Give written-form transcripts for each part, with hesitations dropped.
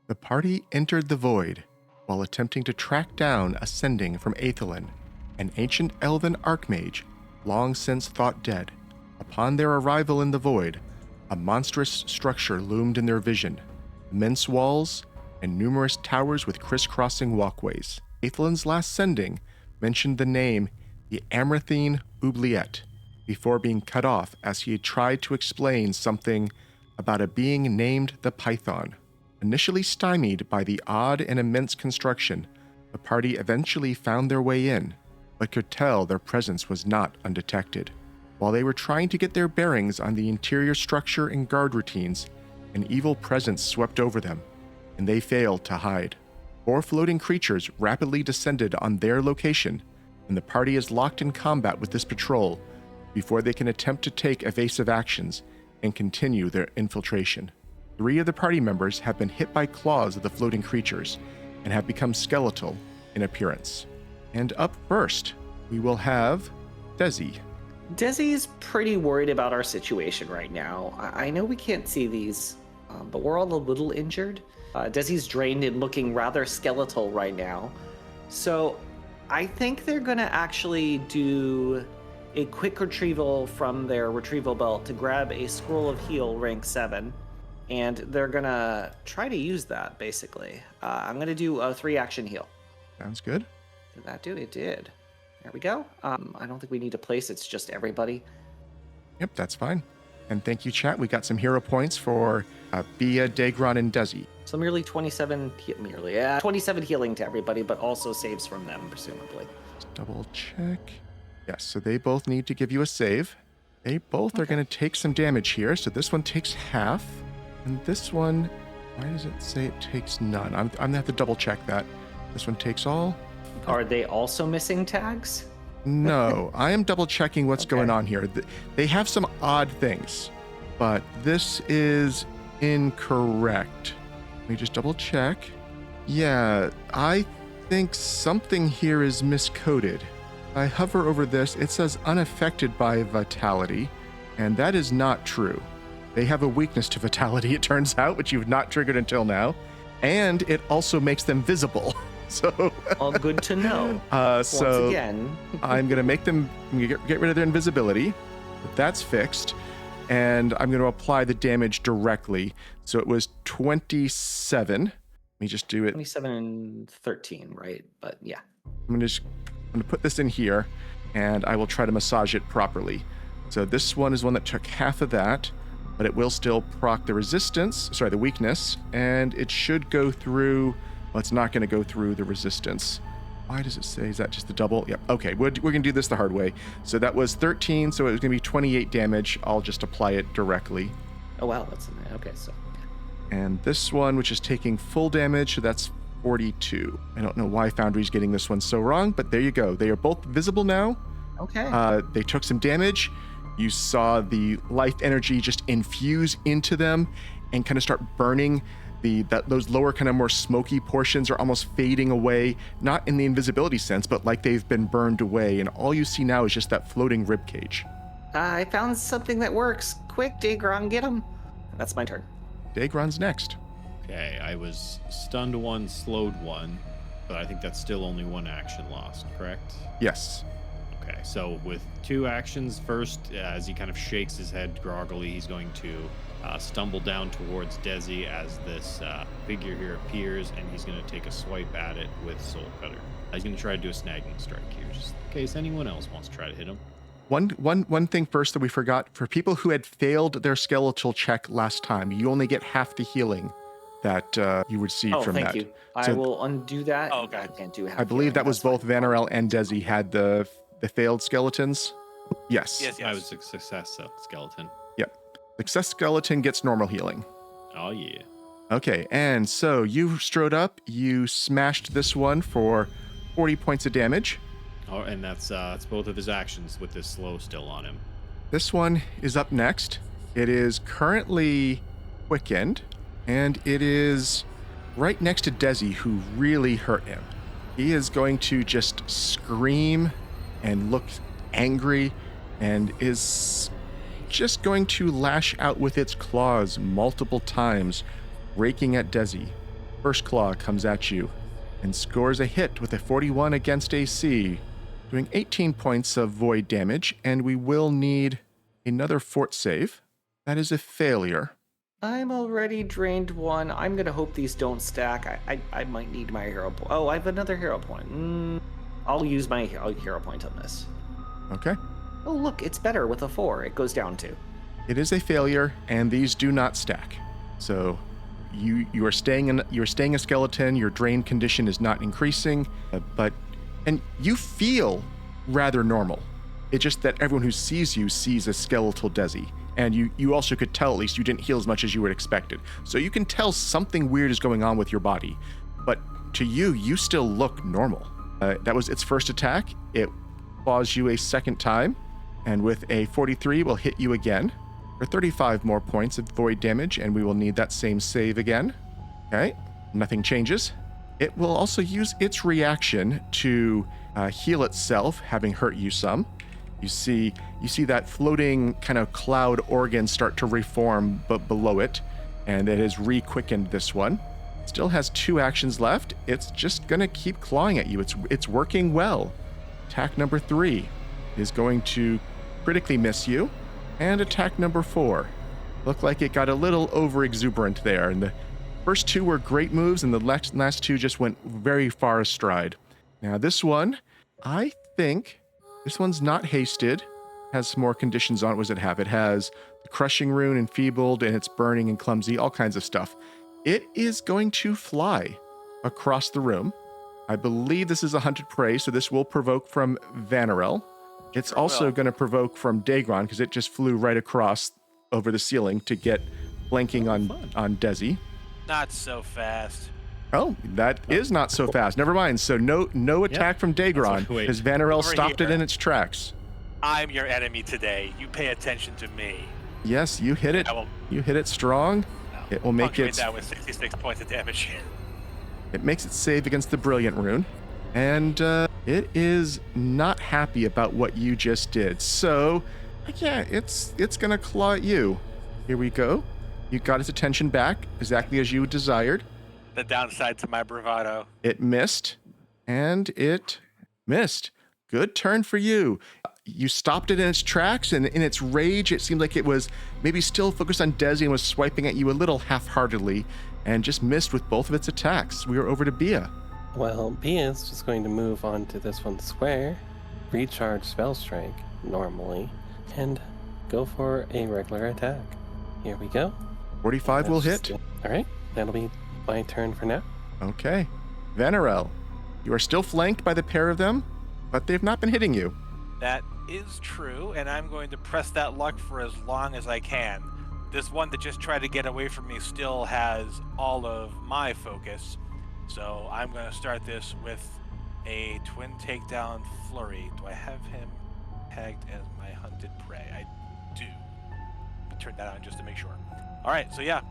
The party entered the void while attempting to track down a sending from Aethelin, an ancient elven archmage long since thought dead. Upon their arrival in the void, a monstrous structure loomed in their vision, immense walls and numerous towers with crisscrossing walkways. Aethelin's last sending mentioned the name the Amaranthine Oubliette before being cut off as he had tried to explain something about a being named the Python. Initially stymied by the odd and immense construction, the party eventually found their way in, but could tell their presence was not undetected. While they were trying to get their bearings on the interior structure and guard routines, an evil presence swept over them, and they failed to hide. 4 floating creatures rapidly descended on their location, and the party is locked in combat with this patrol before they can attempt to take evasive actions and continue their infiltration. 3 of the party members have been hit by claws of the floating creatures and have become skeletal in appearance. And up first, we will have Dezi. Dezi's pretty worried about our situation right now. I know we can't see these, but we're all a little injured. Dezi's drained and looking rather skeletal right now. So I think they're going to actually do a quick retrieval from their retrieval belt to grab a Scroll of Heal rank 7. And they're going to try to use that, basically. I'm going to do a 3-action heal. Sounds good. Did that do it? It did. There we go. I don't think we need to place. It's just everybody. Yep, that's fine. And thank you, chat. We got some hero points for Bea, Daegron, and Dezi. So merely 27 healing to everybody, but also saves from them, presumably. Just double check. Yes, so they both need to give you a save. They both are going to take some damage here. So this one takes half. And this one, why does it say it takes none? I'm going to have to double check that. This one takes all. Are they also missing tags? No, I am double checking what's going on here. They have some odd things, but this is incorrect. Let me just double check. Yeah, I think something here is miscoded. I hover over this, it says unaffected by vitality, and that is not true. They have a weakness to vitality, it turns out, which you've not triggered until now, and it also makes them visible. So, all good to know. Once again, I'm going to make them get rid of their invisibility. But that's fixed. And I'm going to apply the damage directly. So it was 27. Let me just do it. 27 and 13, right? But yeah. I'm going to put this in here, and I will try to massage it properly. So this one is one that took half of that, but it will still proc the the weakness, and it should go through. Well, it's not going to go through the resistance. Why does it say? Is that just the double? Yep. Okay, we're going to do this the hard way. So that was 13, so it was going to be 28 damage. I'll just apply it directly. Oh, wow. That's okay. So. And this one, which is taking full damage, so that's 42. I don't know why Foundry's getting this one so wrong, but there you go. They are both visible now. Okay. They took some damage. You saw the life energy just infuse into them and kind of start burning. Those lower kind of more smoky portions are almost fading away, not in the invisibility sense, but like they've been burned away, and all you see now is just that floating rib cage. I found something that works. Quick, Daegron, get him. That's my turn. Daegron's next. Okay, I was stunned 1, slowed 1, but I think that's still only 1 action lost, correct? Yes. Okay, so with 2 actions, first, as he kind of shakes his head groggily, he's going to stumble down towards Dezi as this figure here appears, and he's going to take a swipe at it with Soul Cutter. He's going to try to do a snagging strike here, just in case anyone else wants to try to hit him. One thing first that we forgot, for people who had failed their skeletal check last time, you only get half the healing that you received from that. Oh, thank you. I will undo that. Oh, okay. I can't do half I believe that was both Vanarel and Dezi had the failed skeletons. Yes. Yes. I was a success skeleton. Yep. Success skeleton gets normal healing. Oh, yeah. Okay, and so you strode up, you smashed this one for 40 points of damage. Oh, and that's both of his actions with this slow still on him. This one is up next. It is currently quickened, and it is right next to Dezi, who really hurt him. He is going to just scream and look angry, and is just going to lash out with its claws multiple times, raking at Dezi. First Claw comes at you and scores a hit with a 41 against AC, doing 18 points of void damage, and we will need another fort save. That is a failure. I'm already drained one. I'm gonna hope these don't stack. I might need my hero point. Oh, I have another hero point. I'll use my hero point on this. Okay. Oh, look, it's better with a 4. It goes down to. It is a failure, and these do not stack. So you are staying a skeleton. Your drain condition is not increasing, and you feel rather normal. It's just that everyone who sees you sees a skeletal Dezi. And you also could tell, at least, you didn't heal as much as you would expected. So you can tell something weird is going on with your body. But to you still look normal. That was its first attack. It claws you a second time. And with a 43, will hit you again for 35 more points of void damage. And we will need that same save again. Okay, nothing changes. It will also use its reaction to heal itself, having hurt you some. You see that floating kind of cloud organ start to reform below it, and it has re-quickened this one. Still has 2 actions left. It's just gonna keep clawing at you. It's working well. Attack number 3 is going to critically miss you, and attack number 4. Looked like it got a little over exuberant there, and the first 2 were great moves, and the last 2 just went very far astride. Now this one, I think. This one's not hasted, has some more conditions on it. What does it have? It has the crushing rune, enfeebled, and it's burning and clumsy, all kinds of stuff. It is going to fly across the room. I believe this is a hunted prey, so this will provoke from Vanarel. It's also going to provoke from Daegron, because it just flew right across over the ceiling to get flanking on Dezi. Not so fast. Oh, that is not so fast. Never mind. So no attack from Daegron, because Vanarel stopped it in its tracks. I'm your enemy today. You pay attention to me. Yes, you hit it. You hit it strong. No, It will make it. That with 66 points of damage. It makes it save against the Brilliant Rune, and it is not happy about what you just did. So, yeah, it's gonna claw at you. Here we go. You got its attention back exactly as you desired. The downside to my bravado. It missed, and it missed. Good turn for you. You stopped it in its tracks, and in its rage, it seemed like it was maybe still focused on Dezi and was swiping at you a little half-heartedly, and just missed with both of its attacks. We are over to Bea. Well, Bea is just going to move on to this one square, recharge Spell Strike normally, and go for a regular attack. Here we go. 45 will hit. All right, that'll be my turn for now. Okay. Vanarel, you are still flanked by the pair of them, but they've not been hitting you. That is true, and I'm going to press that luck for as long as I can. This one that just tried to get away from me still has all of my focus, so I'm going to start this with a twin takedown flurry. Do I have him tagged as my hunted prey? I do. Let me turn that on just to make sure. All right, so yeah,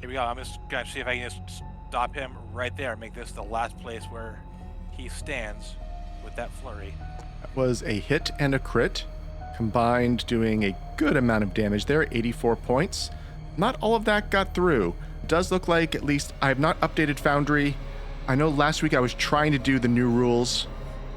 here we go. I'm just going to see if I can just stop him right there, make this the last place where he stands with that flurry. That was a hit and a crit, combined doing a good amount of damage there, 84 points. Not all of that got through. It does look like, at least, I have not updated Foundry. I know last week I was trying to do the new rules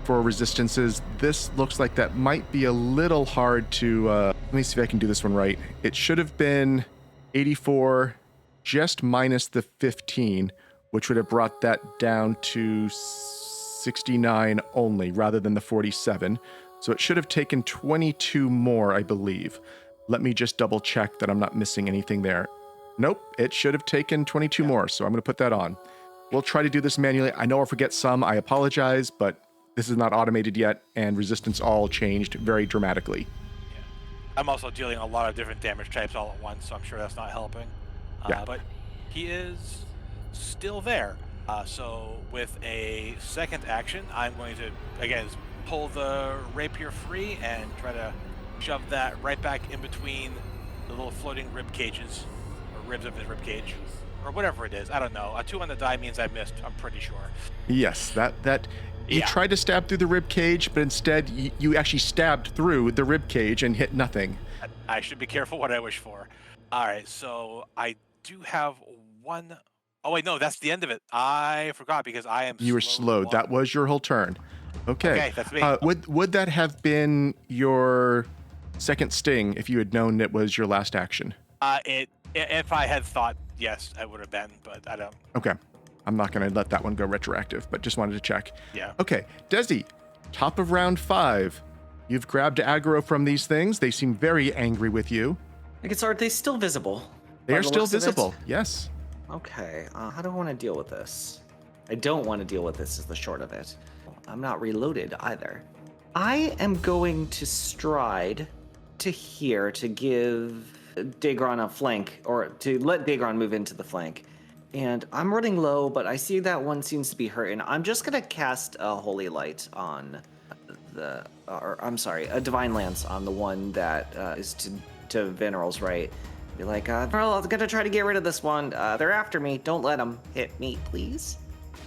for resistances. This looks like that might be a little hard to, let me see if I can do this one right. It should have been 84, just minus the 15, which would have brought that down to 69 only, rather than the 47. So it should have taken 22 more, I believe. Let me just double check that I'm not missing anything there. Nope, it should have taken 22 more, so I'm going to put that on. We'll try to do this manually. I know I'll forget some, I apologize, but this is not automated yet, and resistance all changed very dramatically. Yeah. I'm also dealing a lot of different damage types all at once, so I'm sure that's not helping. Yeah. But he is still there. So with a second action, I'm going to, again, pull the rapier free and try to shove that right back in between the little floating rib cages, or ribs of his rib cage, or whatever it is. I don't know. A 2 on the die means I missed, I'm pretty sure. Yes, you tried to stab through the rib cage, but instead you actually stabbed through the rib cage and hit nothing. I should be careful what I wish for. All right, so I do have one Oh wait, no, that's the end of it. I forgot because I am. You were slowed. That was your whole turn. Okay. Okay, that's me. Would that have been your second sting if you had known it was your last action? If I had thought, yes, I would have been, but I don't. Okay. I'm not going to let that one go retroactive, but just wanted to check. Yeah. Okay. Dezi, top of round 5. You've grabbed aggro from these things. They seem very angry with you. I guess, are they still visible? They by are the still looks of it? visible. Yes. Okay, how do I want to deal with this? I don't want to deal with this is the short of it. I'm not reloaded either. I am going to stride to here to give Daegron a flank, or to let Daegron move into the flank. And I'm running low, but I see that one seems to be hurting. I'm just going to cast a Holy Light on a Divine Lance on the one that is to Vanarel's right. Be like, Vanarel, I'm gonna try to get rid of this one. They're after me. Don't let them hit me, please.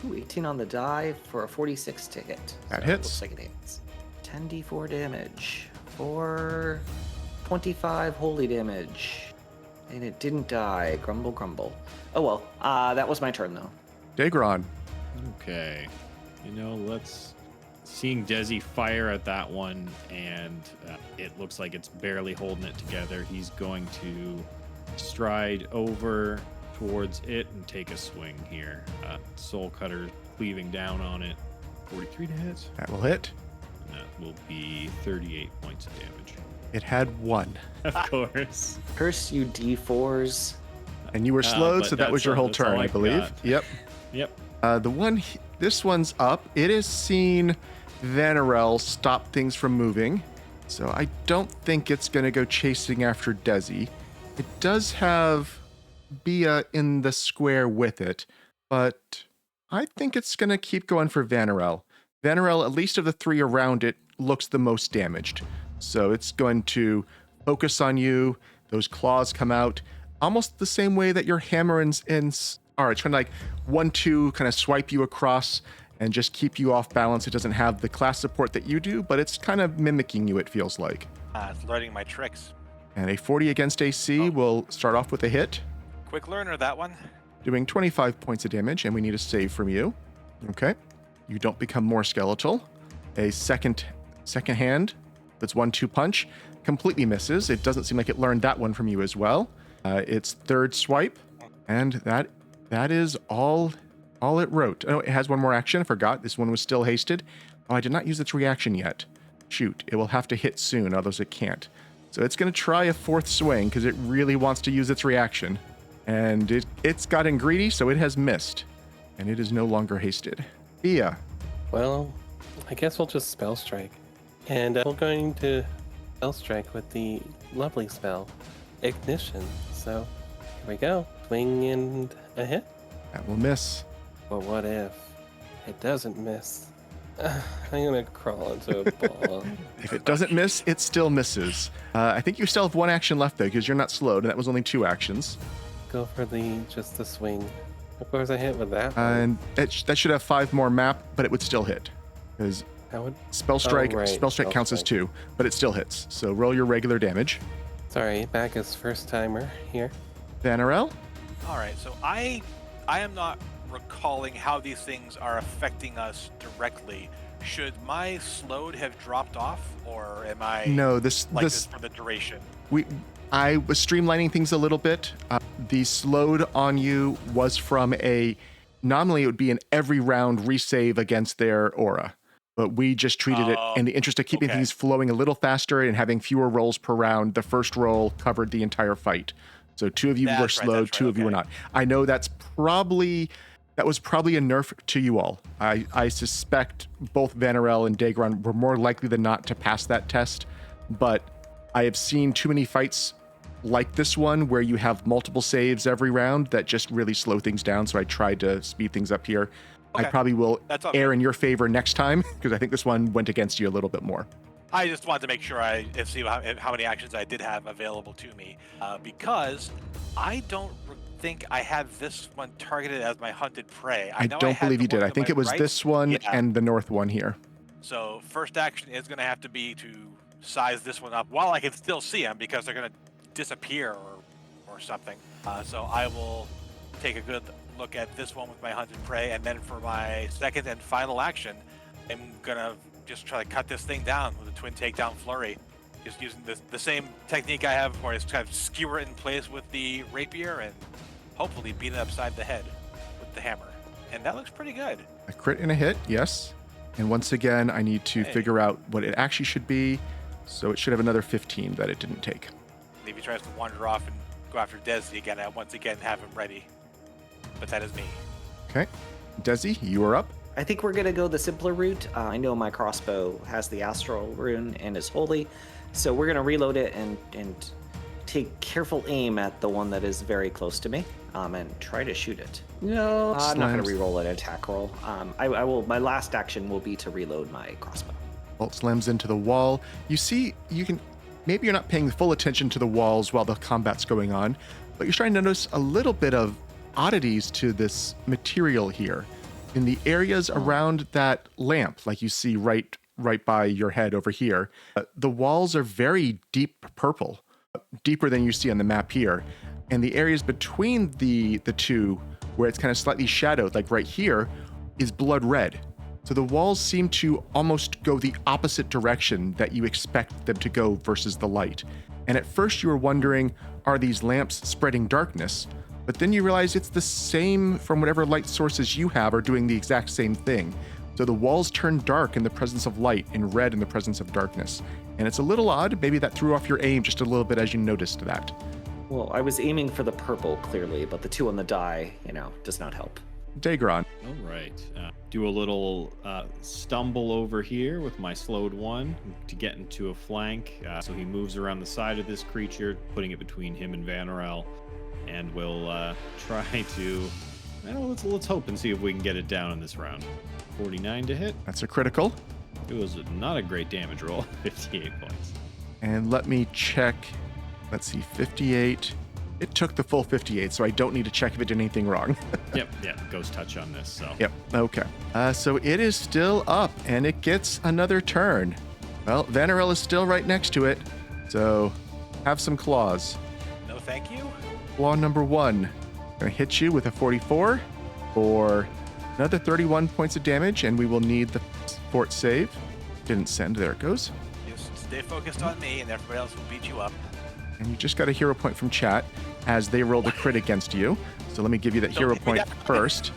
Ooh, 18 on the die for a 46 to hit. That So hits. Looks like it hits. 10d4 damage for 25 holy damage. And it didn't die. Grumble, grumble. Oh well. That was my turn though. Daegron. Okay. Seeing Dezi fire at that one, and it looks like it's barely holding it together. He's going to stride over towards it and take a swing here. Soul Cutter cleaving down on it. 43 to hit. That will hit. And that will be 38 points of damage. It had 1. Of course. Curse you D4s. And you were slowed, but so that was your whole that's all turn, I I've believe. got. Yep. Yep. This one's up. It has seen Vanarel stop things from moving, so I don't think it's going to go chasing after Dezi. It does have Bea in the square with it, but I think it's going to keep going for Vanarel. Vanarel, at least of the 3 around it, looks the most damaged. So it's going to focus on you. Those claws come out almost the same way that your hammer and are. It's trying to like 1-2 kind of swipe you across and just keep you off balance. It doesn't have the class support that you do, but it's kind of mimicking you, it feels like. It's learning my tricks. And a 40 against AC will start off with a hit, Quick learner, that one. doing 25 points of damage, and we need a save from you. Okay. You don't become more skeletal. A second hand, that's 1-2 punch, completely misses. It doesn't seem like it learned that one from you as well. Its third swipe, and that is all it wrote. Oh, it has one more action. I forgot. This one was still hasted. Oh, I did not use its reaction yet. Shoot. It will have to hit soon, otherwise it can't. So it's going to try a 4th swing because it really wants to use its reaction. And it's gotten greedy, so it has missed. And it is no longer hasted. Bea. Well, I guess we'll just spell strike. And we're going to spell strike with the lovely spell, Ignition. So here we go. Swing and a hit. That will miss. But what if it doesn't miss? I'm gonna crawl into a ball. If it doesn't miss, it still misses. I think you still have 1 action left, though, because you're not slowed, and that was only 2 actions. Go for just the swing. Of course, I hit with that. And that should have 5 more map, but it would still hit. Because That would. Spell Strike right. Spell Strike counts as 2, but it still hits. So roll your regular damage. Sorry, back as first timer here. Vanarel? All right, so I am not recalling how these things are affecting us directly. Should my slowed have dropped off, or am I No, this for the duration? I was streamlining things a little bit. The slowed on you was from nominally it would be an every round resave against their aura, but we just treated it in the interest of keeping things flowing a little faster and having fewer rolls per round. The first roll covered the entire fight. So 2 of you were slowed, 2 of you were not. I know that was probably a nerf to you all. I suspect both Vanarel and Daegron were more likely than not to pass that test, but I have seen too many fights like this one where you have multiple saves every round that just really slow things down, so I tried to speed things up here. I probably will err in your favor next time, because I think this one went against you a little bit more. I just wanted to make sure I see how many actions I did have available to me, because I don't think I had this one targeted as my hunted prey. I don't believe you did. I think it was this one and the north one here. So first action is going to have to be to size this one up while I can still see them, because they're going to disappear or something. So I will take a good look at this one with my hunted prey, and then for my second and final action, I'm gonna just try to cut this thing down with a twin takedown flurry. Just using the same technique I have before, just kind of skewer it in place with the rapier and hopefully beat it upside the head with the hammer. And that looks pretty good. A crit and a hit, yes. And once again, I need to figure out what it actually should be. So it should have another 15 that it didn't take. And if he tries to wander off and go after Dezi again, I once again have him ready. But that is me. Okay. Dezi, you are up. I think we're going to go the simpler route. I know my crossbow has the astral rune and is holy. So we're going to reload it and take careful aim at the one that is very close to me and try to shoot it. No, I'm not going to reroll an attack roll. I will. My last action will be to reload my crossbow. Bolt slams into the wall. You see, maybe you're not paying full attention to the walls while the combat's going on, but you're starting to notice a little bit of oddities to this material here. In the areas around that lamp, like you see right by your head over here, the walls are very deep purple, deeper than you see on the map here. And the areas between the two, where it's kind of slightly shadowed, like right here, is blood red. So the walls seem to almost go the opposite direction that you expect them to go versus the light. And at first you were wondering, are these lamps spreading darkness? But then you realize it's the same from whatever light sources you have are doing the exact same thing. So the walls turn dark in the presence of light and red in the presence of darkness. And it's a little odd. Maybe that threw off your aim just a little bit as you noticed that. Well, I was aiming for the purple, clearly, but the 2 on the die, does not help. Daegron. All right. Do a little stumble over here with my slowed one to get into a flank. So he moves around the side of this creature, putting it between him and Vanarel. And we'll try to... let's hope and see if we can get it down in this round. 49 to hit. That's a critical. It was not a great damage roll. 58 points. And let me check. Let's see, 58. It took the full 58, so I don't need to check if it did anything wrong. Yep, ghost touch on this, so. Yep, okay. So it is still up, and it gets another turn. Well, Vanarel is still right next to it, so have some claws. No, thank you. Claw number 1. Gonna hit you with a 44 for another 31 points of damage, and we will need the fort save. Didn't send, there it goes. Just stay focused on me, and everybody else will beat you up. And you just got a hero point from chat as they rolled a crit against you. So let me give you that hero point first.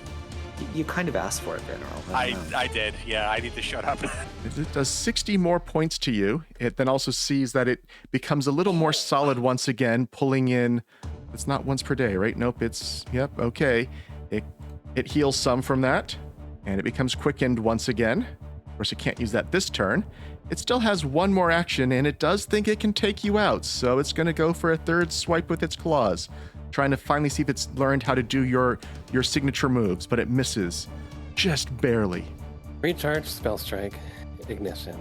You kind of asked for it, Vanarel. I did. Yeah, I need to shut up. It does 60 more points to you. It then also sees that it becomes a little more solid once again, pulling in. It's not once per day, right? Nope. Yep. Okay. It heals some from that, and it becomes quickened once again. Of course, it can't use that this turn. It still has one more action, and it does think it can take you out, so it's going to go for a third swipe with its claws, trying to finally see if it's learned how to do your signature moves, but it misses. Just barely. Recharge, spell strike, ignition.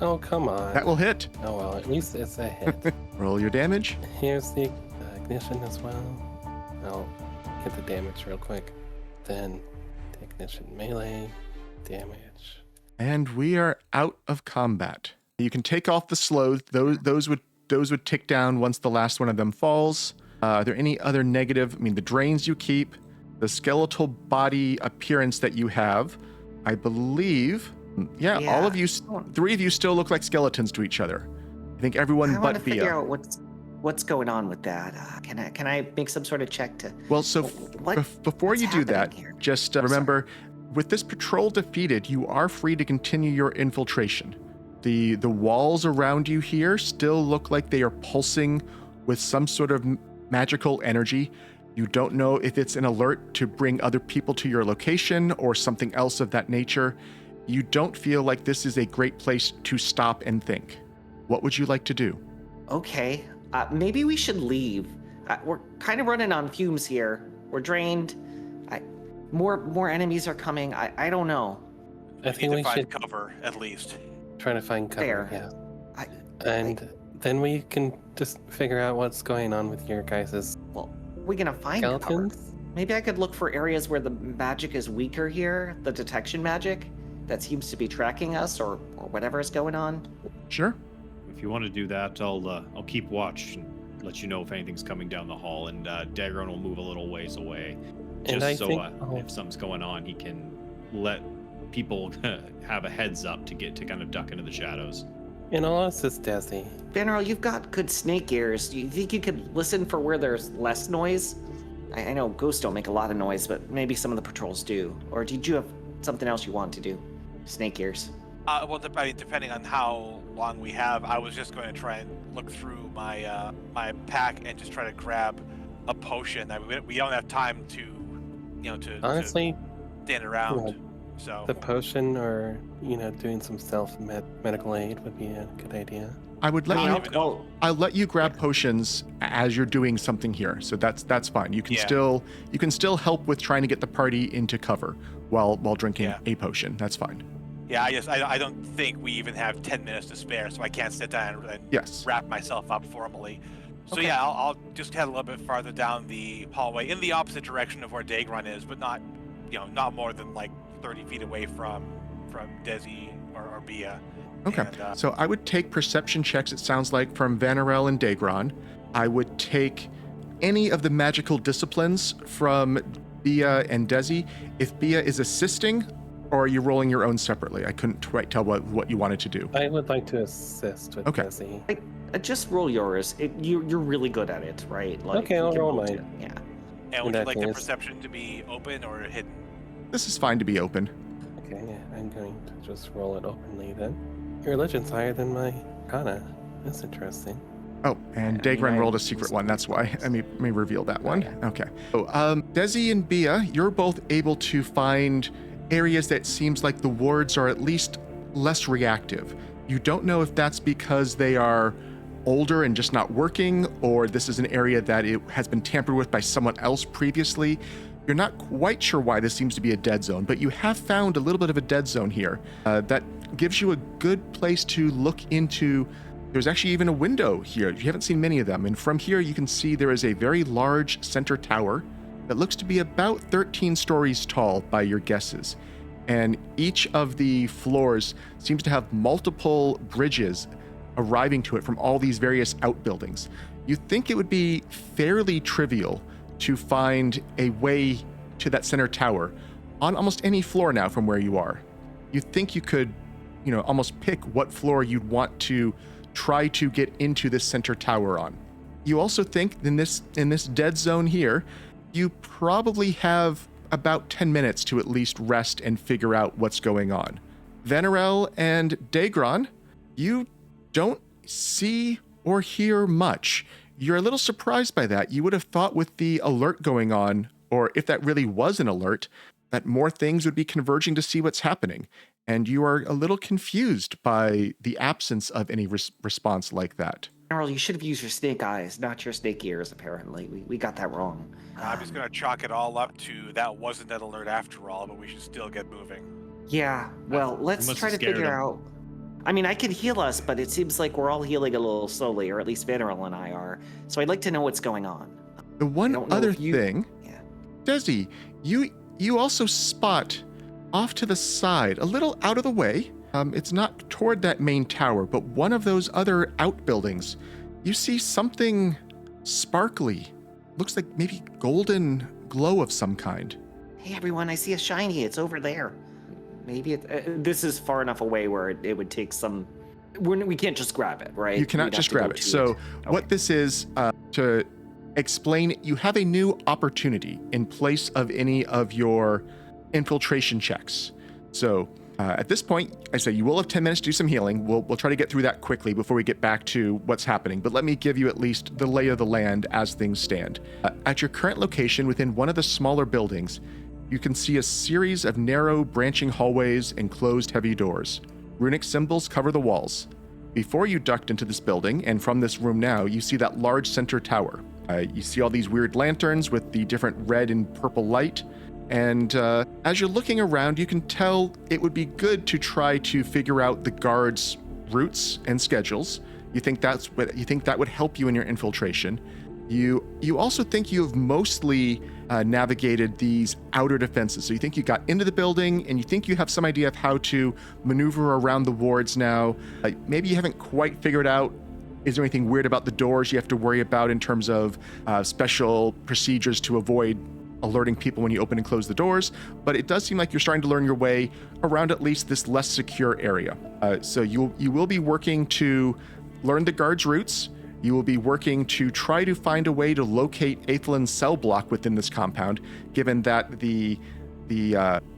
Oh, come on. That will hit. Oh, well, at least it's a hit. Roll your damage. Here's the ignition as well. I'll get the damage real quick. Then the ignition melee damage. And we are out of combat. You can take off the slows. Those would tick down once the last one of them falls. Are there any other negative? I mean, the drains you keep, the skeletal body appearance that you have, I believe. Yeah, all of you, 3 of you still look like skeletons to each other. I think everyone but Bea. I want to figure out what's going on with that. Can I make some sort of check to? Well, so before you do that, just remember. With this patrol defeated, you are free to continue your infiltration. The walls around you here still look like they are pulsing with some sort of magical energy. You don't know if it's an alert to bring other people to your location or something else of that nature. You don't feel like this is a great place to stop and think. What would you like to do? Okay, maybe we should leave. We're kind of running on fumes here. We're drained. More enemies are coming. I don't know. I think we should cover at least. Try to find cover. Fair. Yeah. Then we can just figure out what's going on with your guys's. Well, we're gonna find skeletons. cover. Maybe I could look for areas where the magic is weaker here. The detection magic that seems to be tracking us, or whatever is going on. Sure. If you want to do that, I'll keep watch and let you know if anything's coming down the hall, and Daegron will move a little ways away. And I just so think- if something's going on, he can let people have a heads up to kind of duck into the shadows. And I'll assist Dezi. Vanarel, you've got good snake ears. Do you think you could listen for where there's less noise? I know ghosts don't make a lot of noise, but maybe some of the patrols do. Or did you have something else you want to do? Snake ears. Well, depending on how long we have, I was just going to try and look through my my pack and just try to grab a potion. I mean, we don't have time to, to Honestly, stand around. So the potion or, doing some medical aid would be a good idea. I would let I you. mean, I'll let you grab potions as you're doing something here, so that's fine. You can still help with trying to get the party into cover while drinking a potion. That's fine. yeah, I don't think we even have 10 minutes to spare, so I can't sit down and wrap myself up formally. So Okay. yeah, I'll just head a little bit farther down the hallway in the opposite direction of where Daegron is, but not more than like 30 feet away from Dezi or Bea. Okay. And, So I would take perception checks, it sounds like, from Vanarel and Daegron. I would take any of the magical disciplines from Bea and Dezi. If Bea is assisting, or are you rolling your own separately? I couldn't quite tell what you wanted to do. I would like to assist with Okay. Dezi. Just roll yours. You're really good at it, right? Okay, you I'll can roll it. mine. Yeah. and would in you that like the case- perception to be open or hidden? This is fine to be open. Okay, I'm going to just roll it openly then. Your religion's higher than my Arcana. That's interesting. Oh, and I mean, Daegron I rolled a secret was- one. That's why. Let me reveal that one. yeah. Okay. So, Dezi and Bea, you're both able to find areas that seems like the wards are at least less reactive. You don't know if that's because they are older and just not working, or this is an area that it has been tampered with by someone else previously. You're not quite sure why this seems to be a dead zone, but you have found a little bit of a dead zone here that gives you a good place to look into. There's actually even a window here. You haven't seen many of them. And from here, you can see there is a very large center tower that looks to be about 13 stories tall by your guesses. And each of the floors seems to have multiple bridges arriving to it from all these various outbuildings. You think it would be fairly trivial to find a way to that center tower on almost any floor now from where you are. You think you could, almost pick what floor you'd want to try to get into this center tower on. You also think in this dead zone here, you probably have about 10 minutes to at least rest and figure out what's going on. Vanarel and Daegron, you don't see or hear much. You're a little surprised by that. You would have thought with the alert going on, or if that really was an alert, that more things would be converging to see what's happening. And you are a little confused by the absence of any response like that. Vanarel, you should have used your snake eyes, not your snake ears, apparently. We got that wrong. I'm just going to chalk it all up to that wasn't an alert after all, but we should still get moving. Yeah, well, let's must try have to scared figure him. out. I mean, I could heal us, but it seems like we're all healing a little slowly, or at least Vanarel and I are. So I'd like to know what's going on. The I one don't know other if you- thing, Yeah. Dezi, you also spot off to the side, a little out of the way. It's not toward that main tower, but one of those other outbuildings. You see something sparkly. Looks like maybe golden glow of some kind. Hey, everyone, I see a shiny. It's over there. Maybe this is far enough away where it would take some. We can't just grab it, right? You cannot We'd have just to go grab it. to So what Okay. this is, to explain, you have a new opportunity in place of any of your infiltration checks. So at this point, I say you will have 10 minutes to do some healing. We'll try to get through that quickly before we get back to what's happening. But let me give you at least the lay of the land as things stand. At your current location, within one of the smaller buildings, you can see a series of narrow branching hallways and closed heavy doors. Runic symbols cover the walls. Before you ducked into this building, and from this room now, you see that large center tower. You see all these weird lanterns with the different red and purple light. And as you're looking around, you can tell it would be good to try to figure out the guards' routes and schedules. You think that would help you in your infiltration. You also think you have mostly navigated these outer defenses. So you think you got into the building, and you think you have some idea of how to maneuver around the wards now. Maybe you haven't quite figured out, is there anything weird about the doors you have to worry about in terms of special procedures to avoid alerting people when you open and close the doors, but it does seem like you're starting to learn your way around at least this less secure area. So you will be working to learn the guards' routes. You will be working to try to find a way to locate Aethelyn's cell block within this compound, given that the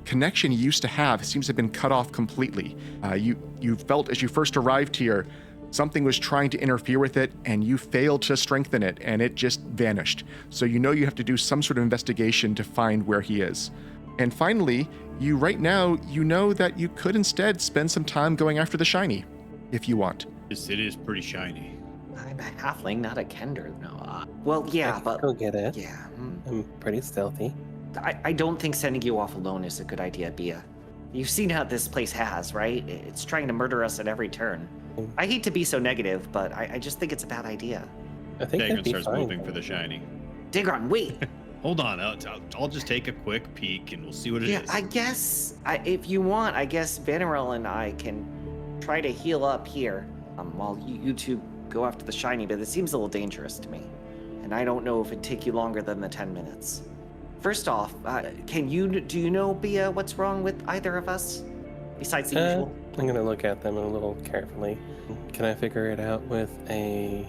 connection you used to have seems to have been cut off completely. You felt as you first arrived here, something was trying to interfere with it, and you failed to strengthen it, and it just vanished. So you know you have to do some sort of investigation to find where he is. And finally, right now, you know that you could instead spend some time going after the shiny, if you want. It is pretty shiny. I'm a halfling, not a kender. No. Well, yeah, but Go get it. yeah. I'm pretty stealthy. I don't think sending you off alone is a good idea, Bea. You've seen how this place has, right? It's trying to murder us at every turn. I hate to be so negative, but I just think it's a bad idea. I think that'd Daegron be starts fine. moving for the shiny. Daegron, wait. Hold on, I'll just take a quick peek and we'll see what it is. Yeah, I guess if you want, I guess Vanarel and I can try to heal up here while you two go after the shiny, but it seems a little dangerous to me. And I don't know if it'd take you longer than the 10 minutes. First off, do you know, Bea, what's wrong with either of us? Besides the usual? I'm gonna look at them a little carefully. Can I figure it out with a...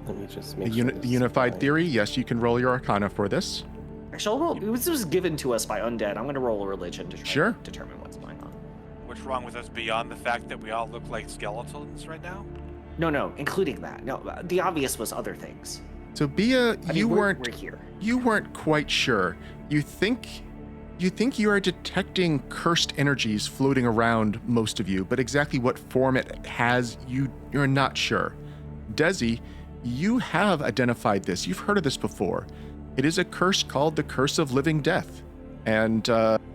Let me just make sure. The unified theory, yes, you can roll your arcana for this. Actually, I'll roll. This was given to us by undead. I'm going to roll a religion to try to determine what's going on. What's wrong with us beyond the fact that we all look like skeletons right now? No, including that. No, the obvious was other things. So Bea, we're here. You weren't quite sure. You think you are detecting cursed energies floating around most of you, but exactly what form it has, you're not sure. Dezi, you have identified this. You've heard of this before. It is a curse called the Curse of Living Death. And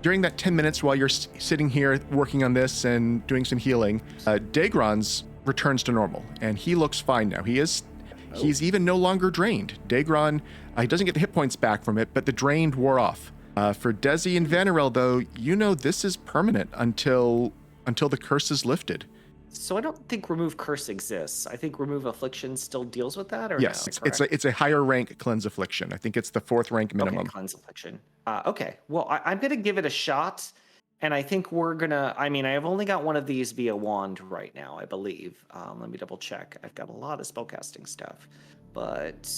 during that 10 minutes while you're sitting here working on this and doing some healing, Daegron's returns to normal, and he looks fine now. He's even no longer drained. Daegron, he doesn't get the hit points back from it, but the drained wore off. For Dezi and Vanarel, though, you know this is permanent until the curse is lifted. So I don't think Remove Curse exists. I think Remove Affliction still deals with that, or yes, no? it's a higher rank Cleanse Affliction. I think it's the 4th rank minimum. Okay, Cleanse Affliction. Okay, well, I'm going to give it a shot, and I think we're going to... I mean, I have only got one of these via wand right now, I believe. Let me double check. I've got a lot of spellcasting stuff, but...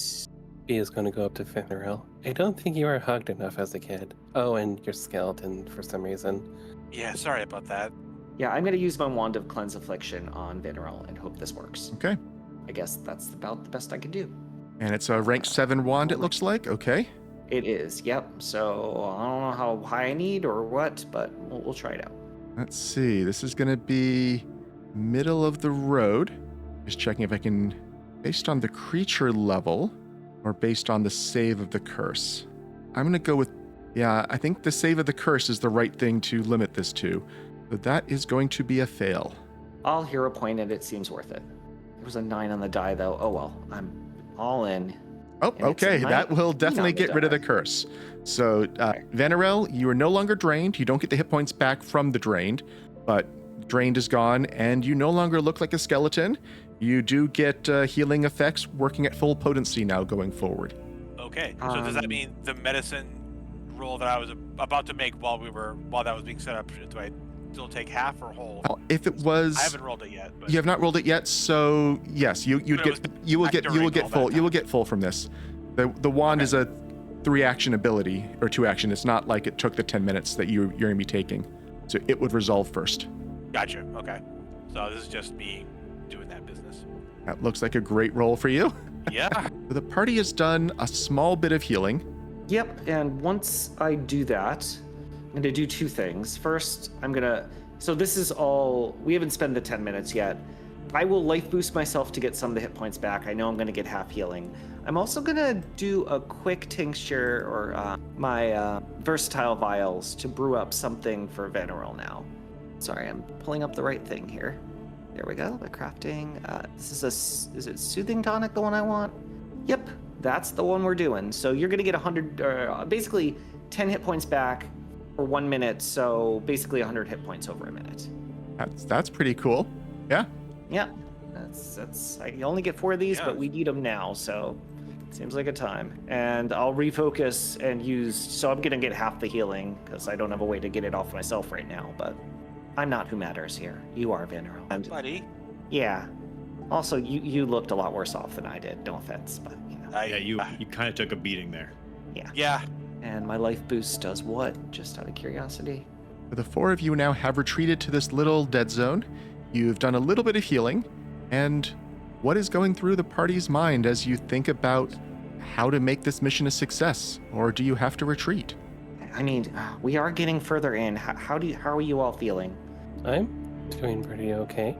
He is going to go up to Vanarel. I don't think you were hugged enough as a kid. Oh, and you're skeleton for some reason. Yeah, sorry about that. Yeah, I'm going to use my Wand of Cleanse Affliction on Vanarel and hope this works. Okay. I guess that's about the best I can do. And it's a rank 7 wand, it looks like. Okay. It is, yep. So I don't know how high I need or what, but we'll try it out. Let's see. This is going to be middle of the road. Just checking if I can, based on the creature level or based on the save of the curse. I'm going to go with, I think the save of the curse is the right thing to limit this to. So that is going to be a fail. I'll hero point it. It seems worth it. There was a 9 on the die, though. Oh, well. I'm all in. Oh, okay. That will definitely get rid of the curse. So, Vanarel, you are no longer drained. You don't get the hit points back from the drained, but drained is gone, and you no longer look like a skeleton. You do get healing effects working at full potency now going forward. Okay, so does that mean the medicine roll that I was about to make while that was being set up, do I still take half or whole? If it was, I haven't rolled it yet. But... You have not rolled it yet, so yes, you will get full from this. The wand is a 3-action ability or 2-action. It's not like it took the 10 minutes that you're going to be taking, so it would resolve first. Gotcha. Okay, so this is just me doing that business. That looks like a great roll for you. Yeah. The party has done a small bit of healing. Yep, and once I do that, I'm going to do 2 things. First, so this is all, we haven't spent the 10 minutes yet. I will life boost myself to get some of the hit points back. I know I'm going to get half healing. I'm also going to do a quick tincture or my versatile vials to brew up something for Vanarel now. Sorry, I'm pulling up the right thing here. There we go, the crafting. Is it Soothing Tonic, the one I want? Yep, that's the one we're doing. So you're going to get 100, basically 10 hit points back for 1 minute. So basically 100 hit points over a minute. That's pretty cool. Yeah. Yeah, that's. I only get 4 of these, but we need them now. So Seems like a time. And I'll refocus and use... So I'm going to get half the healing, because I don't have a way to get it off myself right now, but I'm not who matters here. You are, Vanarel. Buddy. Yeah. Also, you looked a lot worse off than I did. No offense, but, Yeah, you kind of took a beating there. Yeah. And my life boost does what? Just out of curiosity. The four of you now have retreated to this little dead zone. You've done a little bit of healing. And what is going through the party's mind as you think about how to make this mission a success? Or do you have to retreat? I mean, we are getting further in. How are you all feeling? I'm doing pretty okay.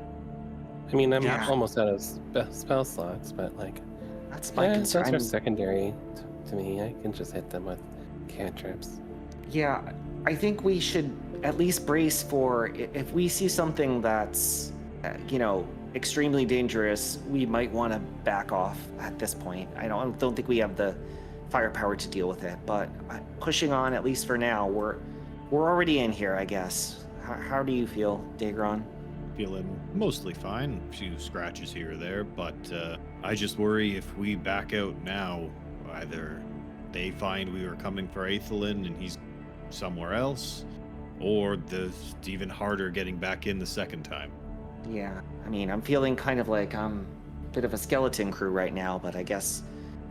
I mean, I'm Yeah. almost out of spell slots, but like, That's my those concern. are secondary to me. I can just hit them with cantrips. Yeah, I think we should at least brace for if we see something that's, extremely dangerous, we might want to back off at this point. I don't think we have the firepower to deal with it, but pushing on at least for now. We're already in here, I guess. How do you feel, Daegron? Feeling mostly fine. A few scratches here or there, but I just worry if we back out now, either they find we were coming for Aethelin and he's somewhere else, or it's even harder getting back in the second time. Yeah, I mean, I'm feeling kind of like I'm a bit of a skeleton crew right now, but I guess,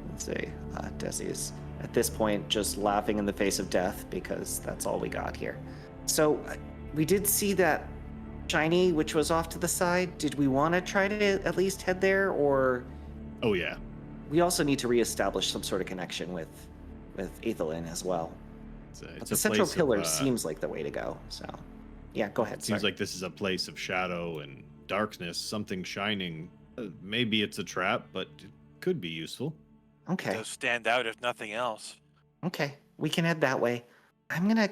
let's see, Dezi is at this point just laughing in the face of death because that's all we got here. So we did see that shiny, which was off to the side. Did we want to try to at least head there, or Oh yeah. we also need to reestablish some sort of connection with Aethelin as well? But the central pillar seems like the way to go. So, yeah, go ahead. It seems sorry. like this is a place of shadow and darkness, something shining. Maybe it's a trap, but it could be useful. Okay. Does stand out if nothing else. Okay, we can head that way. I'm gonna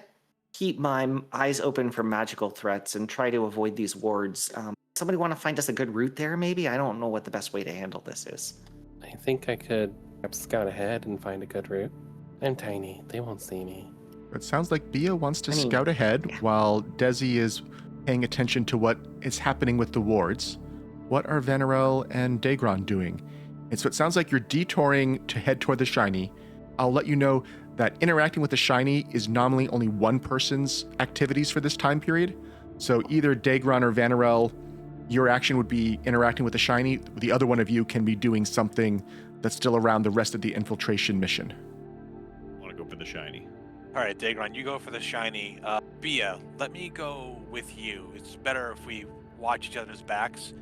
keep my eyes open for magical threats and try to avoid these wards. Somebody want to find us a good route there, maybe? I don't know what the best way to handle this is. I think I could perhaps scout ahead and find a good route. I'm tiny. They won't see me. It sounds like Bea wants to I mean, scout ahead yeah. while Dezi is paying attention to what is happening with the wards. What are Vanarel and Daegron doing? And so it sounds like you're detouring to head toward the shiny. I'll let you know that interacting with the shiny is nominally only one person's activities for this time period. So either Daegron or Vanarel, your action would be interacting with the shiny. The other one of you can be doing something that's still around the rest of the infiltration mission. Want to go for the shiny. All right, Daegron, you go for the shiny. Bea, let me go with you. It's better if we watch each other's backs.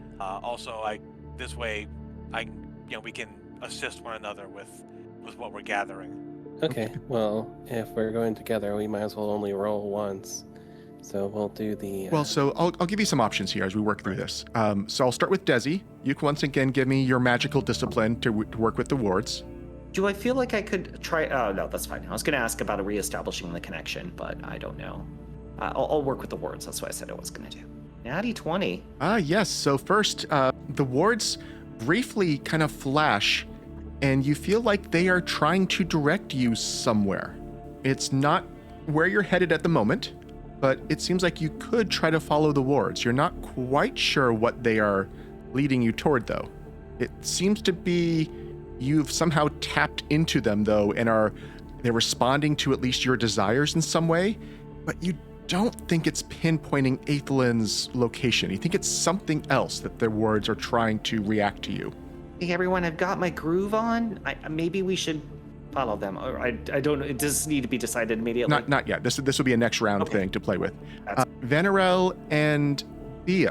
This way, we can assist one another with what we're gathering. Okay, well, if we're going together, we might as well only roll once. So we'll do the... Well, so I'll give you some options here as we work through this. So I'll start with Dezi. You can once again give me your magical discipline to work with the wards. Do I feel like I could try? Oh, no, that's fine. I was going to ask about reestablishing the connection, but I don't know. I'll work with the wards. That's what I said I was going to do. Natty 20. Yes. So first, the wards briefly kind of flash, and you feel like they are trying to direct you somewhere. It's not where you're headed at the moment, but it seems like you could try to follow the wards. You're not quite sure what they are leading you toward, though. It seems to be you've somehow tapped into them, though, and they're responding to at least your desires in some way, but you don't think it's pinpointing Aethelin's location. You think it's something else that their wards are trying to react to you. Hey, everyone, I've got my groove on. Maybe we should follow them. Or I don't know. It does need to be decided immediately. Not yet. This will be a next round Okay. thing to play with. That's- Vanarel and Bea,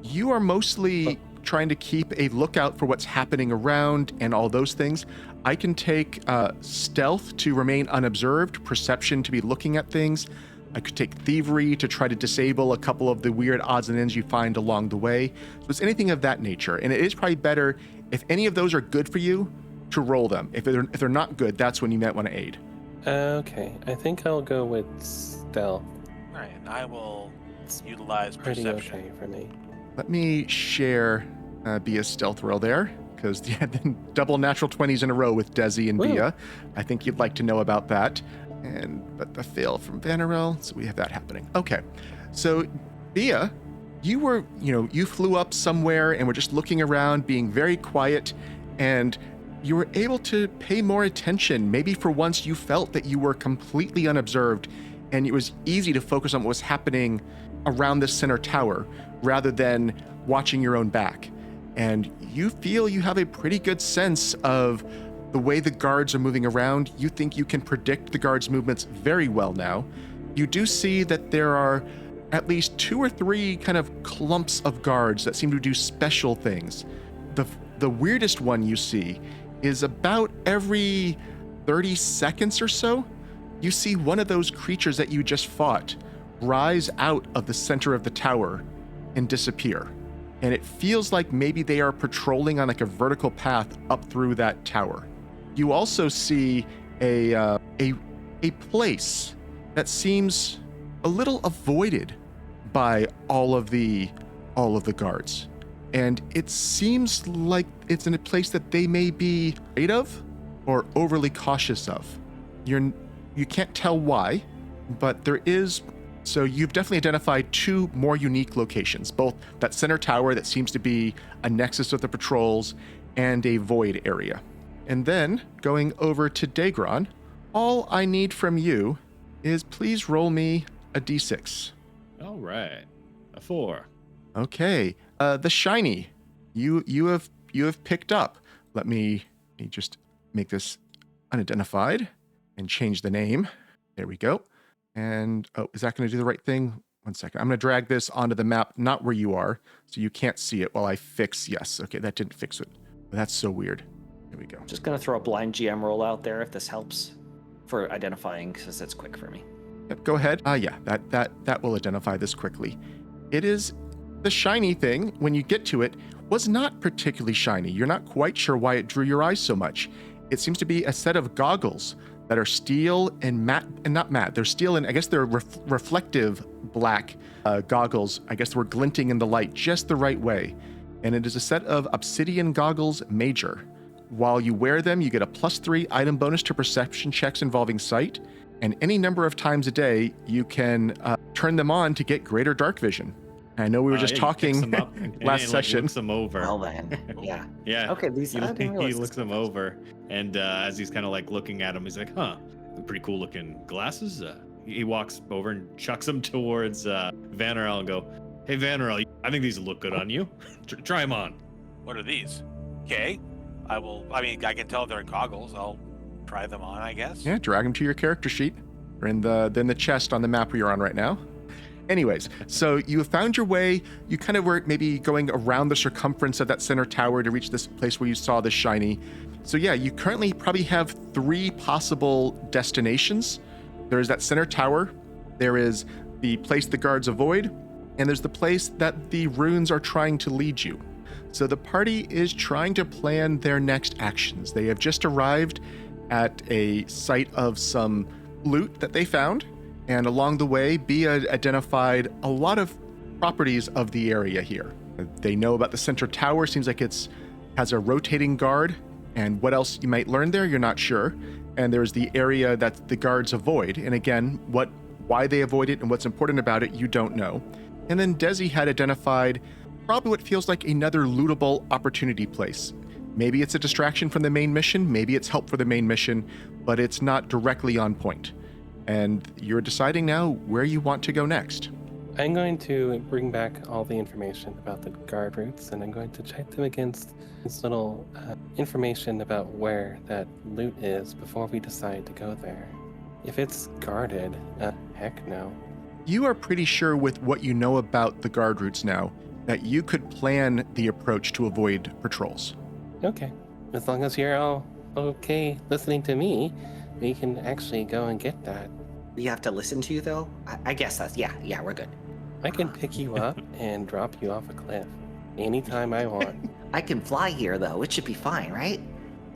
you are mostly trying to keep a lookout for what's happening around and all those things. I can take stealth to remain unobserved, perception to be looking at things. I could take thievery to try to disable a couple of the weird odds and ends you find along the way. So it's anything of that nature. And it is probably better if any of those are good for you to roll them. If they're not good, that's when you might want to aid. Okay, I think I'll go with stealth. All right, and I will utilize Pretty perception. okay for me. Let me share Bea's stealth roll there, because double natural 20s in a row with Dezi and Woo. Bea. I think you'd like to know about that. But the fail from Vanarel, so we have that happening. Okay, so Bea, you flew up somewhere and were just looking around, being very quiet, and you were able to pay more attention. Maybe for once you felt that you were completely unobserved and it was easy to focus on what was happening around the center tower rather than watching your own back. And you feel you have a pretty good sense of the way the guards are moving around. You think you can predict the guards' movements very well now. You do see that there are at least 2 or 3 kind of clumps of guards that seem to do special things. The weirdest one you see is about every 30 seconds or so, you see one of those creatures that you just fought rise out of the center of the tower and disappear. And it feels like maybe they are patrolling on like a vertical path up through that tower. You also see a place that seems a little avoided by all of the guards. And it seems like it's in a place that they may be afraid of or overly cautious of. You can't tell why, but there is. So you've definitely identified 2 more unique locations, both that center tower that seems to be a nexus of the patrols and a void area. And then going over to Daegron, all I need from you is please roll me a d6. All right. A 4. Okay. The shiny you have picked up. Let me just make this unidentified and change the name. There we go. And is that going to do the right thing? One second. I'm going to drag this onto the map, not where you are, so you can't see it while I fix. Yes. Okay, that didn't fix it. That's so weird. Here we go. Just going to throw a blind GM roll out there if this helps for identifying, because it's quick for me. Yep, go ahead. Yeah, that will identify this quickly. It is the shiny thing. When you get to it, was not particularly shiny. You're not quite sure why it drew your eyes so much. It seems to be a set of goggles that are steel and matte, and not matte. They're steel and I guess they're reflective black goggles. I guess we're glinting in the light just the right way. And it is a set of obsidian goggles major. While you wear them, you get a +3 item bonus to perception checks involving sight. And any number of times a day, you can turn them on to get greater dark vision. I know we were just talking last session. Looks them over. Well then, yeah. Yeah. Okay, these. He looks them over, and as he's kind of like looking at him, he's like, "Huh, pretty cool looking glasses." He walks over and chucks them towards Vanarel and go, "Hey Vanarel, I think these look good on you. Try them on." What are these? Okay. I mean, I can tell they're goggles. I'll try them on, I guess. Yeah, drag them to your character sheet. Or in the chest on the map where you're on right now. Anyways, so you have found your way. You kind of were maybe going around the circumference of that center tower to reach this place where you saw the shiny. So yeah, you currently probably have 3 possible destinations. There's that center tower. There is the place the guards avoid. And there's the place that the runes are trying to lead you. So the party is trying to plan their next actions. They have just arrived at a site of some loot that they found. And along the way, Bea identified a lot of properties of the area here. They know about the center tower. Seems like has a rotating guard. And what else you might learn there, you're not sure. And there's the area that the guards avoid. And again, why they avoid it and what's important about it, you don't know. And then Dezi had identified probably what feels like another lootable opportunity place. Maybe it's a distraction from the main mission. Maybe it's help for the main mission, but it's not directly on point. And you're deciding now where you want to go next. I'm going to bring back all the information about the guard routes, and I'm going to check them against this little information about where that loot is before we decide to go there. If it's guarded, heck no. You are pretty sure with what you know about the guard routes now that you could plan the approach to avoid patrols. Okay. As long as you're all okay listening to me, we can actually go and get that. We have to listen to you, though? I guess that's... Yeah, we're good. I can pick you up and drop you off a cliff anytime I want. I can fly here, though. It should be fine, right?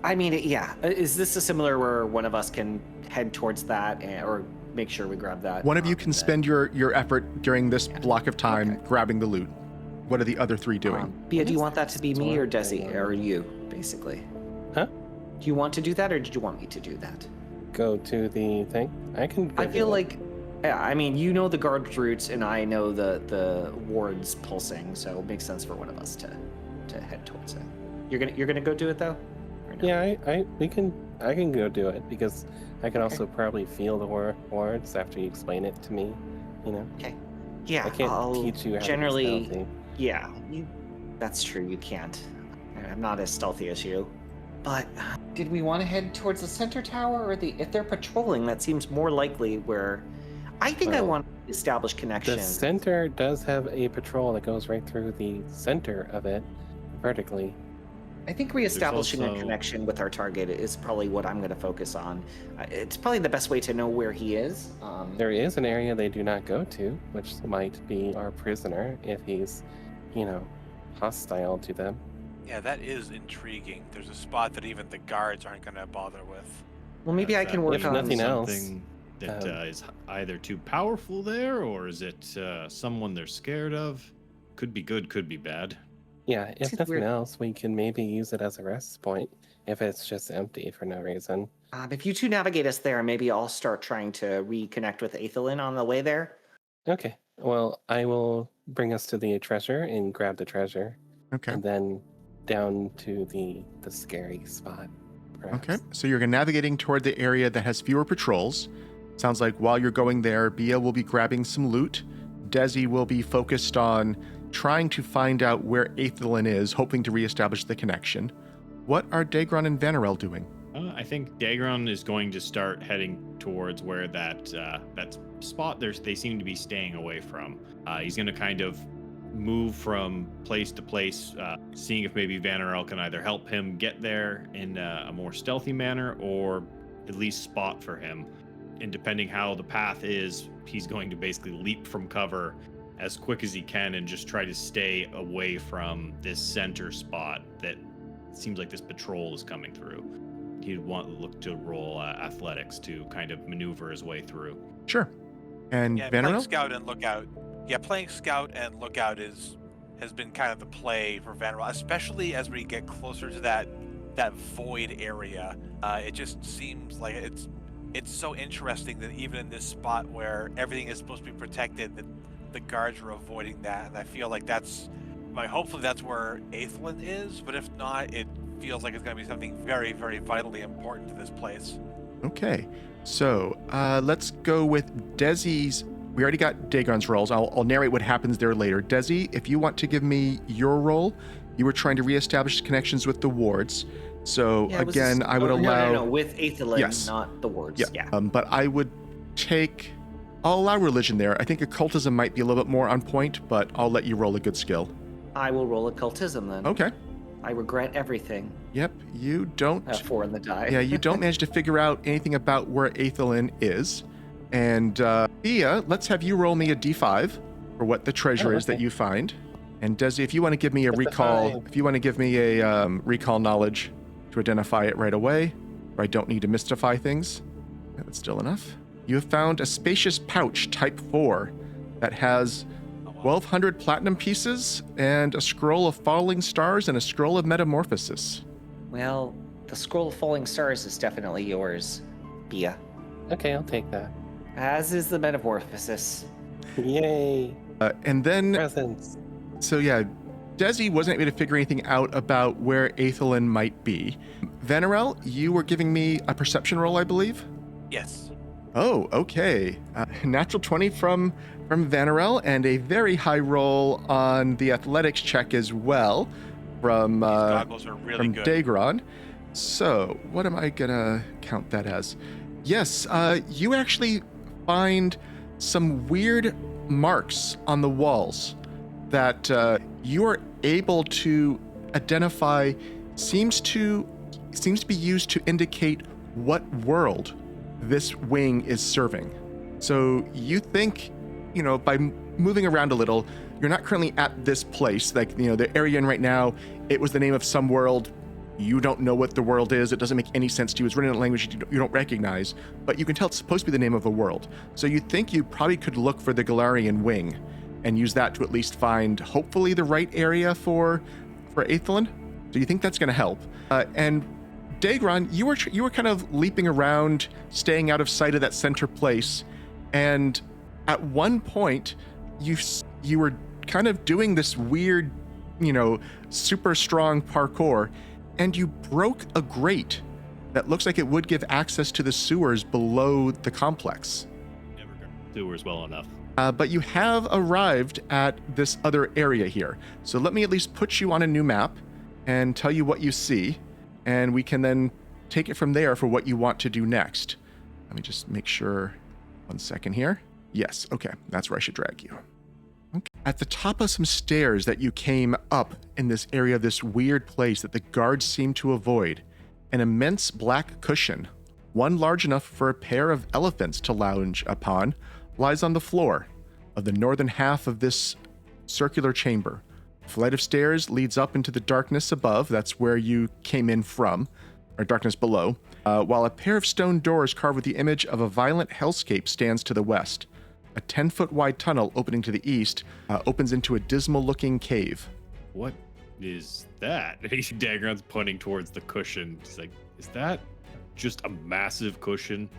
I mean, yeah. Is this a similar where one of us can head towards that or make sure we grab that? One of you can spend your effort during this block of time grabbing the loot. What are the other 3 doing? Bea, do you want that to be me or Dezi? Or you, basically? Huh? Do you want to do that, or did you want me to do that? Go to the thing? I can... I feel like... Yeah, I mean, you know the guard routes, and I know the wards pulsing, so it makes sense for one of us to head towards it. You're gonna go do it, though? Or Yeah, I can go do it because I can also probably feel the wards after you explain it to me. You know. Okay. Yeah, I can't I'll teach you how generally. to be stealthy. Yeah, that's true. You can't. I'm not as stealthy as you. But did we want to head towards the center tower, or if they're patrolling, that seems more likely. Where I think I Well, want to establish The connections. center does have a patrol that goes right through the center of it, vertically. I think reestablishing a also- connection with our target is probably what I'm going to focus on. It's probably the best way to know where he is. There is an area they do not go to, which might be our prisoner if he's, hostile to them. Yeah, that is intriguing. There's a spot that even the guards aren't going to bother with. Well, maybe I Is can that work If on nothing else, something that um, is either too powerful there, or is it someone they're scared of? Could be good, could be bad. Yeah, if It's nothing weird. else, we can maybe use it as a rest point if it's just empty for no reason. If you two navigate us there, maybe I'll start trying to reconnect with Aethelin on the way there. Okay, well, I will bring us to the treasure and grab the treasure, Okay. and then down to the scary spot. Perhaps. Okay. So you're navigating toward the area that has fewer patrols. Sounds like while you're going there, Bea will be grabbing some loot. Dezi will be focused on trying to find out where Aethelin is, hoping to reestablish the connection. What are Daegron and Vanarel doing? I think Daegron is going to start heading towards where that spot they seem to be staying away from. He's going to kind of move from place to place, seeing if maybe Vanarel can either help him get there in a more stealthy manner or at least spot for him. And depending how the path is, he's going to basically leap from cover as quick as he can and just try to stay away from this center spot that seems like this patrol is coming through. He'd look to roll athletics to kind of maneuver his way through. Sure. And Yeah, playing Vanarel? scout and lookout. Yeah, playing scout and lookout has been kind of the play for Vanarel, especially as we get closer to that void area. It just seems like it's so interesting that even in this spot where everything is supposed to be protected, that the guards are avoiding that, and I feel like hopefully that's where Aethelin is, but if not, it feels like it's going to be something very, very vitally important to this place. Okay. So let's go with Dezi's. We already got Dagon's rolls. I'll narrate what happens there later. Dezi, if you want to give me your role, you were trying to reestablish connections with the wards. So Yeah, it was again, just- I would oh, allow. No, with Aethelin, Yes. not the wards. Yeah. But I would take. I'll allow religion there. I think occultism might be a little bit more on point, but I'll let you roll a good skill. I will roll occultism then. Okay. I regret everything. Yep. You don't. 4 in the die. Yeah, you don't manage to figure out anything about where Aethelin is. And Bea, let's have you roll me a d5 for what the treasure is that okay. you find. And Dezi, if you want to give me a What's the recall, five? if you want to give me a recall knowledge to identify it right away, or I don't need to mystify things. Yeah, that's still enough. You have found a spacious pouch type 4 that has 1,200 platinum pieces and a scroll of falling stars and a scroll of metamorphosis. Well, the scroll of falling stars is definitely yours, Bea. Okay, I'll take that. As is the metamorphosis. Yay! And then Presents. So yeah, Dezi wasn't able to figure anything out about where Aethelin might be. Vanarel, you were giving me a perception roll, I believe? Yes. Oh, okay. Natural 20 from Vanarel, and a very high roll on the athletics check as well from These goggles are really good. Daegron. So what am I gonna count that as? Yes, you actually find some weird marks on the walls that you are able to identify seems to be used to indicate what world this wing is serving. So you think, by moving around a little, you're not currently at this place. Like, the area you're in right now, it was the name of some world. You don't know what the world is. It doesn't make any sense to you. It's written in a language you don't recognize, but you can tell it's supposed to be the name of a world. So you think you probably could look for the Galarian wing and use that to at least find, hopefully, the right area for Aethelin. Do you think that's going to help? And Daegron, you were kind of leaping around, staying out of sight of that center place, and at one point, you were kind of doing this weird, super strong parkour, and you broke a grate that looks like it would give access to the sewers below the complex. Never got sewers well enough. But you have arrived at this other area here. So let me at least put you on a new map and tell you what you see, and we can then take it from there for what you want to do next. Let me just make sure. 1 second here. Yes, okay, that's where I should drag you. Okay. At the top of some stairs that you came up in this area, this weird place that the guards seem to avoid, an immense black cushion, one large enough for a pair of elephants to lounge upon, lies on the floor of the northern half of this circular chamber. A flight of stairs leads up into the darkness above. That's where you came in from, or darkness below, while a pair of stone doors carved with the image of a violent hellscape stands to the west. A 10-foot wide tunnel opening to the east opens into a dismal-looking cave. What is that? Daegron's pointing towards the cushion. He's like, is that just a massive cushion?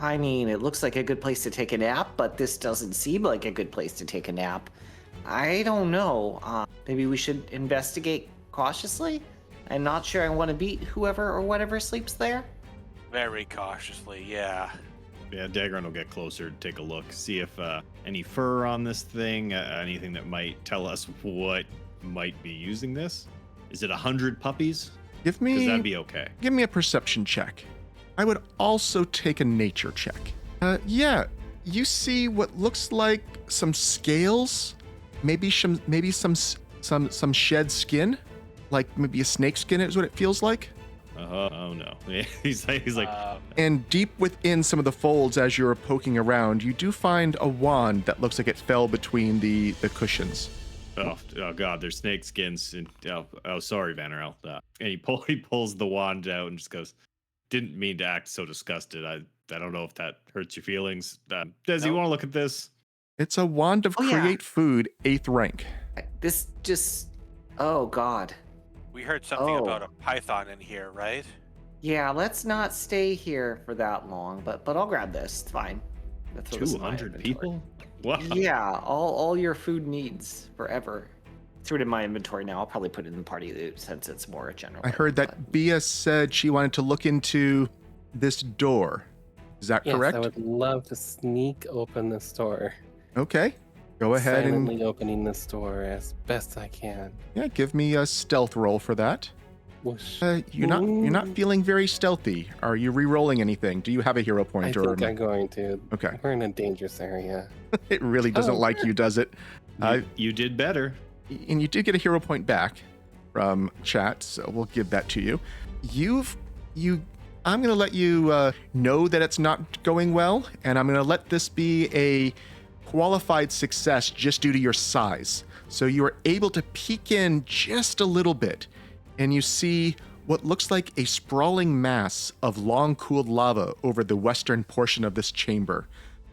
I mean, it looks like a good place to take a nap, but this doesn't seem like a good place to take a nap. I don't know. Maybe we should investigate cautiously? I'm not sure I want to beat whoever or whatever sleeps there. Very cautiously, yeah. Yeah, Daegron will get closer to take a look, see if any fur on this thing, anything that might tell us what might be using this. Is it 100 puppies? Give me. Because that'd be okay. Give me a perception check. I would also take a nature check. Yeah, you see what looks like some scales, maybe some shed skin, like maybe a snake skin is what it feels like. Oh no. he's like And deep within some of the folds, as you're poking around, you do find a wand that looks like it fell between the cushions. oh god, there's snake skins. And oh sorry, Vanarel. And he pulls the wand out and just goes, didn't mean to act so disgusted. I don't know if that hurts your feelings. Dezi, you want to look at this? It's a wand of create food, 8th rank. This just... Oh, God. We heard something about a python in here, right? Yeah, let's not stay here for that long, but I'll grab this. It's fine. That's 200 people? Wow. Yeah, all your food needs forever. Threw it in my inventory now. I'll probably put it in the party loot since it's more general. I heard that Bea said she wanted to look into this door. Is that correct? Yes, I would love to sneak open this door. Okay. Go ahead Silently opening this door as best I can. Yeah, give me a stealth roll for that. Whoosh. You're not feeling very stealthy. Are you re-rolling anything? Do you have a hero point? I think I'm going to. Okay. We're in a dangerous area. It really doesn't like you, does it? You did better. And you did get a hero point back from chat, so we'll give that to you. I'm going to let you know that it's not going well, and I'm going to let this be a qualified success just due to your size. So you are able to peek in just a little bit, and you see what looks like a sprawling mass of long-cooled lava over the western portion of this chamber,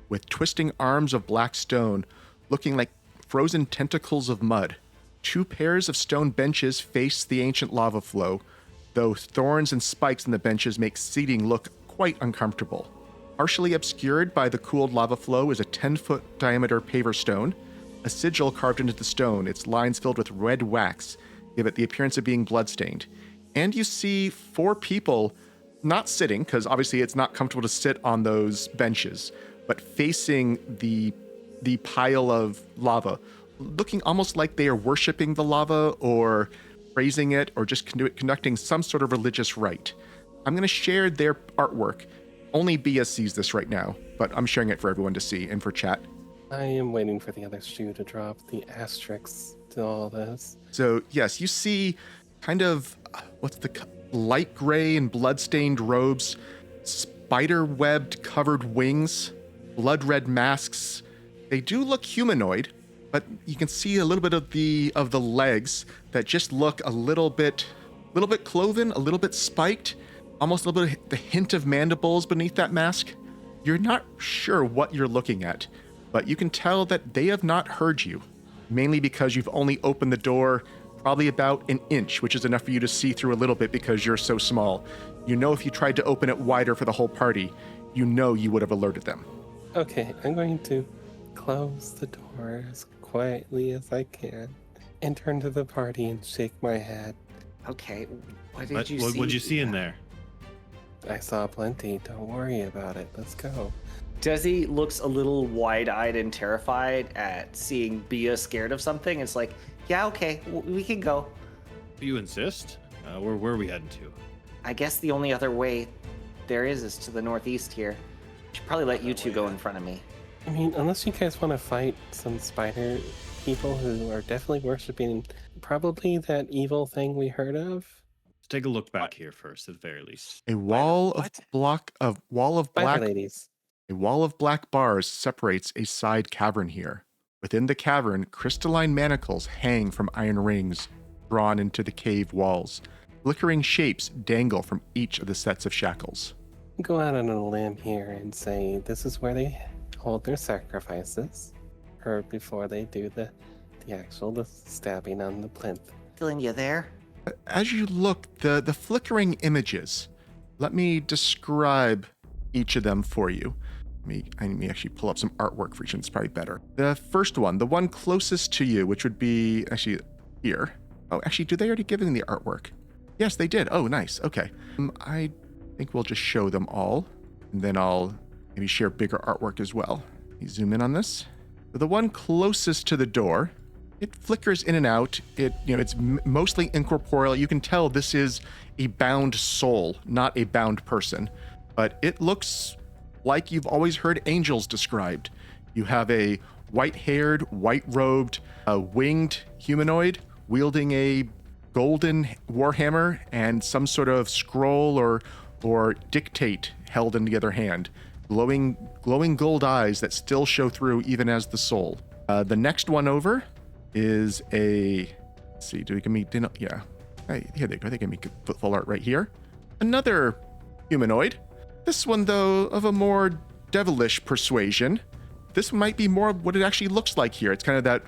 with twisting arms of black stone looking like frozen tentacles of mud. 2 pairs of stone benches face the ancient lava flow, though thorns and spikes in the benches make seating look quite uncomfortable. Partially obscured by the cooled lava flow is a 10-foot diameter paver stone, a sigil carved into the stone, its lines filled with red wax give it the appearance of being bloodstained. And you see 4 people not sitting, because obviously it's not comfortable to sit on those benches, but facing the pile of lava, looking almost like they are worshiping the lava or praising it or just conducting some sort of religious rite. I'm going to share their artwork. Only Bea sees this right now, but I'm sharing it for everyone to see and for chat. I am waiting for the other shoe to drop the asterisks to all this. So yes, you see kind of, light gray and bloodstained robes, spider-webbed covered wings, blood red masks. They do look humanoid, but you can see a little bit of the legs that just look a little bit cloven, a little bit spiked, almost a little bit of the hint of mandibles beneath that mask. You're not sure what you're looking at, but you can tell that they have not heard you, mainly because you've only opened the door probably about an inch, which is enough for you to see through a little bit because you're so small. You know if you tried to open it wider for the whole party, you know you would have alerted them. Okay, I'm going to close the door as quietly as I can and turn to the party and shake my head. Okay, what did you see? What'd you see in there? I saw plenty. Don't worry about it. Let's go. Dezi looks a little wide-eyed and terrified at seeing Bea scared of something. It's like, yeah, okay, we can go. You insist? Where are we heading to? I guess the only other way there is to the northeast here. Should probably let you two go in front of me. I mean, unless you guys want to fight some spider people who are definitely worshiping probably that evil thing we heard of. Let's take a look back here first, at the very least. A wall of Spider ladies. A wall of black bars separates a side cavern here. Within the cavern, crystalline manacles hang from iron rings drawn into the cave walls. Flickering shapes dangle from each of the sets of shackles. Go out on a limb here and say this is where they hold their sacrifices, or before they do the stabbing on the plinth. Dylan, you there? As you look, the flickering images, let me describe each of them for you. I may actually pull up some artwork for each, and it's probably better. The first one, the one closest to you, which would be actually here. Oh, actually, do they already give in the artwork? Yes, they did. Oh, nice. Okay. I think we'll just show them all, and then I'll maybe share bigger artwork as well. Let me zoom in on this. The one closest to the door, it flickers in and out. It's mostly incorporeal. You can tell this is a bound soul, not a bound person, but it looks like you've always heard angels described. You have a white-haired, white-robed, winged humanoid wielding a golden warhammer and some sort of scroll or dictate held in the other hand. Glowing gold eyes that still show through even as the soul. The next one over is let's see, do we give me, yeah. Hey, here they go, they give me full art right here. Another humanoid. This one, though, of a more devilish persuasion. This might be more what it actually looks like here. It's kind of that,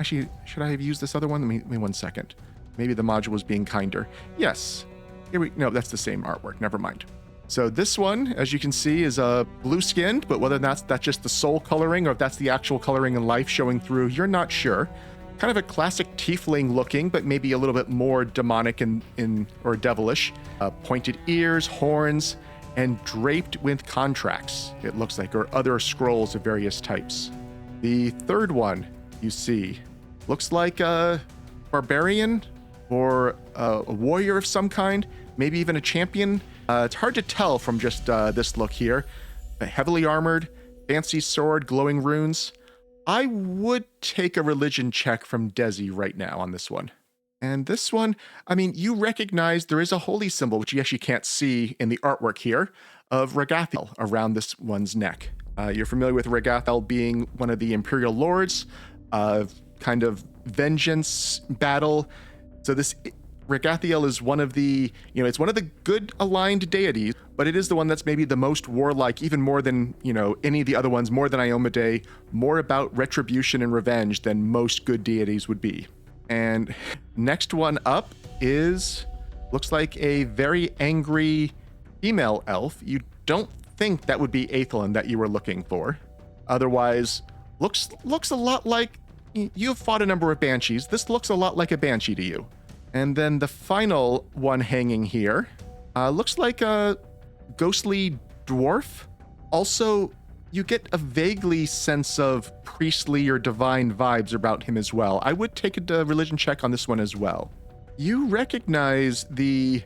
actually, should I have used this other one? Let me 1 second. Maybe the module was being kinder. Yes, no, that's the same artwork, never mind. So this one, as you can see, is blue-skinned, but whether that's just the soul coloring or if that's the actual coloring in life showing through, you're not sure. Kind of a classic tiefling looking, but maybe a little bit more demonic or devilish. Pointed ears, horns, and draped with contracts, it looks like, or other scrolls of various types. The third one you see looks like a barbarian or a warrior of some kind, maybe even a champion. It's hard to tell from just this look here. Heavily armored, fancy sword, glowing runes. I would take a religion check from Dezi right now on this one. And this one, I mean, you recognize there is a holy symbol, which you actually can't see in the artwork here, of Regathiel around this one's neck. You're familiar with Regathiel being one of the Imperial Lords, kind of vengeance battle. So this Regathiel is one of the, it's one of the good aligned deities, but it is the one that's maybe the most warlike, even more than, any of the other ones, more than Iomedae, more about retribution and revenge than most good deities would be. And next one up looks like a very angry female elf. You don't think that would be Aethelin that you were looking for. Otherwise, looks a lot like, you've fought a number of banshees. This looks a lot like a banshee to you. And then the final one hanging here looks like a ghostly dwarf. Also, you get a vaguely sense of priestly or divine vibes about him as well. I would take a religion check on this one as well. You recognize the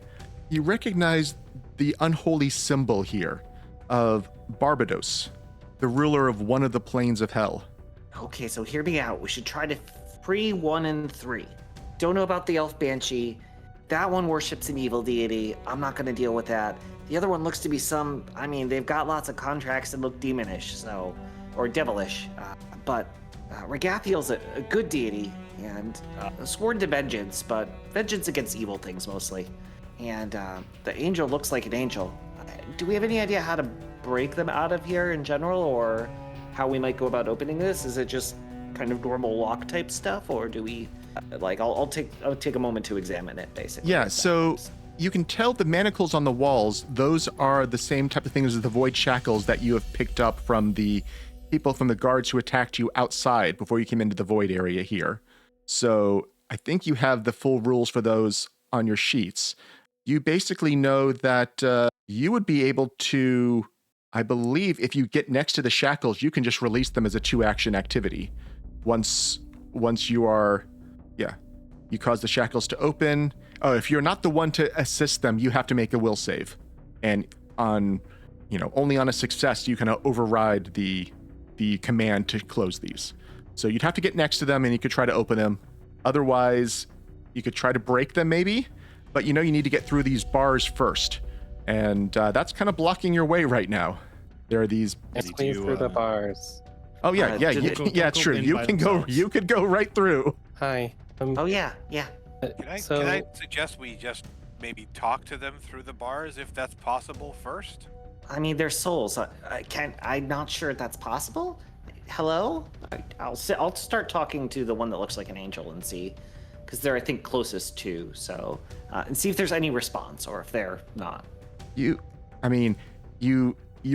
unholy symbol here of Barbados, the ruler of one of the planes of hell. Okay, so hear me out. We should try to free 1 and 3. Don't know about the elf banshee. That one worships an evil deity. I'm not going to deal with that. The other one looks to be they've got lots of contracts that look demonish, or devilish. But Regathiel's a good deity, and sworn to vengeance, but vengeance against evil things mostly. And the angel looks like an angel. Do we have any idea how to break them out of here in general, or how we might go about opening this? Is it just kind of normal lock type stuff, or do we I'll take a moment to examine it, basically? Yeah, so you can tell the manacles on the walls, those are the same type of things as the void shackles that you have picked up from the people from the guards who attacked you outside before you came into the void area here. So I think you have the full rules for those on your sheets, you basically know that you would be able to, I believe, if you get next to the shackles, you can just release them as a 2-action activity. Once you are, you cause the shackles to open. Oh, if you're not the one to assist them, you have to make a will save. And on, only on a success, you can override the command to close these. So you'd have to get next to them and you could try to open them. Otherwise, you could try to break them maybe, but you need to get through these bars first. And that's kind of blocking your way right now. There are these. Squeeze through the bars. Oh yeah, it's true. You could go right through. Hi. Oh yeah. Can I suggest we just maybe talk to them through the bars if that's possible first? I mean, they're souls. I'm not sure that's possible. Hello? I'll start talking to the one that looks like an angel and see, because they're, I think, closest to. So, and see if there's any response or if they're not. You're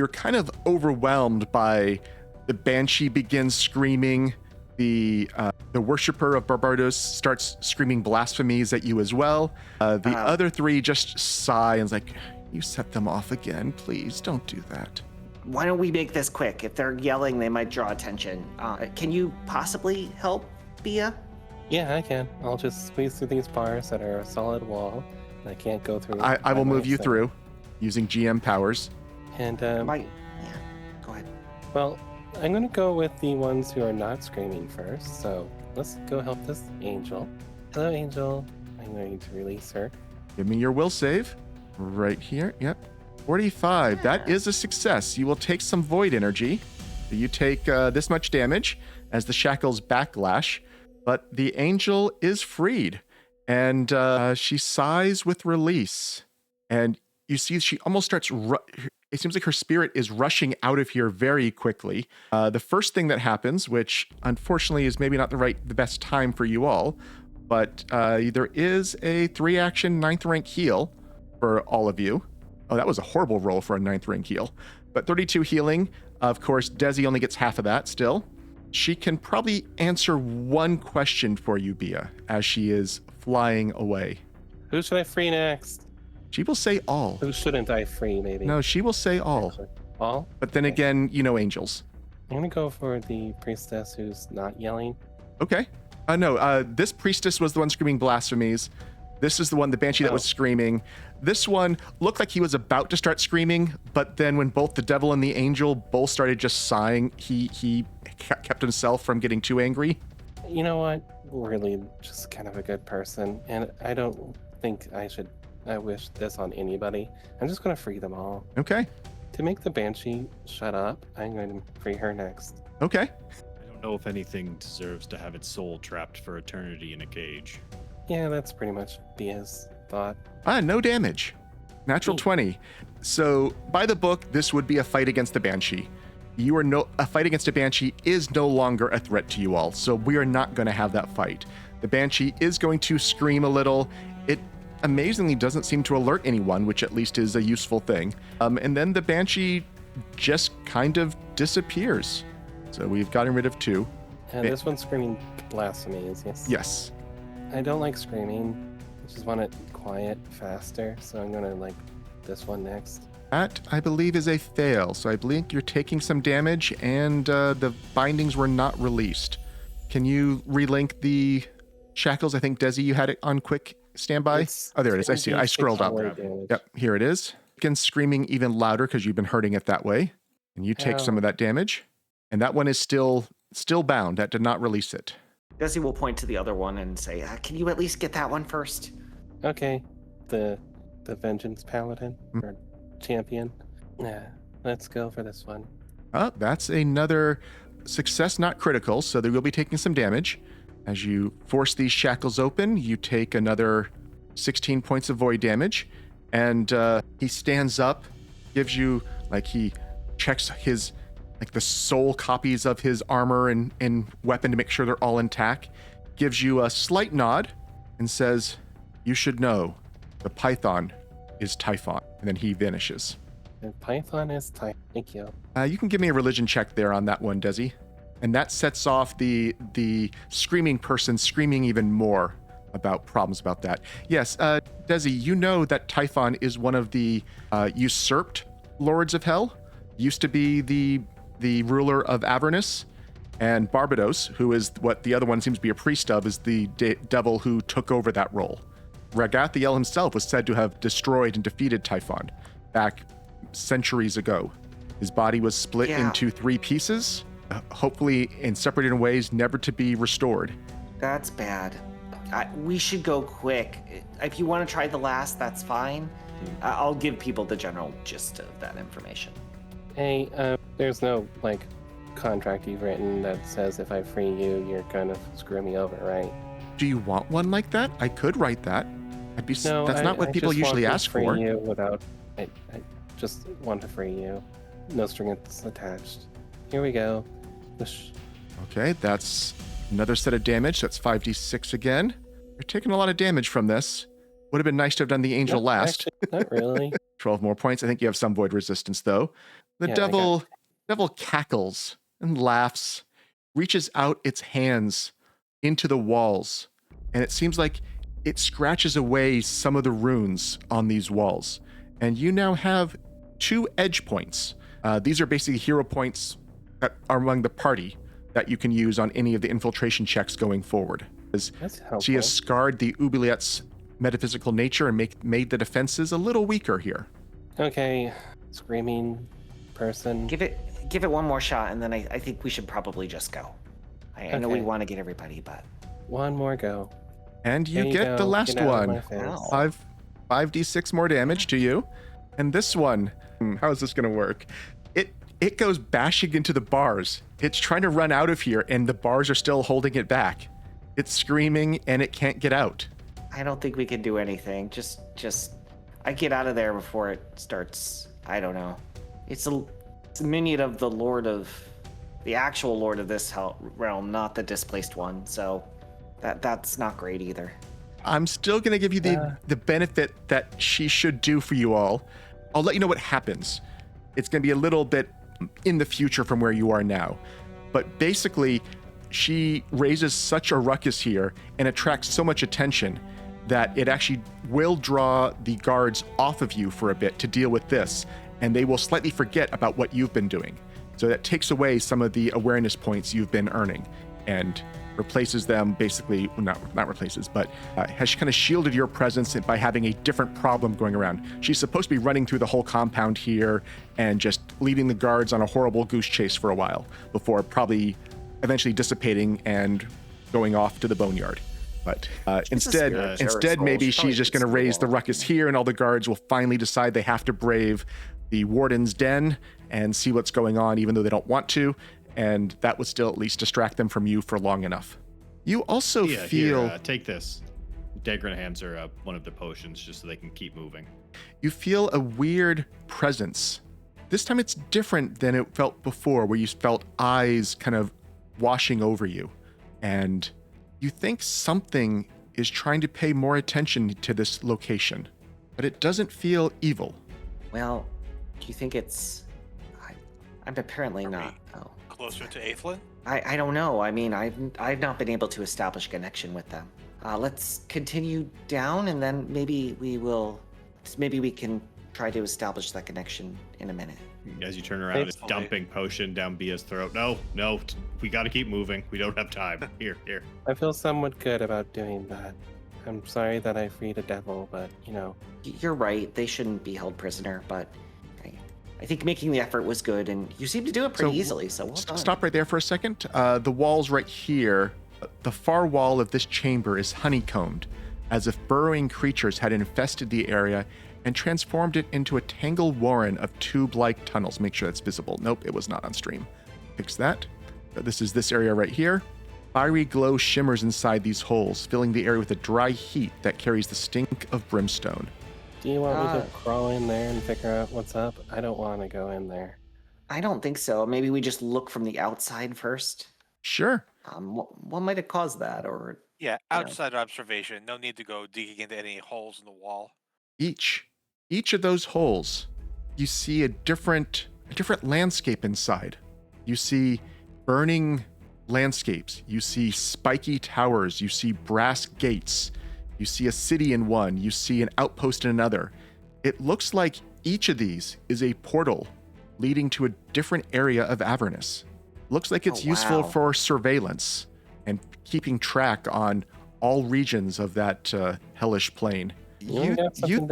kind of overwhelmed by the banshee begins screaming. The worshiper of Barbados starts screaming blasphemies at you as well. The other three just sigh and is like, "You set them off again. Please don't do that." Why don't we make this quick? If they're yelling, they might draw attention. Can you possibly help, Bea? Yeah, I can. I'll just squeeze through these bars that are a solid wall. I can't go through. I will move you through using GM powers. And go ahead. Well, I'm going to go with the ones who are not screaming first. So let's go help this angel. Hello, angel. I'm going to release her. Give me your will save. Right here. Yep. 45. That is a success. You will take some void energy. You take this much damage as the shackles backlash, but the angel is freed, and she sighs with release. And you see she almost starts... It seems like her spirit is rushing out of here very quickly. The first thing that happens, which unfortunately is maybe not the best time for you all, but there is a 3-action 9th rank heal for all of you. Oh, that was a horrible roll for a 9th rank heal. But 32 healing. Of course, Dezi only gets half of that still. She can probably answer one question for you, Bea, as she is flying away. Who should I free next? She will say all. Who shouldn't I free, maybe? No, she will say all. Actually, all? But then again, angels. I'm going to go for the priestess who's not yelling. Okay. No, this priestess was the one screaming blasphemies. This is the one, the banshee that was screaming. This one looked like he was about to start screaming, but then when both the devil and the angel both started just sighing, he kept himself from getting too angry. You know what? Really just kind of a good person, and I don't think I wish this on anybody. I'm just going to free them all. Okay. To make the banshee shut up, I'm going to free her next. Okay. I don't know if anything deserves to have its soul trapped for eternity in a cage. Yeah, that's pretty much Bea's thought. No damage. Natural 20. So by the book, this would be a fight against the banshee. A fight against a banshee is no longer a threat to you all, so we are not going to have that fight. The banshee is going to scream a little. It amazingly doesn't seem to alert anyone, which at least is a useful thing. And then the banshee just kind of disappears. So we've gotten rid of 2. And this one's screaming blasphemies, yes? Yes. I don't like screaming. I just want it quiet, faster, so I'm gonna like this one next. That, I believe, is a fail. So I believe you're taking some damage, and the bindings were not released. Can you relink the shackles? I think, Dezi, you had it on quick standby. Oh, there it is. I see it. I scrolled up. Yep, here it is. Again, screaming even louder because you've been hurting it that way. And you take some of that damage. And that one is still bound. That did not release it. Dezi will point to the other one and say, "Can you at least get that one first?" Okay, the Vengeance Paladin or Champion. Yeah, let's go for this one. That's another success, not critical. So they will be taking some damage. As you force these shackles open, you take another 16 points of void damage. And he stands up, gives you, he checks his, the soul copies of his armor and weapon to make sure they're all intact, gives you a slight nod and says, "You should know, the Python is Typhon." And then he vanishes. The Python is Typhon. Thank you. You can give me a religion check there on that one, Dezi. And that sets off the screaming person screaming even more. about problems about that. Yes, Dezi, you know that Typhon is one of the usurped lords of hell. Used to be the ruler of Avernus, and Barbados, who is what the other one seems to be a priest of, is the devil who took over that role. Ragathiel himself was said to have destroyed and defeated Typhon back centuries ago. His body was split into 3 pieces, hopefully in separated ways, never to be restored. That's bad. We should go quick. If you want to try the last, that's fine. I'll give people the general gist of that information. Hey, there's no, contract you've written that says if I free you, you're gonna screw me over, right? Do you want one like that? I could write that. No, that's not what people usually ask for. I just want to free you. No strings attached. Here we go. Whoosh. Okay, that's another set of damage. That's 5d6 again. You're taking a lot of damage from this. Would have been nice to have done the angel last. Actually, not really. 12 more points. I think you have some void resistance, though. The devil cackles and laughs, reaches out its hands into the walls, and it seems like it scratches away some of the runes on these walls. And you now have 2 edge points. These are basically hero points that are among the party that you can use on any of the infiltration checks going forward. That's helpful. She has scarred the oubliette's metaphysical nature and made the defenses a little weaker here. Okay, screaming person. Give it one more shot, and then I think we should probably just go. I know we want to get everybody, but... One more go. And you get the last one. 5d6 more damage to you. And this one, how is this going to work? It goes bashing into the bars. It's trying to run out of here, and the bars are still holding it back. It's screaming, and it can't get out. I don't think we can do anything. Just I get out of there before it starts. I don't know. It's a minion of the actual lord of this realm, not the displaced one. So that's not great either. I'm still going to give you the benefit that she should do for you all. I'll let you know what happens. It's going to be a little bit in the future from where you are now. But basically, she raises such a ruckus here and attracts so much attention that it actually will draw the guards off of you for a bit to deal with this, and they will slightly forget about what you've been doing. So that takes away some of the awareness points you've been earning and replaces them basically, not replaces, but has kind of shielded your presence by having a different problem going around. She's supposed to be running through the whole compound here and just leading the guards on a horrible goose chase for a while before probably eventually dissipating and going off to the boneyard. But instead, maybe she's just going to raise the ruckus here, and all the guards will finally decide they have to brave the warden's den and see what's going on, even though they don't want to. And that would still at least distract them from you for long enough. You also feel... Here, take this. Daegron hands her one of the potions just so they can keep moving. You feel a weird presence. This time it's different than it felt before, where you felt eyes kind of washing over you. And you think something is trying to pay more attention to this location, but it doesn't feel evil. Well, do you think it's... I'm apparently not. Oh. Closer to Aethelin? I don't know. I mean, I've not been able to establish a connection with them. Let's continue down, and then maybe we can try to establish that connection in a minute. As you turn around, it's dumping potion down Bea's throat. No, we got to keep moving. We don't have time. Here. I feel somewhat good about doing that. I'm sorry that I freed a devil, but, You're right. They shouldn't be held prisoner, but I think making the effort was good, and you seem to do it pretty easily, so well done. Stop right there for a second. The walls right here, the far wall of this chamber is honeycombed, as if burrowing creatures had infested the area and transformed it into a tangled warren of tube-like tunnels. Make sure that's visible. Nope, it was not on stream. Fix that. This is this area right here. Fiery glow shimmers inside these holes, filling the area with a dry heat that carries the stink of brimstone. Do you want me to crawl in there and figure out what's up? I don't want to go in there. I don't think so. Maybe we just look from the outside first. Sure. What might have caused that, or... Yeah, outside observation. No need to go digging into any holes in the wall. Each of those holes, you see a different landscape inside. You see burning landscapes. You see spiky towers. You see brass gates. You see a city in one. You see an outpost in another. It looks like each of these is a portal leading to a different area of Avernus. Looks like it's useful for surveillance and keeping track on all regions of that hellish plane. You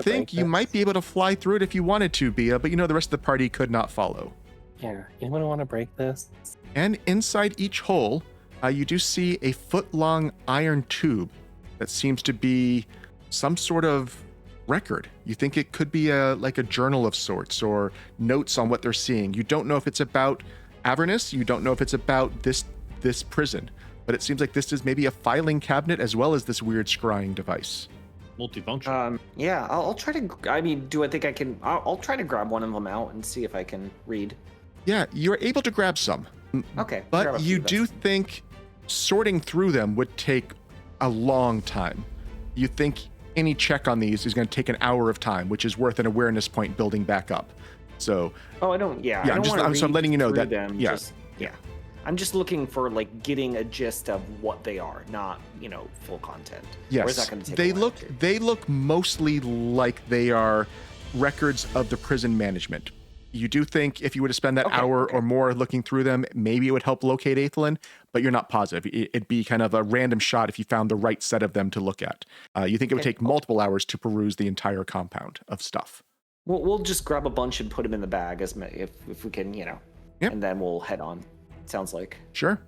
think you might be able to fly through it if you wanted to, Bea, but you know the rest of the party could not follow. Yeah, anyone want to break this? And inside each hole, you do see a foot-long iron tube that seems to be some sort of record. You think it could be like a journal of sorts or notes on what they're seeing. You don't know if it's about Avernus. You don't know if it's about this prison. But it seems like this is maybe a filing cabinet as well as this weird scrying device. Multifunction. Yeah, I'll try to. I mean, do I think I can? I'll try to grab one of them out and see if I can read. Yeah, you're able to grab some. Okay. But you do think sorting through them would take a long time. You think any check on these is going to take an hour of time, which is worth an awareness point building back up. So. Oh, I don't. Yeah. Yeah, I don't I'm letting you know that. Them, yeah. Yeah. I'm just looking for like getting a gist of what they are, not full content. Yes. Or is that going to take they look mostly like they are records of the prison management. You do think if you were to spend that hour or more looking through them, maybe it would help locate Aethelin, but you're not positive. It'd be kind of a random shot if you found the right set of them to look at. You think it would take multiple hours to peruse the entire compound of stuff. We'll just grab a bunch and put them in the bag if we can, Yep. and then we'll head on. Sounds like. Sure.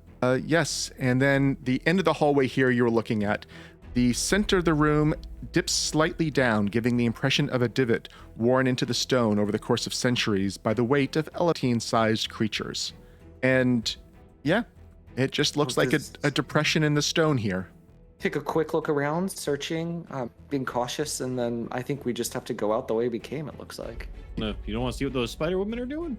Yes. And then the end of the hallway here you were looking at, the center of the room dips slightly down, giving the impression of a divot worn into the stone over the course of centuries by the weight of 18-sized creatures. And yeah, it just looks like a depression in the stone here. Take a quick look around, searching, being cautious, and then I think we just have to go out the way we came, it looks like. No, you don't want to see what those spider women are doing?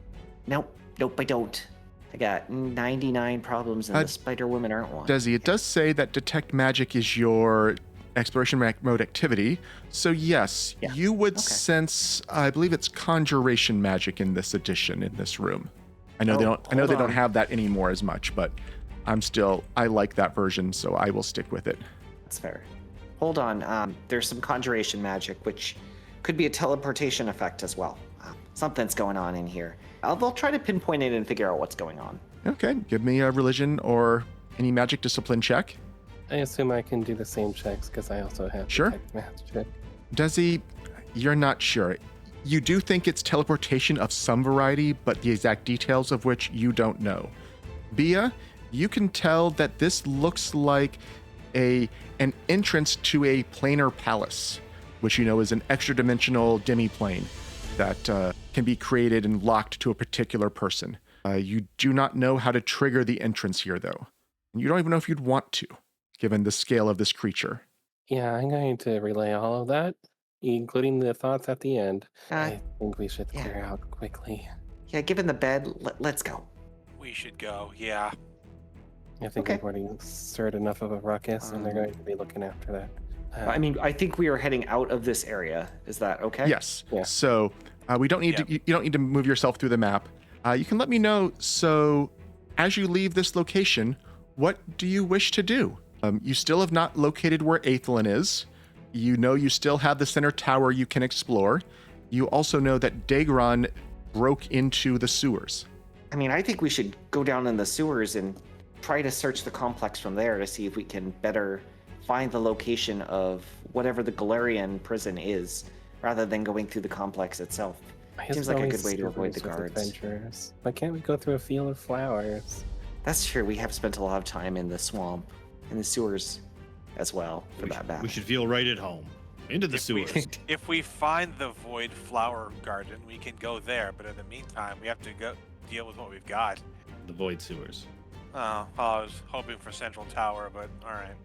Nope, I don't. I got 99 problems and the spider women aren't one. Dezi, it does say that detect magic is your exploration mode activity. So yes, you would sense, I believe it's conjuration magic in this edition in this room. I know they don't have that anymore as much, but I like that version, so I will stick with it. That's fair. Hold on. There's some conjuration magic, which could be a teleportation effect as well. Something's going on in here. I'll try to pinpoint it and figure out what's going on. Okay, give me a religion or any magic discipline check. I assume I can do the same checks because I also have detect magic. Dezi, you're not sure. You do think it's teleportation of some variety, but the exact details of which you don't know. Bea, you can tell that this looks like an entrance to a planar palace, which you know is an extra-dimensional demi-plane that can be created and locked to a particular person. You do not know how to trigger the entrance here, though. You don't even know if you'd want to, given the scale of this creature. Yeah, I'm going to relay all of that, including the thoughts at the end. I think we should clear out quickly. Yeah, given the bed, let's go. We should go, yeah. I think we've already stirred enough of a ruckus, and they're going to be looking after that. I think we are heading out of this area. Is that okay? Yes. Yeah. So we don't need to. You don't need to move yourself through the map. You can let me know. So, as you leave this location, what do you wish to do? You still have not located where Aethelin is. You know you still have the center tower you can explore. You also know that Daegron broke into the sewers. I mean, I think we should go down in the sewers and try to search the complex from there to see if we can better find the location of whatever the Galarian prison is, rather than going through the complex itself. Seems like a good way to avoid the guards. Adventurers. Why can't we go through a field of flowers? That's true. We have spent a lot of time in the swamp, in the sewers as well, for that matter. We should feel right at home. Into the sewers. If we find the void flower garden, we can go there. But in the meantime, we have to go deal with what we've got. The void sewers. Oh, I was hoping for Central Tower, but all right.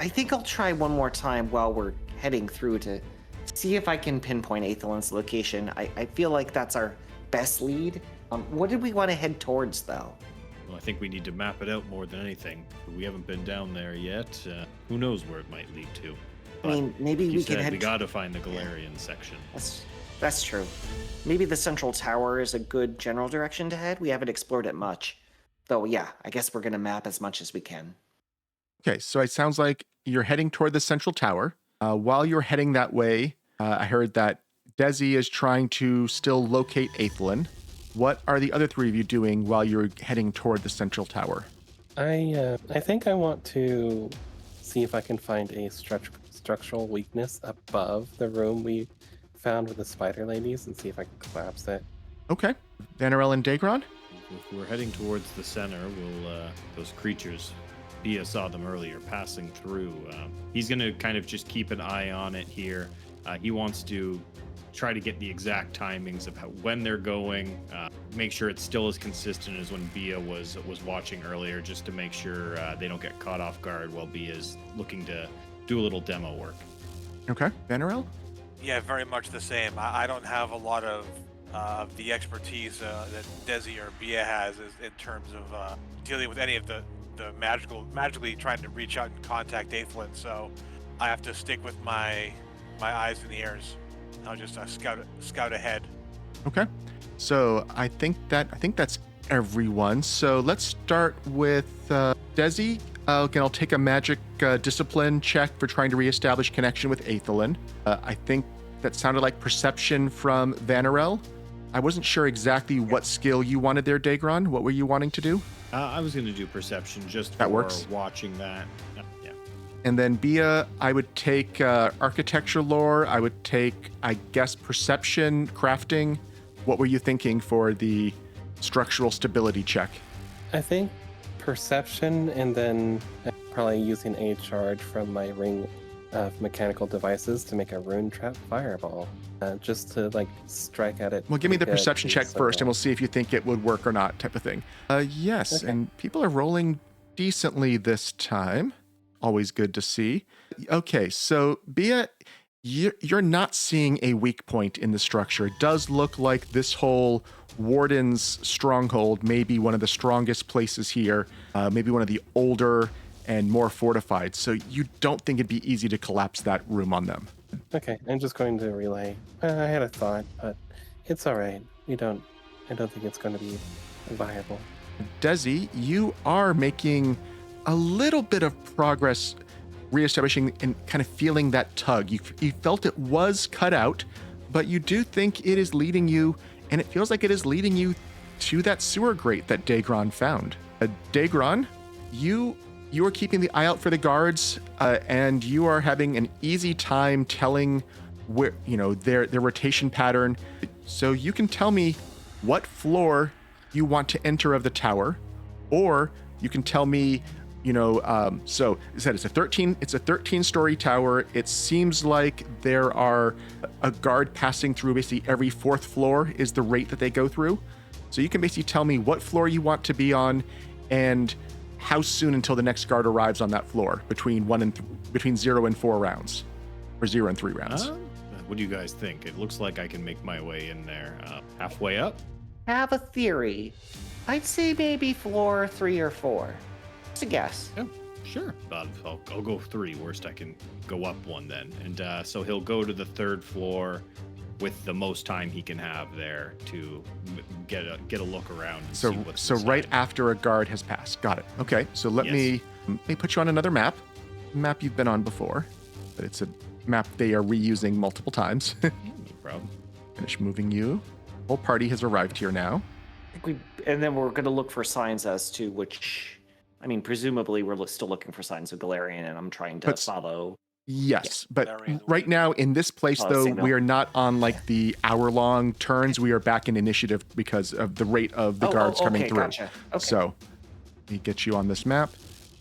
I think I'll try one more time while we're heading through to see if I can pinpoint Aethelin's location. I feel like that's our best lead. What did we want to head towards, though? Well, I think we need to map it out more than anything. We haven't been down there yet. Who knows where it might lead to? I mean, maybe we can head. We gotta find the Galarian section. That's true. Maybe the Central Tower is a good general direction to head. We haven't explored it much. Though, yeah, I guess we're going to map as much as we can. Okay, so it sounds like you're heading toward the Central Tower. While you're heading that way, I heard that Dezi is trying to still locate Aethelin. What are the other three of you doing while you're heading toward the central tower? I think I want to see if I can find a structural weakness above the room we found with the spider ladies and see if I can collapse it. Okay. Vanarel and Daegron? If we're heading towards the center, those creatures, Bea saw them earlier, passing through. He's going to kind of just keep an eye on it here. He wants to try to get the exact timings of when they're going, make sure it's still as consistent as when Bea was watching earlier, just to make sure they don't get caught off guard while Bea's looking to do a little demo work. Okay. Vanarel? Yeah, very much the same. I don't have a lot of the expertise that Dezi or Bea has in terms of dealing with any of the magically trying to reach out and contact Aethelin. So I have to stick with my eyes and ears. I'll just scout ahead. Okay. So I think that's everyone. So let's start with Dezi. Again, I'll take a magic discipline check for trying to reestablish connection with Aethelin. I think that sounded like perception from Vanarel. I wasn't sure exactly what skill you wanted there, Daegron. What were you wanting to do? I was going to do perception just that for works. Watching that. Yeah. And then Bea, I would take architecture lore. I would take, I guess, perception, crafting. What were you thinking for the structural stability check? I think perception, and then probably using a charge from my ring of mechanical devices to make a rune trap fireball, just to like strike at it. Well, give me the Get perception check so first, and bad. we'll see if you think it would work or not, type of thing. Yes, Okay. and people are rolling decently this time. Always good to see. Okay, so Bea, you're not seeing a weak point in the structure. It does look like this whole Warden's stronghold may be one of the strongest places here, maybe one of the older and more fortified. So you don't think it'd be easy to collapse that room on them. Okay, I'm just going to relay. I had a thought, but it's all right. I don't think it's going to be viable. Dezi, you are making a little bit of progress reestablishing and kind of feeling that tug. You felt it was cut out, but you do think it is leading you, and it feels like it is leading you to that sewer grate that Daegron found. Daegron, you are keeping the eye out for the guards, and you are having an easy time telling where, their rotation pattern. So you can tell me what floor you want to enter of the tower, or you can tell me, so it said it's a 13-story tower. It seems like there are a guard passing through basically every fourth floor is the rate that they go through. So you can basically tell me what floor you want to be on and how soon until the next guard arrives on that floor between 0 and 4 rounds, or 0 and 3 rounds. What do you guys think? It looks like I can make my way in there. Halfway up? Have a theory. I'd say maybe floor 3 or 4. Just a guess. Yeah, sure. I'll go 3. Worst, I can go up 1 then. And so he'll go to the 3rd floor with the most time he can have there to get a look around. And see what's So inside. right after a guard has passed. Got it. Okay. So let me put you on another map you've been on before, but it's a map they are reusing multiple times. No problem. Finish moving you. Whole party has arrived here now. And then we're going to look for signs as to which. I mean, presumably we're still looking for signs of Galarian, and I'm trying to follow. Yes, but Galarian. right now in this place, though, signal. we are not on like the hour-long turns. We are back in initiative because of the rate of the guards coming okay, through. Gotcha. Okay. So let me get you on this map.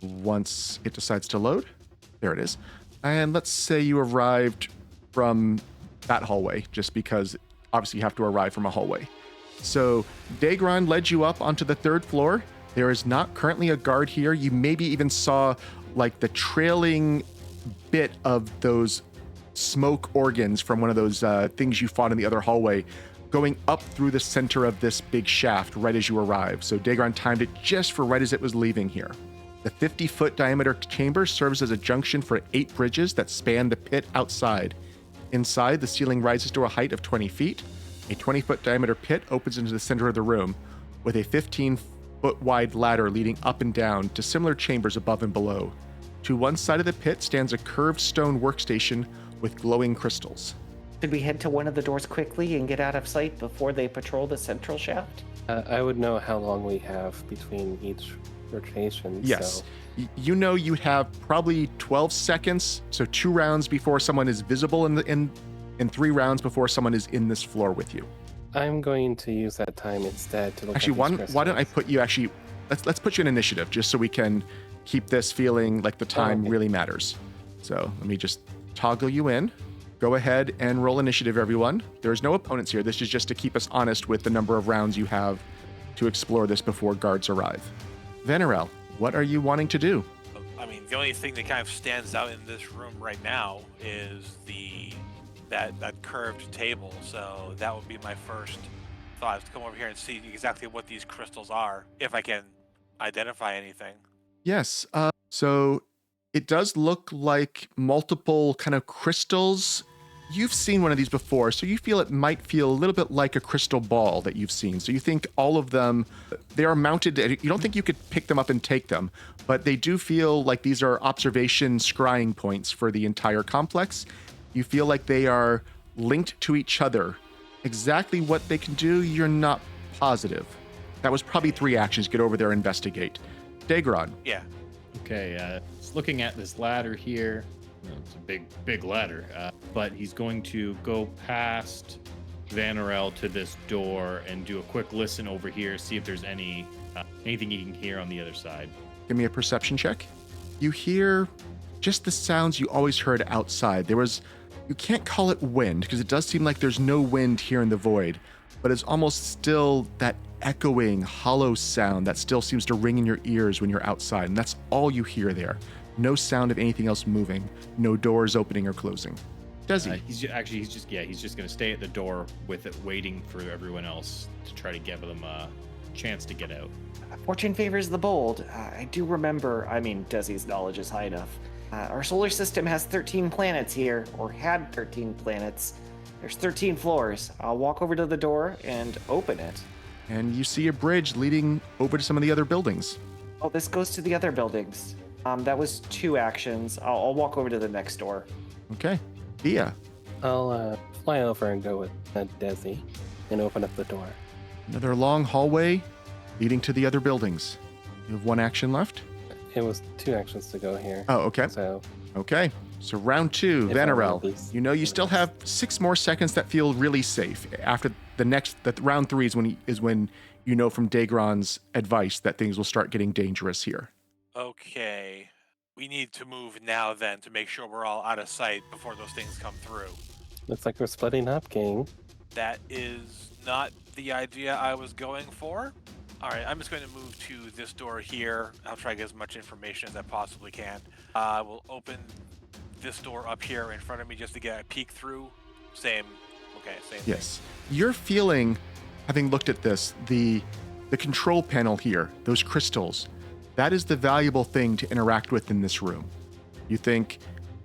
Once it decides to load, there it is. And let's say you arrived from that hallway, just because obviously you have to arrive from a hallway. So Daegron led you up onto the 3rd floor. There is not currently a guard here. You maybe even saw like the trailing bit of those smoke organs from one of those things you fought in the other hallway going up through the center of this big shaft right as you arrived. So Daegron timed it just for right as it was leaving here. The 50-foot diameter chamber serves as a junction for 8 bridges that span the pit outside. Inside, the ceiling rises to a height of 20 feet. A 20-foot diameter pit opens into the center of the room, with a 15-foot wide ladder leading up and down to similar chambers above and below. To one side of the pit stands a curved stone workstation with glowing crystals. Should we head to one of the doors quickly and get out of sight before they patrol the central shaft? I would know how long we have between each rotation. Yes. So You know you have probably 12 seconds, so 2 rounds before someone is visible in 3 rounds before someone is in this floor with you. I'm going to use that time instead to look Actually, at these why don't I crystals. put you let's put you in initiative just so we can keep this feeling like the time okay. really matters. So let me just toggle you in. Go ahead and roll initiative, everyone. There's no opponents here. This is just to keep us honest with the number of rounds you have to explore this before guards arrive. Vanarel, what are you wanting to do? I mean, the only thing that kind of stands out in this room right now is that curved table. So that would be my first thought, is to come over here and see exactly what these crystals are, if I can identify anything. Yes. So it does look like multiple kind of crystals. You've seen one of these before, so you feel it might feel a little bit like a crystal ball that you've seen. So you think all of them, they are mounted. You don't think you could pick them up and take them, but they do feel like these are observation scrying points for the entire complex. You feel like they are linked to each other. Exactly what they can do, you're not positive. That was probably 3 actions. Get over there, investigate. Daegron. Yeah. Okay, just looking at this ladder here. It's a big ladder, but he's going to go past Vanarel to this door and do a quick listen over here, see if there's anything he can hear on the other side. Give me a perception check. You hear just the sounds you always heard outside. You can't call it wind, because it does seem like there's no wind here in the void, but it's almost still that echoing, hollow sound that still seems to ring in your ears when you're outside, and that's all you hear there. No sound of anything else moving, no doors opening or closing. Dezi. He's just going to stay at the door with it, waiting for everyone else to try to give them a chance to get out. Fortune favors the bold. I do remember, Dezi's knowledge is high enough. Our solar system has 13 planets here, or had 13 planets. There's 13 floors. I'll walk over to the door and open it. And you see a bridge leading over to some of the other buildings. Oh, this goes to the other buildings. That was 2 actions. I'll walk over to the next door. Okay. Bea. I'll fly over and go with Dezi and open up the door. Another long hallway leading to the other buildings. You have 1 action left? It was 2 actions to go here. Oh, okay. So Okay. So round 2, If I Vanarel. roll these- You know you still have 6 more seconds that feel really safe. After the round 3 is when you know from Daegron's advice that things will start getting dangerous here. Okay. We need to move now then to make sure we're all out of sight before those things come through. looks like we're splitting up, gang. That is not the idea I was going for. All right, I'm just going to move to this door here. I'll try to get as much information as I possibly can. I will open this door up here in front of me just to get a peek through. Same thing. Yes. You're feeling, having looked at this, the control panel here, those crystals, that is the valuable thing to interact with in this room. You think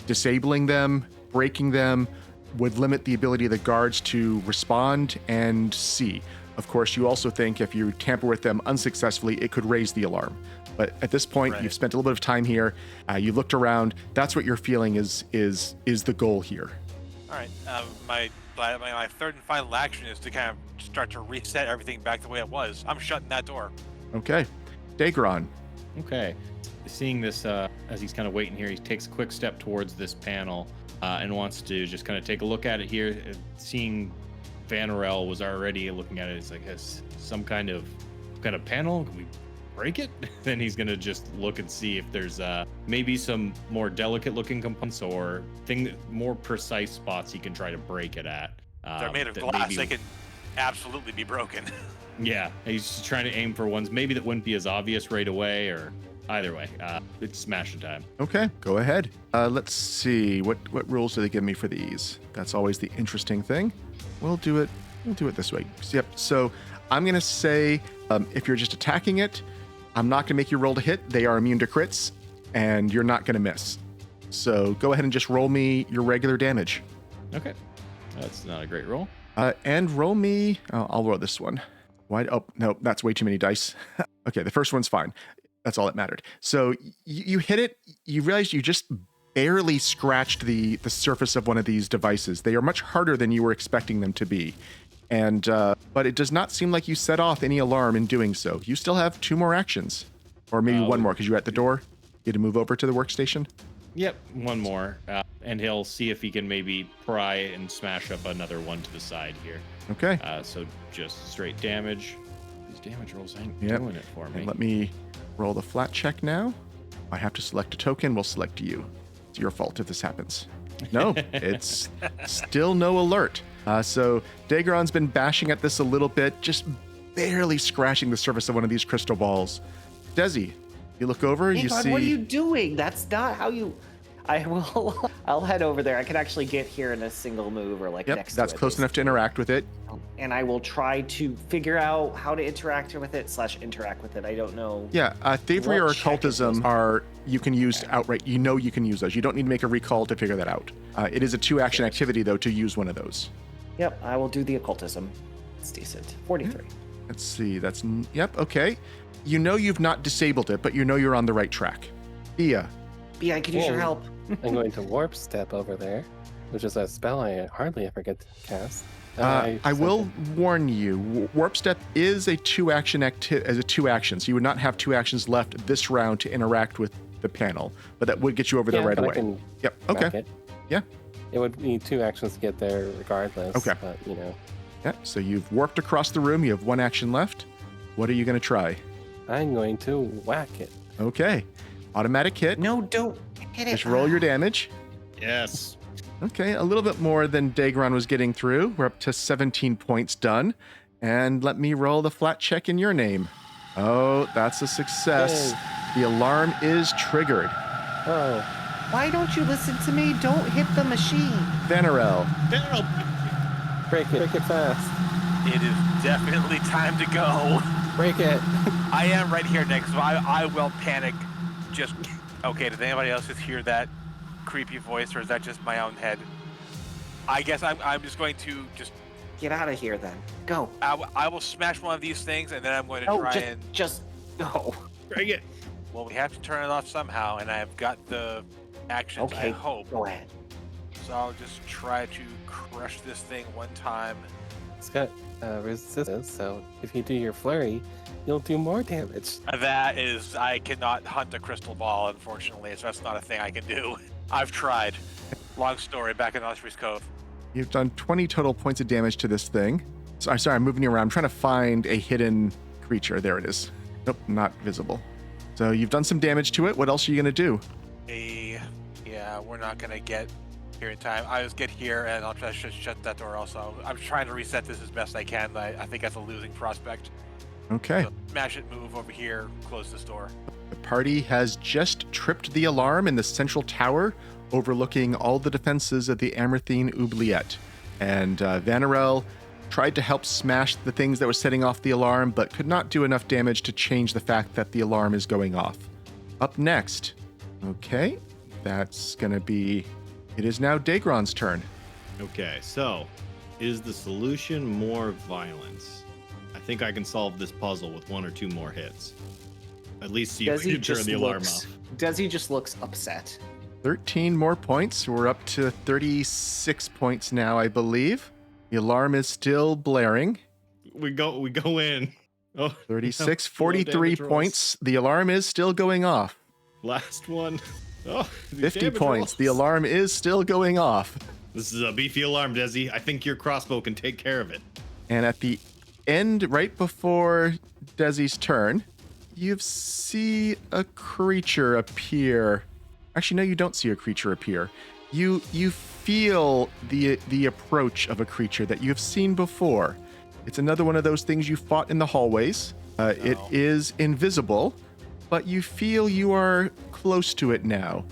disabling them, breaking them, would limit the ability of the guards to respond and see. Of course, you also think if you tamper with them unsuccessfully, it could raise the alarm. But at this point, Right. You've spent a little bit of time here. You looked around. That's what you're feeling is the goal here. All right. My third and final action is to kind of start to reset everything back the way it was. I'm shutting that door. Okay. Daegron. Okay. Seeing this, as he's kind of waiting here, he takes a quick step towards this panel and wants to just kind of take a look at it here. Seeing Vanarel was already looking at it, it's like, has some kind of panel? Can we break it? Then he's gonna just look and see if there's maybe some more delicate looking components or more precise spots he can try to break it at. They're made of that glass. maybe- They can absolutely be broken. Yeah, he's just trying to aim for ones maybe that wouldn't be as obvious right away, or either way, it's smashing time. Okay, go ahead. Let's see. What rules do they give me for these? That's always the interesting thing. We'll do it this way. Yep. So I'm gonna say if you're just attacking it, I'm not gonna make you roll to hit. They are immune to crits, and you're not gonna miss. So go ahead and just roll me your regular damage. Okay, that's not a great roll. And roll me. I'll roll this one. Why? Oh no, that's way too many dice. Okay, the first one's fine. That's all that mattered. So you hit it. You realize you just barely scratched the surface of one of these devices. They are much harder than you were expecting them to be. And but it does not seem like you set off any alarm in doing so. You still have 2 more actions. Or maybe one more, because you're at the door. You had to move over to the workstation. Yep, one more. And he'll see if he can maybe pry and smash up another one to the side here. Okay. So just straight damage. These damage rolls ain't Yep. doing it for me. And let me roll the flat check now. I have to select a token. We'll select you. It's your fault if this happens. No, it's still no alert. So Daegron's been bashing at this a little bit, just barely scratching the surface of one of these crystal balls. Dezi, you look over, Hey, you God, see... what are you doing? That's not how you... I'll head over there. I can actually get here in a single move or Yep, next to that's it, close enough to interact with it. and I will try to figure out how to interact with it / interact with it. I don't know. Yeah, Thievery or What check is Occultism this? are, you can use outright. You know you can use those. You don't need to make a recall to figure that out. It is a 2-action activity, though, to use one of those. Yep, I will do the occultism. It's decent. 43. Let's see, yep, okay. You know you've not disabled it, but you know you're on the right track. Bea, Yeah, I could use your Whoa. help. I'm going to warp step over there, which is a spell I hardly ever get to cast. I will warn you, Warp Step is a 2-action as a 2-action, so you would not have 2 actions left this round to interact with the panel, but that would get you over there right but away. I can Yep, track okay. it. Yeah. It would be 2 actions to get there regardless. Okay. But, you know, Yeah, so you've warped across the room. You have 1 action left. What are you going to try? I'm going to whack it. Okay. Automatic hit. No, don't hit it. Just roll your damage. Yes. Okay, a little bit more than Daegron was getting through. We're up to 17 points done. And let me roll the flat check in your name. Oh, that's a success. The alarm is triggered. Oh, Why don't you listen to me? Don't hit the machine. Vanarel. break it fast. It is definitely time to go. Break it. I am right here next, so I will panic. Just okay. Does anybody else just hear that creepy voice, or is that just my own head? I guess I'm just going to just. Get out of here then. Go. I will smash one of these things, and then I'm going to No, try just go. Break it. Well, we have to turn it off somehow, and I've got the actions. Okay. I hope. Go ahead. So I'll just try to crush this thing one time. It's got resistance, so if you do your flurry, you'll do more damage. That is, I cannot hunt a crystal ball, unfortunately, so that's not a thing I can do. I've tried. Long story, back in Osprey's Cove. You've done 20 total points of damage to this thing. So, I'm sorry, I'm moving you around. I'm trying to find a hidden creature. There it is. Nope, not visible. So you've done some damage to it. What else are you going to do? Yeah, we're not going to get here in time. I just get here, and I'll try to shut that door also. I'm trying to reset this as best I can, but I think that's a losing prospect. Okay. So smash it, move over here, close this door. The party has just tripped the alarm in the central tower, overlooking all the defenses of the Amarthine Oubliette. And Vanarel tried to help smash the things that were setting off the alarm, but could not do enough damage to change the fact that the alarm is going off. Up next. Okay, that's going to be... It is now Daegron's turn. Okay, so is the solution more violence? I think I can solve this puzzle with 1 or 2 more hits. At least see if we can turn the alarm off. Dezi just looks upset. 13 more points. We're up to 36 points now, I believe. The alarm is still blaring. We go in. Oh, 36, no. 43 Damage rolls. points. The alarm is still going off. Last one. Oh, these 50 damage points. The rolls. alarm is still going off. This is a beefy alarm, Dezi. I think your crossbow can take care of it. And at the end, right before Dezi's turn, you see a creature appear. Actually, no, you don't see a creature appear. You feel the approach of a creature that you've seen before. It's another one of those things you fought in the hallways. It is invisible, but you feel you are close to it now.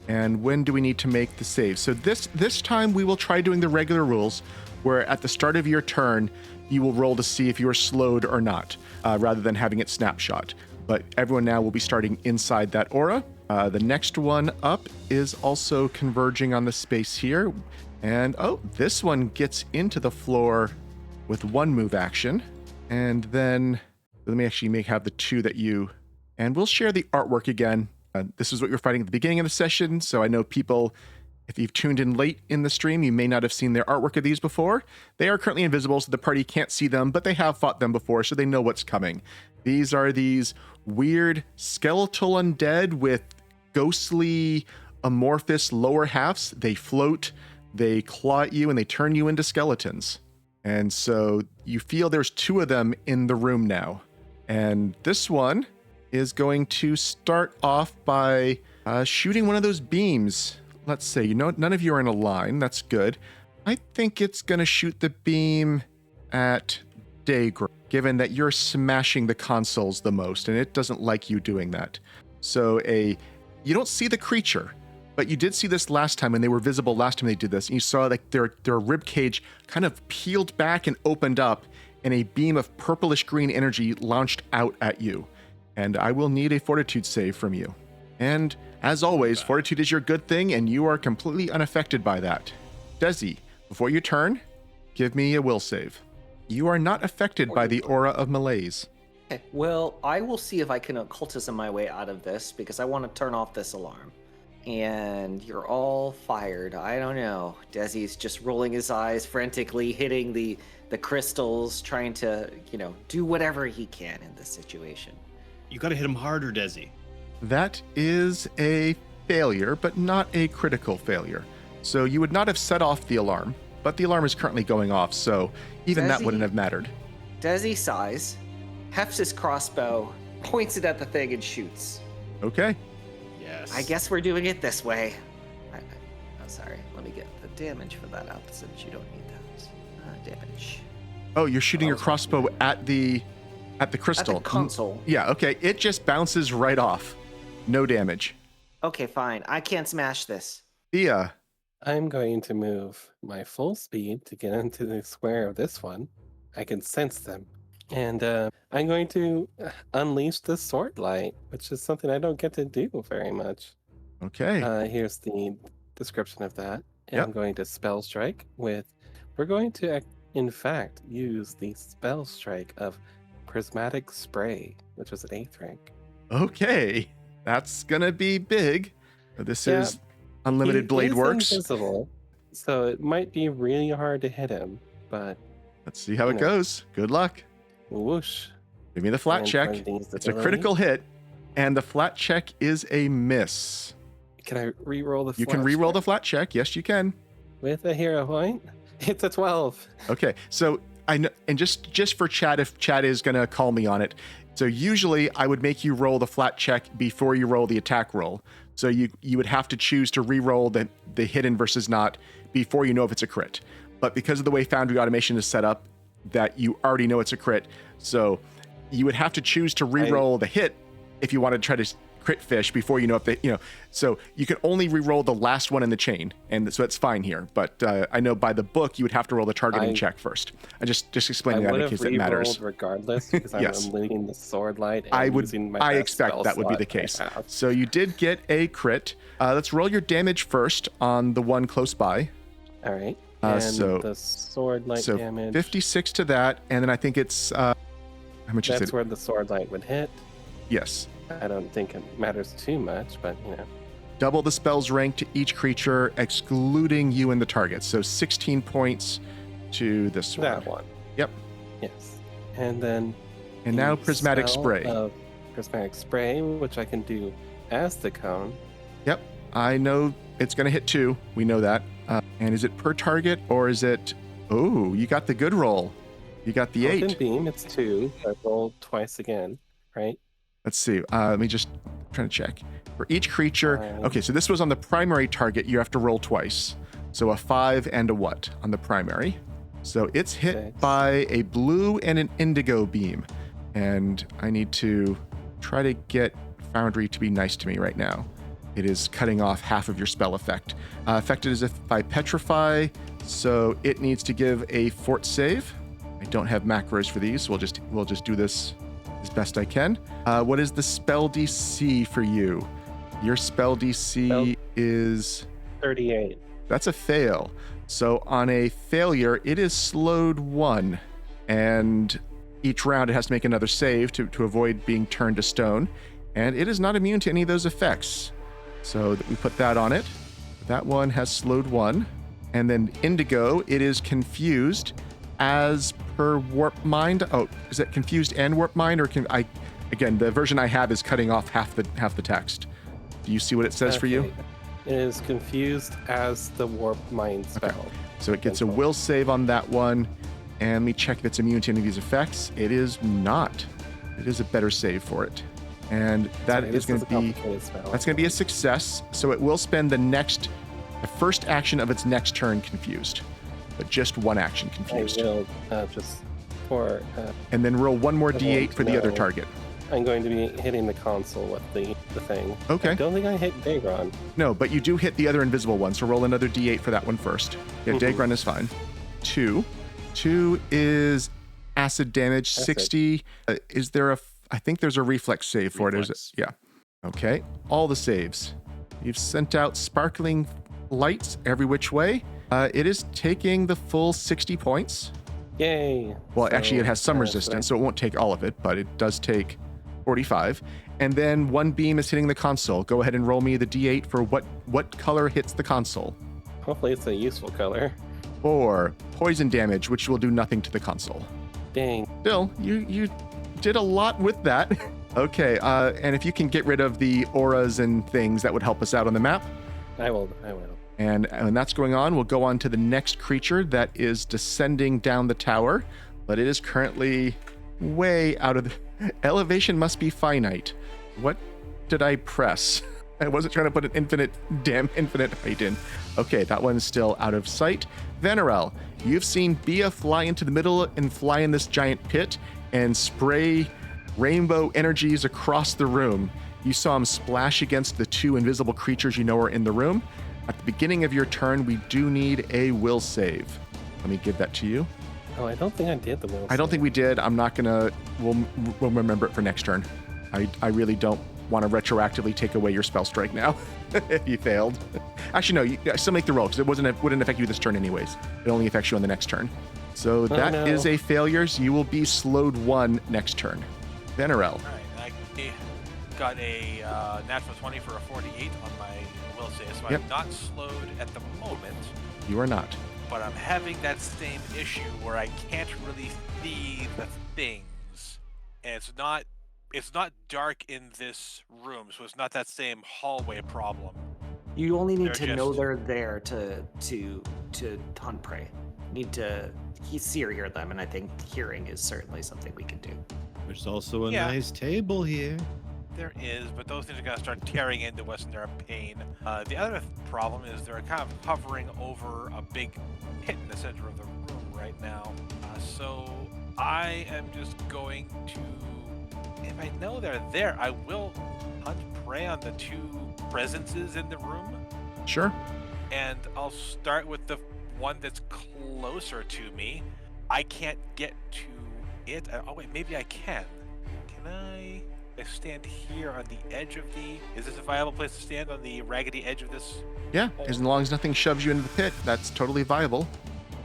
And when do we need to make the save? So this time we will try doing the regular rules, where at the start of your turn, you will roll to see if you are slowed or not, rather than having it snapshot. But everyone now will be starting inside that aura. The next one up is also converging on the space here. And, this one gets into the floor with 1 move action. And then, let me actually have the 2 that you And we'll share the artwork again. This is what you were fighting at the beginning of the session, so I know people, if you've tuned in late in the stream, you may not have seen their artwork of these before. They are currently invisible, so the party can't see them, but they have fought them before, so they know what's coming. These are these weird skeletal undead with ghostly amorphous lower halves. They float, they claw at you, and they turn you into skeletons. And so you feel there's 2 of them in the room now. And this one is going to start off by shooting one of those beams. Let's say, none of you are in a line. That's good. I think it's going to shoot the beam at Daegron, given that you're smashing the consoles the most, and it doesn't like you doing that. So you don't see the creature, but you did see this last time when they were visible last time they did this, and you saw like their rib cage kind of peeled back and opened up, and a beam of purplish green energy launched out at you. And I will need a fortitude save from you. And as always, fortitude is your good thing, and you are completely unaffected by that. Dezi, before you turn, give me a will save. You are not affected by the aura of malaise. Okay, well, I will see if I can occultism my way out of this, because I want to turn off this alarm. And you're all fired. I don't know. Dezi's just rolling his eyes frantically, hitting the crystals, trying to, do whatever he can in this situation. You gotta hit him harder, Dezi. That is a failure, but not a critical failure. So you would not have set off the alarm, but the alarm is currently going off, so even that wouldn't have mattered. Dezi sighs, hefts his crossbow, points it at the thing, and shoots. Okay. Yes. I guess we're doing it this way. I'm sorry. Let me get the damage for that up, since you don't need that. Damage. Oh, you're shooting your crossbow at the crystal. At the console. Yeah, okay. It just bounces right off. No damage. Okay, fine. I can't smash this. Bea. I'm going to move my full speed to get into the square of this one. I can sense them. And I'm going to unleash the sword light, which is something I don't get to do very much. Okay. Here's the description of that. And Yep. I'm going to spell strike with... We're going to, in fact, use the spell strike of Prismatic Spray, which is an 8th rank. Okay. That's going to be big. This Yeah. is Unlimited Blade He's Works. invisible, so it might be really hard to hit him, but Let's see how it goes. Good luck. whoosh. Give me the flat And check. for these It's a ability- critical hit, and the flat check is a miss. Can I re-roll the You can re-roll the flat check. Yes, you can. with a hero point? It's a 12. Okay, so I know, and just for Chad, if Chad is gonna call me on it, so usually I would make you roll the flat check before you roll the attack roll. So you would have to choose to re-roll the hidden versus not before you know if it's a crit. But because of the way Foundry Automation is set up, that you already know it's a crit, so you would have to choose to re-roll the hit if you want to try to crit fish before you know if they, so you can only re-roll the last one in the chain, and so it's fine here. But I know by the book you would have to roll the targeting check first. I just explaining that in case it matters. Regardless, because Yes. I'm unleashing the sword light. And using my I best expect spell that would be slot the case. I have. So you did get a crit. Let's roll your damage first on the one close by. All right. And so- the sword light So damage. 56 to that, and then I think it's how much is That's it? where the sword light would hit. Yes. I don't think it matters too much, but Double the spell's rank to each creature, excluding you and the target. So 16 points to this one. that one. Yep. Yes. And then And now the Prismatic spell Spray. of Prismatic Spray, which I can do as the cone. Yep. I know it's going to hit 2. We know that. And is it per target or is it... Oh, you got the good roll. You got the Open 8. beam, it's 2. I rolled twice again, right? Let's see. Let me just trying to check. For each creature... Fine. Okay, so this was on the primary target. You have to roll twice. So a 5 and a what on the primary? So it's hit 6. by a blue and an indigo beam. And I need to try to get Foundry to be nice to me right now. It is cutting off half of your spell effect. Affected as if by petrify, so it needs to give a fort save. I don't have macros for these, so we'll just do this as best I can. What is the spell DC for you? Your spell DC is 38. that's a fail. So on a failure, it is slowed 1, and each round it has to make another save to avoid being turned to stone. and it is not immune to any of those effects. So we put that on it. That one has slowed 1. And then Indigo, it is confused as per Warp Mind. Oh, is it confused and Warp Mind, or again, the version I have is cutting off half the text. Do you see what it says for you? It is confused as the Warp Mind spell. Okay. So it gets a will save on that one. And let me check if it's immune to any of these effects. It is not. It is a better save for it. And that is going to be, that's going to be a success. So it will spend the first action of its next turn confused, but just one action confused. I will just for. And then roll one more d8 for the other target. I'm going to be hitting the console with the thing. Okay. I don't think I hit Daegron. No, but you do hit the other invisible one, so roll another d8 for that one first. Yeah, Daegron is fine. 2. 2 is acid damage, 60. Is there I think there's a reflex save for it. Is it? Yeah. Okay. All the saves. You've sent out sparkling lights every which way. It is taking the full 60 points. Yay. Well, actually, it has some resistance, so it won't take all of it, but it does take 45. And then one beam is hitting the console. Go ahead and roll me the d8 for what color hits the console. Hopefully it's a useful color. 4. Poison damage, which will do nothing to the console. Dang. Still, you did a lot with that. Okay, and if you can get rid of the auras and things, that would help us out on the map. I will. And when that's going on, we'll go on to the next creature that is descending down the tower, but it is currently way out of the elevation. Must be finite. What did I press? I wasn't trying to put an infinite height in. Okay, that one's still out of sight. Vanarel, you've seen Bea fly into the middle and fly in this giant pit and spray rainbow energies across the room. You saw him splash against the 2 invisible creatures you know are in the room. At the beginning of your turn, we do need a will save. Let me give that to you. Oh, I don't think I did the will save. I don't think we did. I'm not gonna. We'll remember it for next turn. I really don't want to retroactively take away your spell strike now if you failed. Actually, no. You still make the roll because it wouldn't affect you this turn anyways. It only affects you on the next turn. So that is a failure. So you will be slowed 1 next turn. Vanarel. All right, I got a natural 20 for a 48 on my will save, so Yep. I'm not slowed at the moment. You are not. But I'm having that same issue where I can't really see the things, and it's not dark in this room, so it's not that same hallway problem. You only need to They're know just- they're there to hunt prey. Need to see or hear them, and I think hearing is certainly something we can do. There's also a Yeah. nice table here. There is, but those things are gonna start tearing into us, and they're a pain. The other problem is they're kind of hovering over a big pit in the center of the room right now. So I am just going to, if I know they're there, I will hunt prey on the 2 presences in the room, Sure. and I'll start with the one that's closer to me. I can't get to it. Oh wait, maybe I can. Can I stand here on the edge of the... Is this a viable place to stand, on the raggedy edge of this? Yeah, as long as nothing shoves you into the pit, that's totally viable.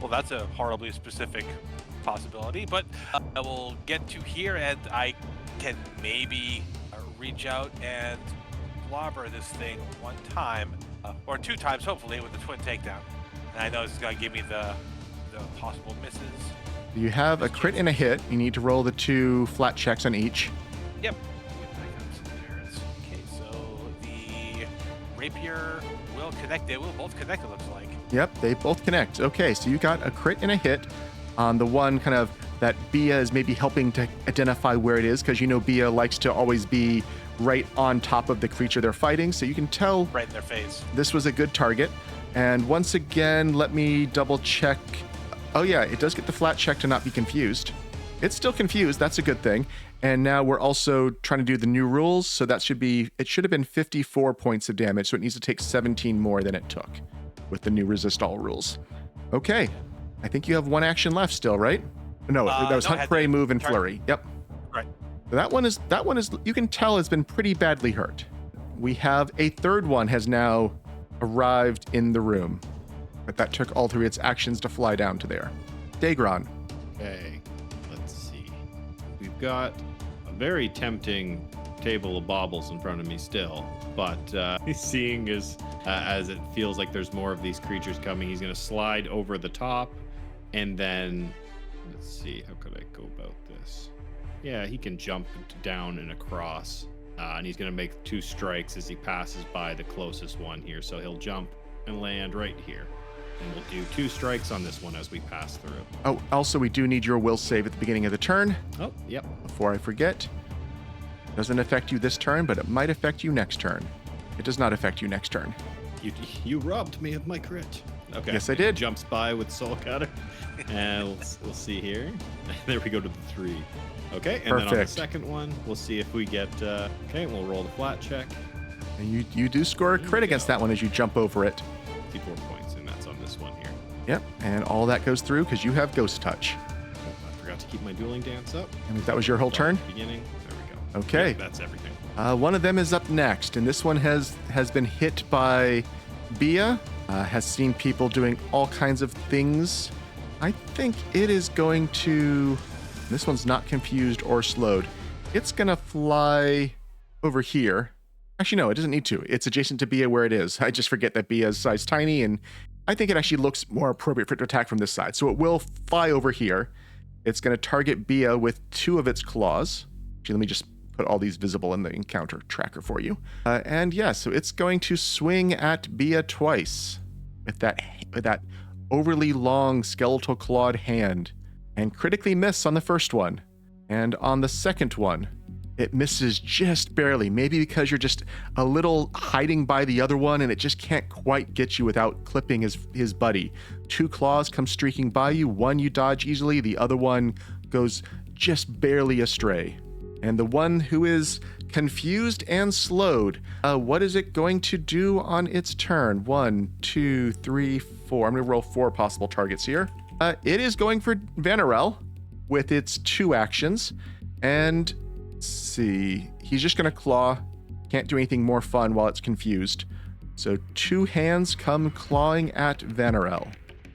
Well, that's a horribly specific possibility, but I will get to here, and I can maybe reach out and clobber this thing 1 time, or 2 times, hopefully, with the twin takedown. And I know this is going to give me the possible misses. You have a crit and a hit. You need to roll the 2 flat checks on each. Yep. Okay, so the rapier will connect. They will both connect, it looks like. Yep, they both connect. Okay, so you got a crit and a hit on the one kind of that Bea is maybe helping to identify where it is, because you know Bea likes to always be right on top of the creature they're fighting, so you can tell Right in their face. this was a good target. And once again, let me double check. Oh yeah, it does get the flat check to not be confused. It's still confused, that's a good thing. And now we're also trying to do the new rules, so it should have been 54 points of damage, so it needs to take 17 more than it took with the new resist all rules. Okay, I think you have 1 action left still, right? No, that was no, I Hunt, had Prey, the Move, and turn. Flurry. Yep. Right. That one is, you can tell has been pretty badly hurt. We have a 3rd one has now arrived in the room, but that took all 3 its actions to fly down to there. Daegron. Okay, let's see. We've got a very tempting table of baubles in front of me still, but seeing as it feels like there's more of these creatures coming, he's going to slide over the top, and then let's see, how could I go about this? Yeah, he can jump down and across, and he's going to make 2 strikes as he passes by the closest one here. So he'll jump and land right here, and we'll do 2 strikes on this one as we pass through. Oh, also, we do need your will save at the beginning of the turn. Oh, yep. Before I forget. Doesn't affect you this turn, but it might affect you next turn. It does not affect you next turn. You robbed me of my crit. Okay. Yes, I did. Jumps by with Soul Cutter. And we'll see here. There we go to the 3. Okay, and then on the second one, we'll see if we get... okay, we'll roll the flat check. And you do score a crit against that one as you jump over it. 54 points, and that's on this one here. Yep, and all that goes through because you have Ghost Touch. I forgot to keep my dueling dance up. And that was your whole turn? Beginning. There we go. Okay. Yep, that's everything. One of them is up next, and this one has been hit by Bea. Has seen people doing all kinds of things. I think it is going to... This one's not confused or slowed. It's going to fly over here. Actually, no, it doesn't need to. It's adjacent to Bea where it is. I just forget that Bea's size tiny, and I think it actually looks more appropriate for it to attack from this side. So it will fly over here. It's going to target Bea with 2 of its claws. Actually, let me just put all these visible in the encounter tracker for you. And yeah, so it's going to swing at Bea twice with that overly long skeletal clawed hand, and critically miss on the first one. And on the second one, it misses just barely, maybe because you're just a little hiding by the other one and it just can't quite get you without clipping his buddy. 2 claws come streaking by you, one you dodge easily, the other one goes just barely astray. And the one who is confused and slowed, what is it going to do on its turn? 1, 2, 3, 4. I'm going to roll 4 possible targets here. It is going for Vanarel with its 2 actions. And let's see, he's just going to claw. Can't do anything more fun while it's confused. So 2 hands come clawing at Vanarel.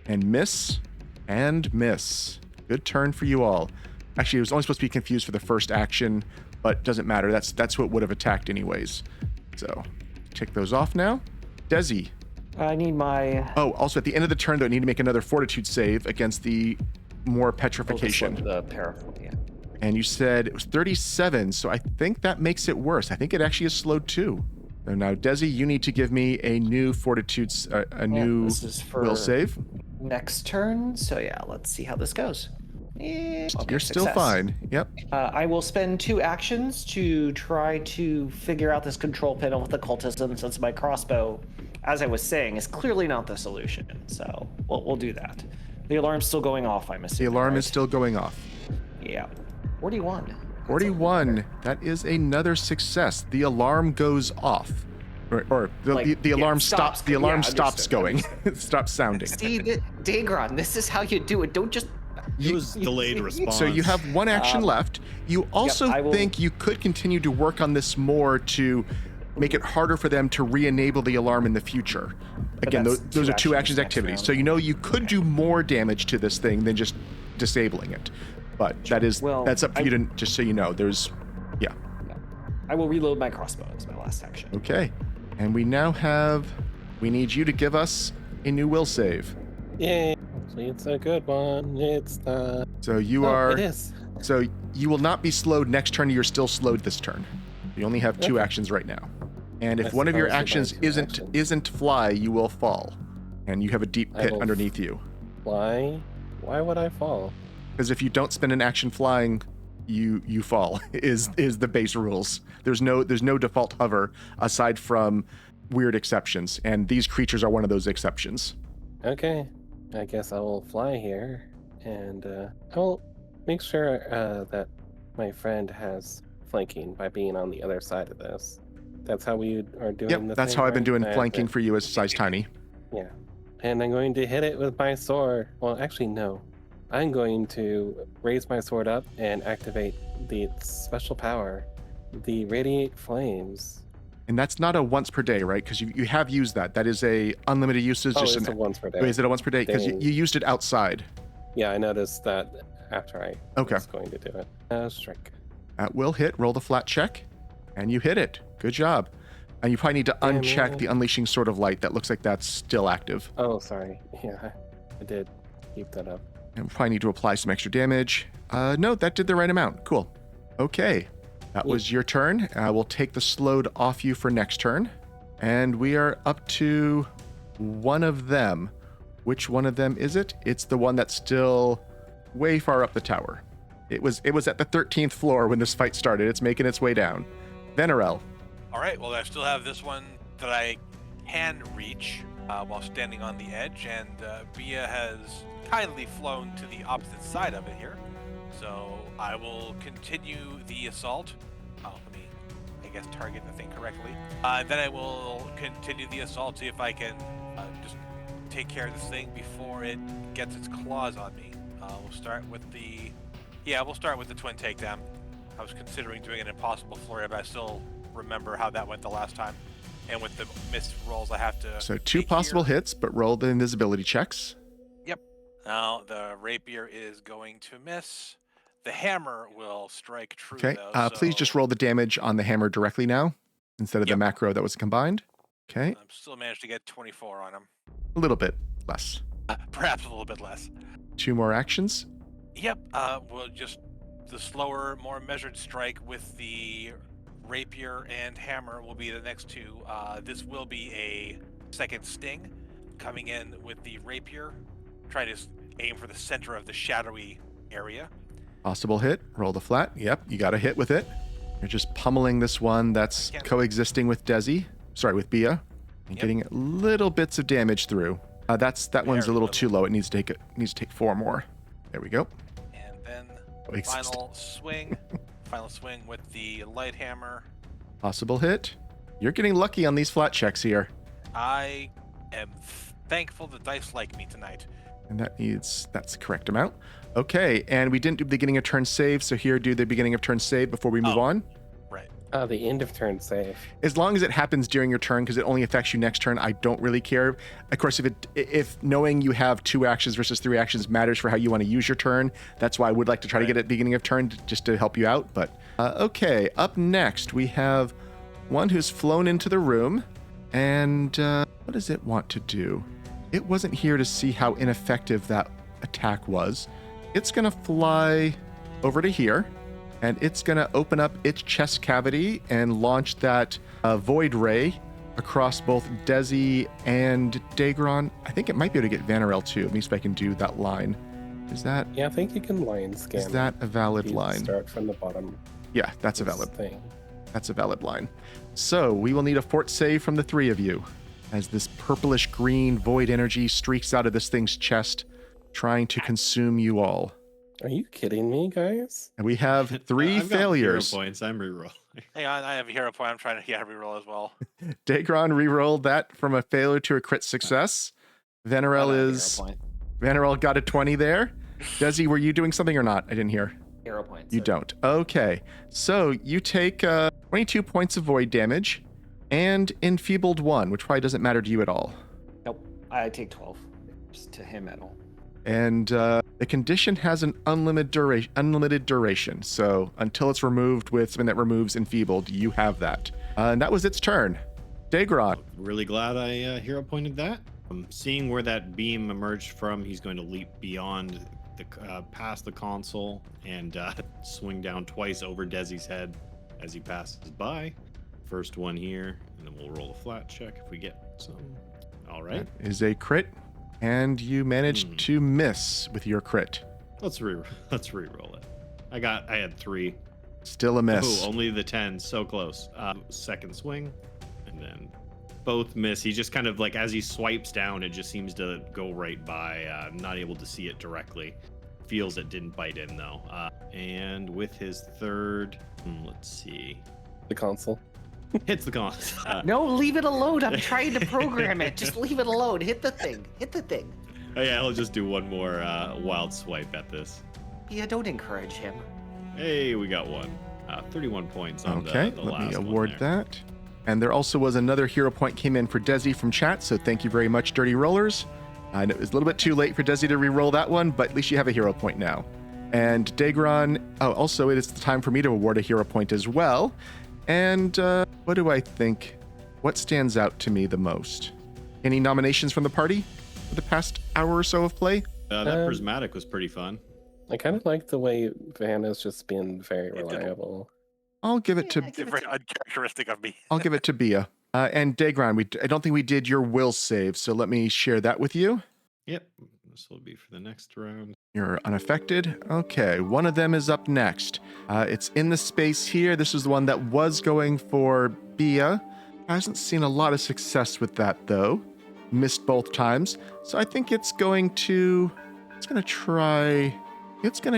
And miss, and miss. Good turn for you all. Actually, it was only supposed to be confused for the first action, but doesn't matter. That's what would have attacked anyways. So, tick those off now. Dezi. I need my... Oh, also at the end of the turn, though, I need to make another fortitude save against the more petrification. The paraform, yeah. And you said it was 37, so I think that makes it worse. I think it actually is slowed too. So now, Dezi, you need to give me a new fortitude, new this is for will save. Next turn, so yeah, let's see how this goes. Okay, You're still success. fine. Yep. I will spend 2 actions to try to figure out this control panel with occultism, since my crossbow, as I was saying, is clearly not the solution. So we'll do that. The alarm's still going off, I'm assuming. The alarm right? is still going off. Yeah. 41. 41. That is another success. The alarm goes off. Or the alarm stops. The alarm stops going. It stops sounding. See, Daegron, this is how you do it. Don't just... Use delayed response. So you have 1 action left. You also think you could continue to work on this more to make it harder for them to re-enable the alarm in the future. Again, those are 2 actions activities. So you know you could do more damage to this thing than just disabling it. But that's up for you to, just so you know. Yeah. I will reload my crossbow as my last action. Okay. And we need you to give us a new will save. Yay. It's a good one. It's not. So you It is. So you will not be slowed next turn. You're still slowed this turn. You only have 2 actions right now. And if one of your actions isn't fly, you will fall. And you have a deep pit underneath you. Fly? Why would I fall? Because if you don't spend an action flying, you fall is the base rules. There's no default hover aside from weird exceptions, and these creatures are one of those exceptions. Okay. I guess I will fly here, and I'll make sure that my friend has flanking by being on the other side of this. That's how we are doing. Yep, that's how I've been doing flanking for you as size tiny. Yeah, and I'm going to hit it with my sword. Well, actually, no. I'm going to raise my sword up and activate the special power, the Radiate Flames. And that's not a once per day, right? Because you have used that. That is a unlimited usage. It's a once per day. Wait, is it a once per day? Because you used it outside. Yeah, I noticed that after I was going to do it. Strike. That will hit. Roll the flat check. And you hit it. Good job. And you probably need to uncheck the Unleashing Sword of Light. That looks like that's still active. Oh, sorry. Yeah, I did keep that up. And we probably need to apply some extra damage. No, that did the right amount. Cool. Okay. That was your turn. We'll take the slowed off you for next turn. And we are up to one of them. Which one of them is it? It's the one that's still way far up the tower. It was at the 13th floor when this fight started. It's making its way down. Vanarel. All right, well, I still have this one that I can reach while standing on the edge, and Bea has kindly flown to the opposite side of it here. So I will continue the assault. Let me, I guess, target the thing correctly. Then I will continue the assault, see if I can just take care of this thing before it gets its claws on me. We'll start with the twin takedown. I was considering doing an impossible flurry, but I still remember how that went the last time. And with the missed rolls, I have to. So 2 possible hits, but roll the invisibility checks. Yep. Now the rapier is going to miss. The hammer will strike true. Okay. Though, Please just roll the damage on the hammer directly now, instead of the macro that was combined. Okay. I'm still managed to get 24 on him. A little bit less. Perhaps a little bit less. 2 more actions. Yep. We'll just the slower, more measured strike with the rapier and hammer will be the next 2. This will be a second sting, coming in with the rapier. Try to aim for the center of the shadowy area. Possible hit. Roll the flat. Yep, you got a hit with it. You're just pummeling this one that's coexisting with Dezi. Sorry, with Bea. And getting little bits of damage through. That one's a little too low. It needs to take 4 more. There we go. And then final swing. Final swing with the light hammer. Possible hit. You're getting lucky on these flat checks here. I am thankful the dice like me tonight. And that's the correct amount. Okay, and we didn't do the beginning of turn save, so here do the beginning of turn save before we move on. Right. The end of turn save. As long as it happens during your turn, because it only affects you next turn, I don't really care. Of course, if knowing you have 2 actions versus 3 actions matters for how you want to use your turn, that's why I would like to try to get it at the beginning of turn just to help you out. But okay, up next we have one who's flown into the room, and what does it want to do? It wasn't here to see how ineffective that attack was. It's gonna fly over to here. And it's going to open up its chest cavity and launch that void ray across both Dezi and Daegron. I think it might be able to get Vanarel too. Let me see if I can do that line. Is that? Yeah, I think you can line scan. Is that a valid line? Start from the bottom. Yeah, that's a valid thing. That's a valid line. So we will need a fort save from the 3 of you as this purplish green void energy streaks out of this thing's chest, trying to consume you all. Are you kidding me, guys? And we have 3 I've got failures. 0 points. I'm rerolling. Hang on, I have a hero point. I'm trying to reroll as well. Daegron rerolled that from a failure to a crit success. Vanarel got a 20 there. Dezi, were you doing something or not? I didn't hear. 0 points. You don't. Okay. So you take 22 points of void damage and enfeebled 1, which probably doesn't matter to you at all. Nope. I take 12. Just to him at all. And the condition has an unlimited duration. So until it's removed with something that removes enfeebled, you have that. And that was its turn. Daegron. Really glad I hero pointed that. Seeing where that beam emerged from, he's going to leap beyond past the console and swing down twice over Dezi's head as he passes by. First one here, and then we'll roll a flat check if we get some. All right. That is a crit. And you managed to miss with your crit. Let's re-roll it. I had 3. Still a miss. Oh, only the 10. So close. Second swing, and then both miss. He just kind of like as he swipes down, it just seems to go right by. I'm not able to see it directly. Feels it didn't bite in though. And with his third, let's see, the console. Hits the console. No, leave it alone. I'm trying to program it. Just leave it alone. Hit the thing. Oh, yeah, I'll just do one more wild swipe at this. Yeah, don't encourage him. Hey, we got one. 31 points on the let last me one award there. that. And there also was another hero point came in for Dezi from chat, so thank you very much, Dirty Rollers. I know it was a little bit too late for Dezi to re-roll that one, but at least you have a hero point now. And Daegron, also it is the time for me to award a hero point as well. And what do I think? What stands out to me the most? Any nominations from the party for the past hour or so of play? That prismatic was pretty fun. I kind of like the way Vanna's just been very reliable. I'll give it to. Very uncharacteristic of me. I'll give it to Bea. And Daegron, I don't think we did your will save, so let me share that with you. Yep. This will be for the next round. You're unaffected. Okay, one of them is up next. It's in the space here. This is the one that was going for Bea. Hasn't seen a lot of success with that, though. Missed both times. So I think it's going to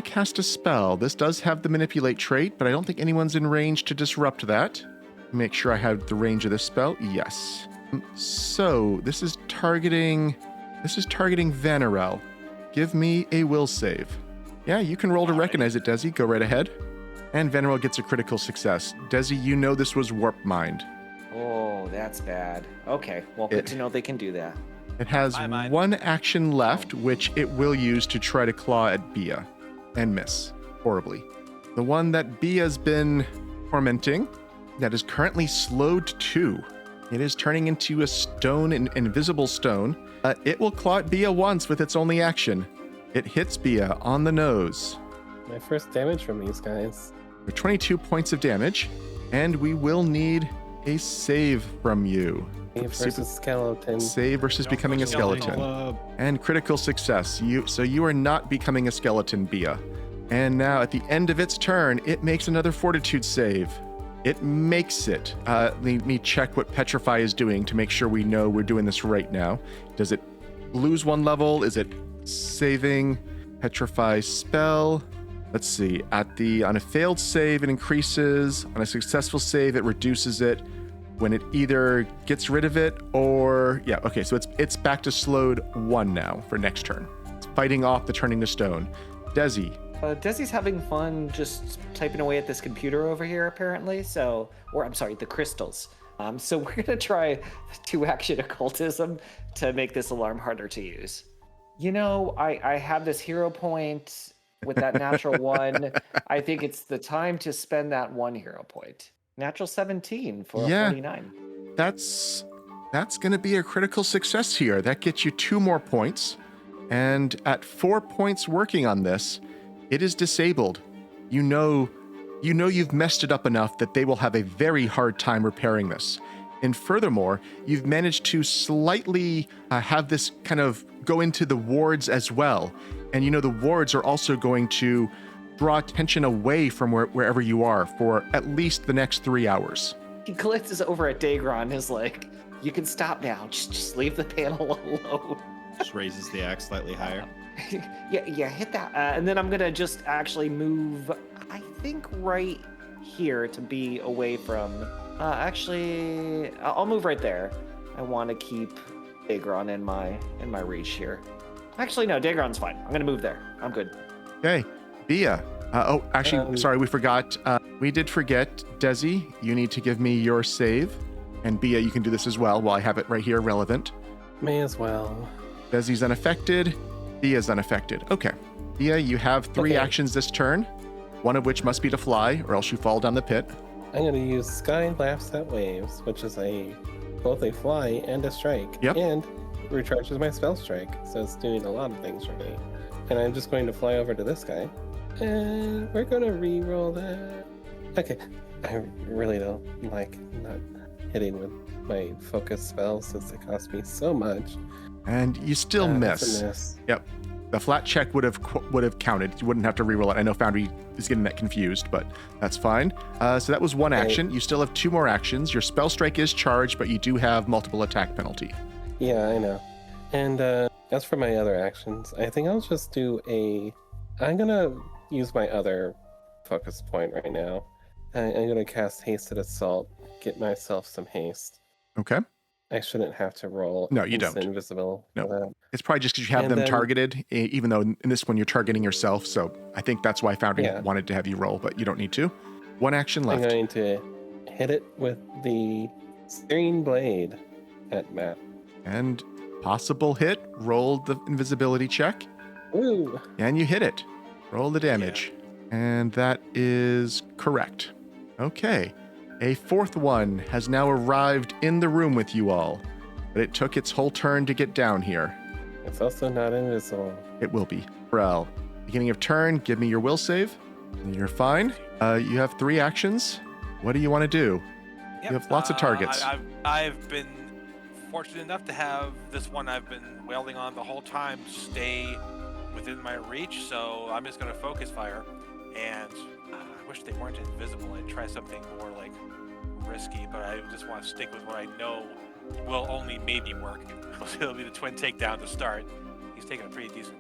cast a spell. This does have the manipulate trait, but I don't think anyone's in range to disrupt that. Make sure I have the range of this spell. Yes. So this is targeting Vanarel. Give me a will save. Yeah, you can roll to recognize it, Dezi. Go right ahead. And Vanarel gets a critical success. Dezi, you know this was Warp Mind. Oh, that's bad. Okay, well, good to know they can do that. It has one action left, which it will use to try to claw at Bea and miss horribly. The one that Bea's been tormenting, that is currently slowed 2. It is turning into a stone, an invisible stone. It will claw at Bea once with its only action. It hits Bea on the nose. My first damage from these guys. For 22 points of damage, and we will need a save from you. Save versus skeleton. Save versus becoming a skeleton. And critical success. You are not becoming a skeleton, Bea. And now at the end of its turn, it makes another fortitude save. It makes it. Let me check what Petrify is doing to make sure we know we're doing this right now. Does it lose 1 level? Is it saving? Petrify spell. Let's see. On a failed save, it increases. On a successful save, it reduces it. When it either gets rid of it or... Yeah, okay, so it's back to slowed 1 now for next turn. It's fighting off the turning to stone. Dezi. Dezi's having fun just typing away at this computer over here, apparently. The crystals. So we're gonna try 2-action occultism to make this alarm harder to use. You know, I have this hero point with that natural 1. I think it's the time to spend that 1 hero point. Natural 17 for a 49. That's gonna be a critical success here. That gets you 2 more points. And at 4 points working on this, it is disabled. You know you've messed it up enough that they will have a very hard time repairing this. And furthermore, you've managed to slightly have this kind of go into the wards as well. And the wards are also going to draw attention away from wherever you are for at least the next 3 hours. He glances over at Daegron and is like, you can stop now. Just leave the panel alone. Just raises the axe slightly higher. Yeah, hit that. And then I'm going to just actually move, I think, right here to be away from... actually, I'll move right there. I want to keep Daegron in my reach here. Actually, no, Daegron's fine. I'm going to move there. I'm good. Okay, Bea. Sorry, we forgot. We did forget. Dezi, you need to give me your save. And Bea, you can do this as well while I have it right here relevant. May as well. Dezi's unaffected. Bea's unaffected. Okay. Bea, you have 3 actions this turn, one of which must be to fly, or else you fall down the pit. I'm going to use Sky Laughs at Waves, which is both a fly and a strike. Yep. And recharges my spell strike, so it's doing a lot of things for me. And I'm just going to fly over to this guy, and we're going to re-roll that. Okay. I really don't like not hitting with my focus spell since it cost me so much. And you still miss. Yep. The flat check would have counted. You wouldn't have to reroll it. I know Foundry is getting that confused, but that's fine. So that was 1 action. You still have 2 more actions. Your spell strike is charged, but you do have multiple attack penalty. Yeah, I know. And as for my other actions, I think I'll just do I'm gonna use my other focus point right now. I'm gonna cast Hasted Assault, get myself some haste. Okay. I shouldn't have to roll. No, you don't. Invisible. No, it's probably just because you have them targeted, even though in this one you're targeting yourself. So I think that's why Foundry wanted to have you roll, but you don't need to. 1 action left. I'm going to hit it with the Steering Blade at Matt. And possible hit. Roll the invisibility check. Ooh. And you hit it. Roll the damage. And that is correct. Okay. A fourth one has now arrived in the room with you all, but it took its whole turn to get down here. It's also not invisible. It will be. Vanarel, beginning of turn, give me your will save. You're fine. You have 3 actions. What do you want to do? Yep. You have lots of targets. I've been fortunate enough to have this one I've been wailing on the whole time stay within my reach, so I'm just going to focus fire. And I wish they weren't invisible. I'd try something more like risky, but I just want to stick with what I know will only maybe work. It'll be the twin takedown to start. He's taken a pretty decent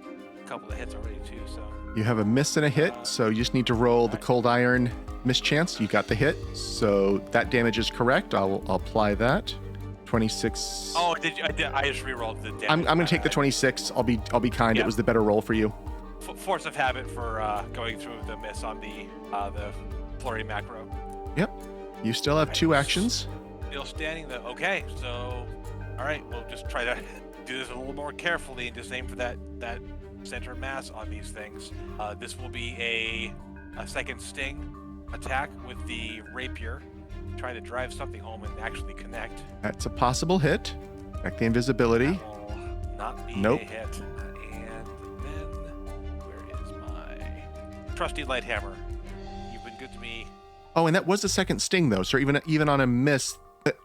couple of hits already too, so. You have a miss and a hit, so you just need to roll the cold iron mischance. You got the hit, so that damage is correct. I'll apply that. 26. Oh, did you? I just re-rolled the damage. I'm going to take the 26. I'll be kind. Yeah. It was the better roll for you. Force of habit for going through the miss on the flurry macro. Yep. You still have 2 actions. Still standing though. Okay, so all right, we'll just try to do this a little more carefully and just aim for that center mass on these things. This will be a second sting attack with the rapier, trying to drive something home and actually connect. That's a possible hit. Check the invisibility. That will not be Nope. a hit. And then where is my trusty light hammer? You've been good to me. Oh, and that was the second sting though. So even on a miss,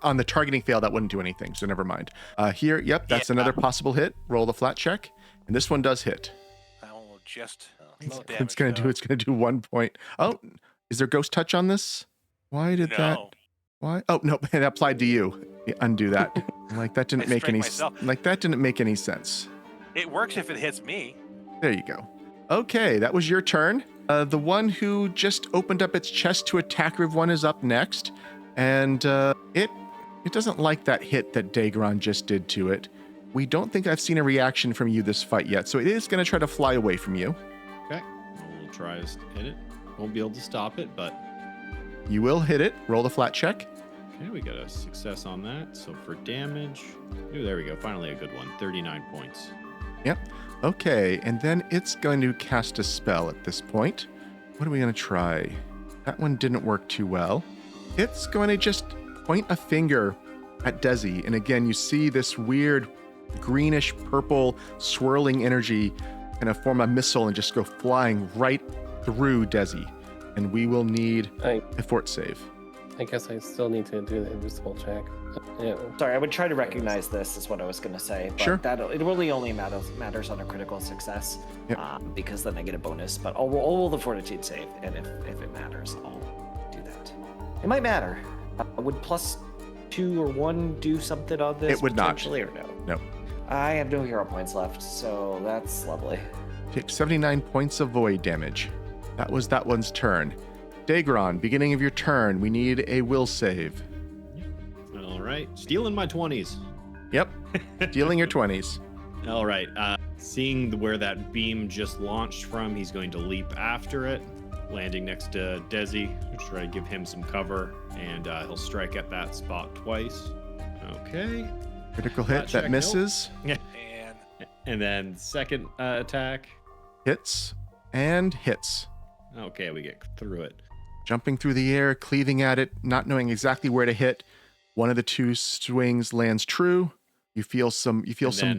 on the targeting fail, that wouldn't do anything. So never mind. Here, yep, that's another possible hit. Roll the flat check, and this one does hit. That one will just It's gonna do 1 point. Oh, is there ghost touch on this? Why did that? Why? Oh no, it applied to you. Undo that. I'm like that didn't make any. That didn't make any sense. It works if it hits me. There you go. Okay, that was your turn. The one who just opened up its chest to attack Ruethwyn is up next, and it doesn't like that hit that Daegron just did to it. We don't think I've seen a reaction from you this fight yet, so it is going to try to fly away from you. Okay. We'll try to hit it. Won't be able to stop it, but... You will hit it. Roll the flat check. Okay, we got a success on that. So for damage... Ooh, there we go. Finally a good one. 39 points. Yep. Okay, and then it's going to cast a spell at this point. What are we going to try? That one didn't work too well. It's going to just point a finger at Dezi, and again, you see this weird greenish purple swirling energy kind of form a missile and just go flying right through Dezi. And we will need a fort save. I guess I still need to do the invisible check. Yeah. Sorry, I would try to recognize this, is what I was going to say. But Sure. it really only matters on a critical success, Yep. because then I get a bonus. But I'll roll the fortitude save, and if it matters, I'll do that. It might matter. Would +2 or 1 do something on this? It would not. Potentially, or no? No. I have no hero points left, so that's lovely. Take 79 points of void damage. That was that one's turn. Daegron, beginning of your turn, we need a will save. All right. Stealing my 20s. Yep. Dealing your 20s. All right. Seeing where that beam just launched from, he's going to leap after it, landing next to Dezi. Try to give him some cover, and he'll strike at that spot twice. Okay. Critical hit check, that misses. And then second attack. Hits and hits. Okay, we get through it. Jumping through the air, cleaving at it, not knowing exactly where to hit. One of the 2 swings lands true. You feel some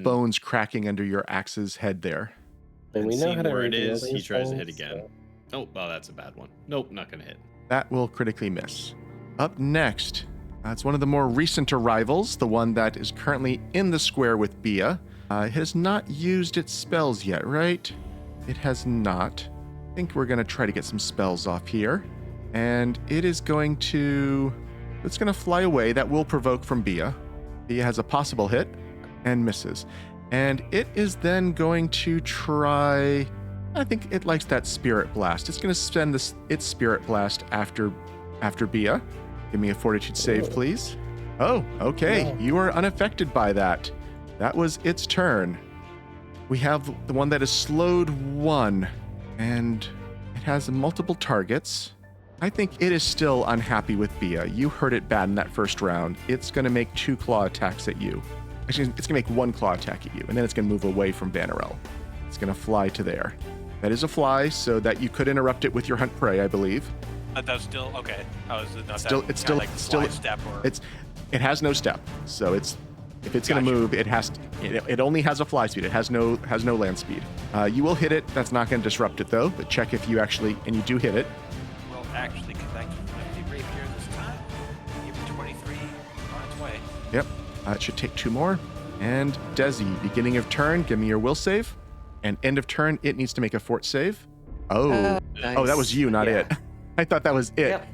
bones cracking under your axe's head there. And we know seeing how to where it read is, he these tries to hit things, again. Oh, that's a bad one. Nope, not gonna hit. That will critically miss. Up next, it's one of the more recent arrivals, the one that is currently in the square with Bea. It has not used its spells yet, right? It has not. I think we're going to try to get some spells off here. And it is going to... It's going to fly away. That will provoke from Bea. Bea has a possible hit and misses. And it is then going to try... I think it likes that Spirit Blast. It's going to spend its Spirit Blast after Bea. Give me a Fortitude save, please. Oh, okay. Yeah. You are unaffected by that. That was its turn. We have the one that is slowed 1, and it has multiple targets. I think it is still unhappy with Bea. You hurt it bad in that first round. It's going to make 2 claw attacks at you. Actually, it's going to make 1 claw attack at you, and then it's going to move away from Vanarel. It's going to fly to there. That is a fly, so that you could interrupt it with your hunt prey, I believe. That's still okay. How is it not Still- that it's kinda still- like still- fly step or It has no step, so if it's going to Gotcha. move, it only has a fly speed. It has no land speed. You will hit it. That's not going to disrupt it though. But check if you actually, and you do hit it. will actually connect with the rapier this time. Give it 23 on its way. Yep. It should take 2 more. And Dezi, beginning of turn, give me your will save. And end of turn, it needs to make a fort save. Oh, that was you, not Yeah. it. I thought that was it. Yep.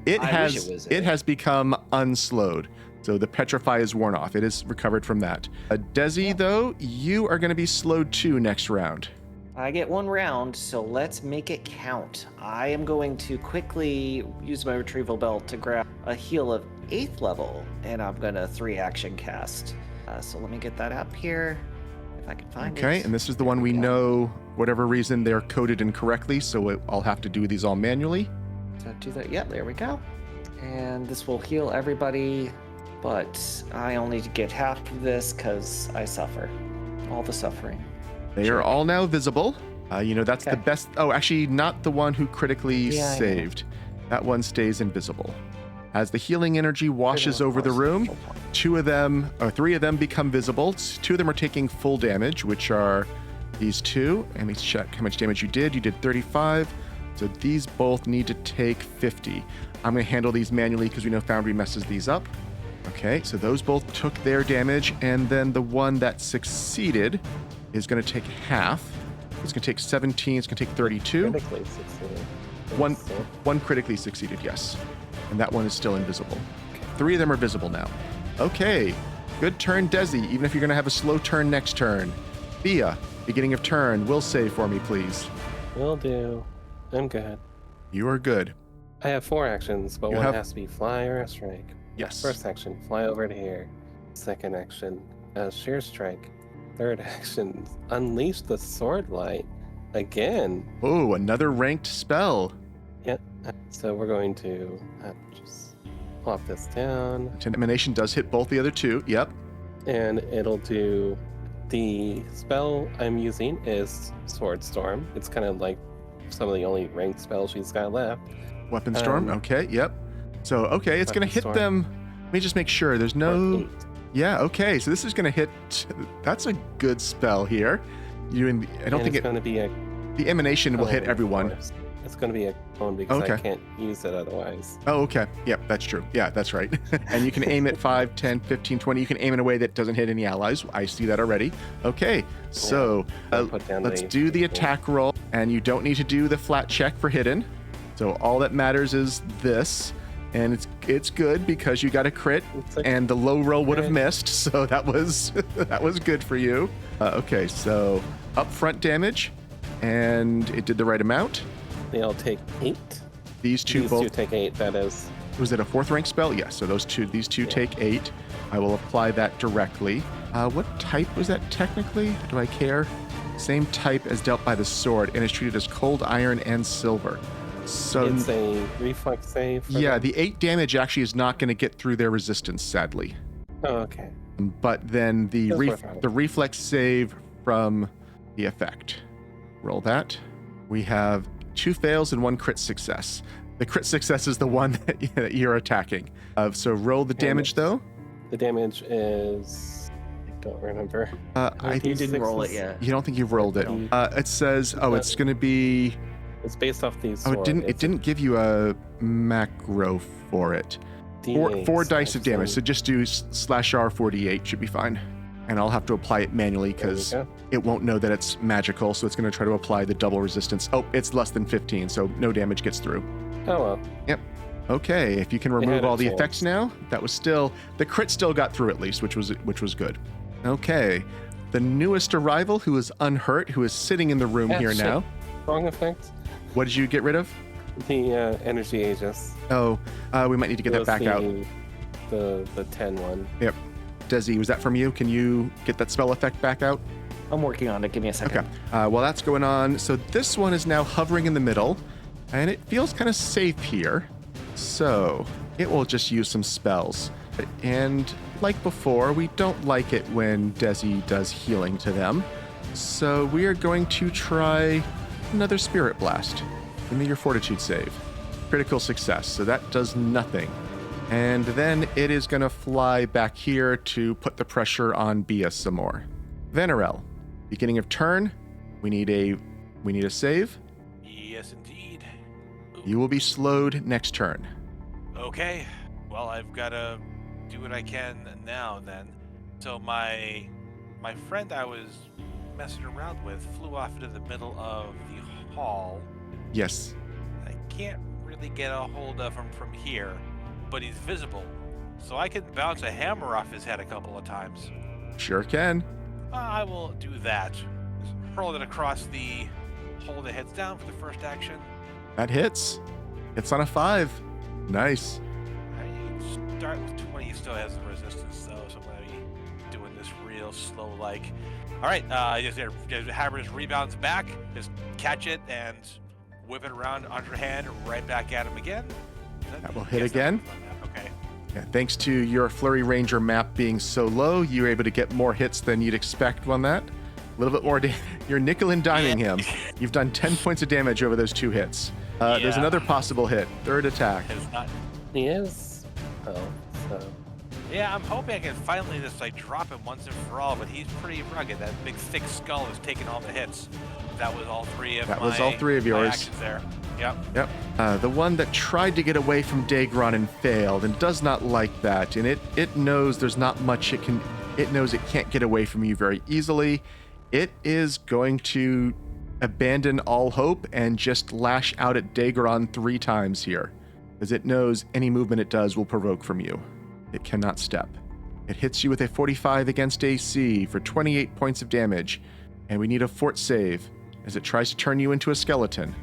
It I has wish it was it it. has become unslowed. So the petrify is worn off. It is recovered from that. Dezi, though, you are going to be slowed too next round. I get 1 round, so let's make it count. I am going to quickly use my retrieval belt to grab a heal of 8th level, and I'm going to 3-action cast. So let me get that up here, if I can find it. Okay, and this is the one we go. know, whatever reason, they're coded incorrectly, so I'll have to do these all manually. So do that. Yeah, there we go. And this will heal everybody, but I only get half of this because I suffer. All the suffering. They are all now visible. That's the Okay. best. Oh, actually, not the one who critically Yeah, I know. saved. That one stays invisible. As the healing energy washes over the room, 3 of them become visible. 2 of them are taking full damage, which are these 2. And let's check how much damage you did. You did 35. So these both need to take 50. I'm going to handle these manually because we know Foundry messes these up. Okay, so those both took their damage, and then the one that succeeded is going to take half. It's going to take 17. It's going to take 32. Critically succeeded. One critically succeeded, yes. And that one is still invisible. 3 of them are visible now. Okay, good turn, Dezi, even if you're going to have a slow turn next turn. Bea, beginning of turn, will save for me, please. Will do. I'm good. You are good. I have 4 actions, but You one have- has to be fly or a strike. Yes. First action, fly over to here. Second action, sheer strike. Third action, unleash the sword light. Again. Oh, another ranked spell. Yep. So we're going to just plop this down, Intimidation does hit both the other 2. Yep. and it'll do. The spell I'm using is Sword Storm. It's kind of like some of the only ranked spells she's got left. Weapon Storm. Okay, yep. So, okay, it's going to Weapon hit Storm. them. Let me just make sure. There's Or no... 8. Yeah, okay. So this is going to hit... That's a good spell here. I don't And think it's going to be a the emanation will hit cone everyone. force. It's going to be a cone because I Okay. can't use it otherwise. Oh, okay. Yep, that's true. Yeah, that's right. And you can aim at 5, 10, 15, 20. You can aim in a way that doesn't hit any allies. I see that already. Okay, so I'll put down let's the do the HP. attack roll. And you don't need to do the flat check for hidden. So all that matters is this. And it's good because you got a crit, It's a and the low roll would have crit. missed. So that was that was good for you. Okay, so upfront damage, and it did the right amount. They all take 8. These two These both. 2 take 8. That is. Was it a 4th rank spell? Yes. So these two Yeah. take 8. I will apply that directly. What type was that technically? Do I care? Same type as dealt by the sword, and is treated as cold iron and silver. So It's a reflex save. for yeah, them? the 8 damage actually is not going to get through their resistance, sadly. Oh, okay. But then the Feels worthwhile. the reflex save from the effect. Roll that. We have 2 fails and 1 crit success. The crit success is the one that you're attacking. So roll the damage though. The damage is. I don't remember. I You didn't roll it D6s. yet. You don't think you've rolled it. It says, it's going to be. It's based off these. Oh, it didn't give you a macro for it. 4 dice of damage. So just do /R 48 should be fine. And I'll have to apply it manually because it won't know that it's magical. So it's going to try to apply the double resistance. Oh, it's less than 15, so no damage gets through. Oh well. Okay, if you can had remove a all the chance. effects now, that was still the crit still got through at least, which was good. Okay, the newest arrival who is unhurt, who is sitting in the room Yeah, here shit. now. Wrong effect. What did you get rid of? The energy aegis. Oh, we might need to get It that was back out. The 10 one. Dezi, was that from you? Can you get that spell effect back out? I'm working on it. Give me a second. Okay. While that's going on, so this one is now hovering in the middle, and it feels kind of safe here. So it will just use some spells. And like before, we don't like it when Dezi does healing to them. So we are going to try another Spirit Blast. Give me your Fortitude save. Critical success, so that does nothing. And then it is going to fly back here to put the pressure on Bea some more. Vanarel, beginning of turn, we need a save. Yes, indeed. You will be slowed next turn. Okay. Well, I've got to do what I can now then. So my friend I was messing around with flew off into the middle of the hall. Yes. I can't really get a hold of him from here, but he's visible. So I can bounce a hammer off his head a couple of times. Sure can. I will do that. Just hurl it across the hole that heads down for the first action. That hits. It's on a 5. Nice. I start with 20. He still has the resistance though, so I'm going to be doing this real slow like. All right, just hammer just rebounds back. Just catch it and whip it around underhand right back at him again. That will hit again. Okay. Yeah, thanks to your Flurry Ranger map being so low, you're able to get more hits than you'd expect on that. A little bit more. You're nickel and diming him. You've done 10 points of damage over those 2 hits. There's another possible hit. Third attack. It's not. He is. Oh, so. Yeah, I'm hoping I can finally just like drop him once and for all, but he's pretty rugged. That big thick skull is taking all the hits. That was all 3 of was all 3 of yours. actions there. Yep. Yep. The one that tried to get away from Daegron and failed and does not like that. And it knows there's not much it can. It knows it can't get away from you very easily. It is going to abandon all hope and just lash out at Daegron 3 times here, as it knows any movement it does will provoke from you. It cannot step. It hits you with a 45 against AC for 28 points of damage, and we need a fort save as it tries to turn you into a skeleton.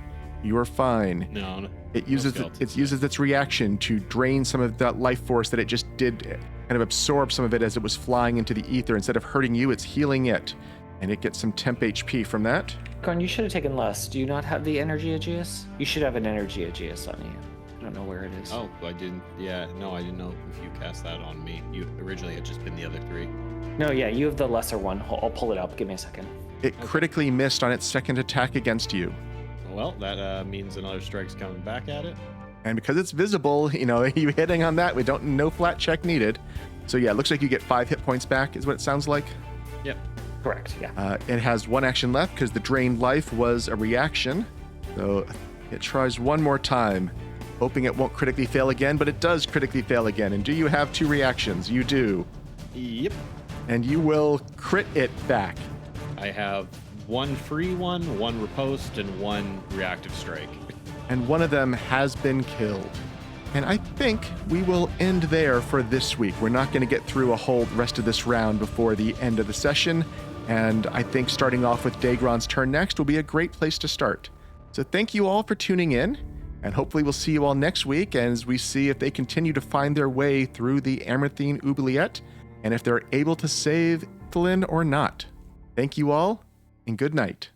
You are fine. No. It uses its reaction to drain some of that life force that it just did, kind of absorb some of it as it was flying into the ether. Instead of hurting you, it's healing it, and it gets some temp HP from that. Gorn, you should have taken less. Do you not have the energy Aegeus? You should have an energy Aegeus on you. I don't know where it is. Oh, I didn't. Yeah, no, I didn't know if you cast that on me. You originally had just been the other 3. No, yeah, you have the lesser one. I'll pull it up. Give me a second. It critically missed on its second attack against you. Well, that means another strike's coming back at it. And because it's visible, you hitting on that, no flat check needed. So yeah, it looks like you get 5 hit points back, is what it sounds like. Yep. Correct, yeah. It has 1 action left because the drained life was a reaction. So it tries one more time, hoping it won't critically fail again, but it does critically fail again. And do you have 2 reactions? You do. Yep. And you will crit it back. I have 1 free one, 1 riposte, and 1 reactive strike. And one of them has been killed. And I think we will end there for this week. We're not going to get through a whole rest of this round before the end of the session. And I think starting off with Daegron's turn next will be a great place to start. So thank you all for tuning in. And hopefully we'll see you all next week as we see if they continue to find their way through the Amaranthine Oubliette and if they're able to save Thlin or not. Thank you all, and good night.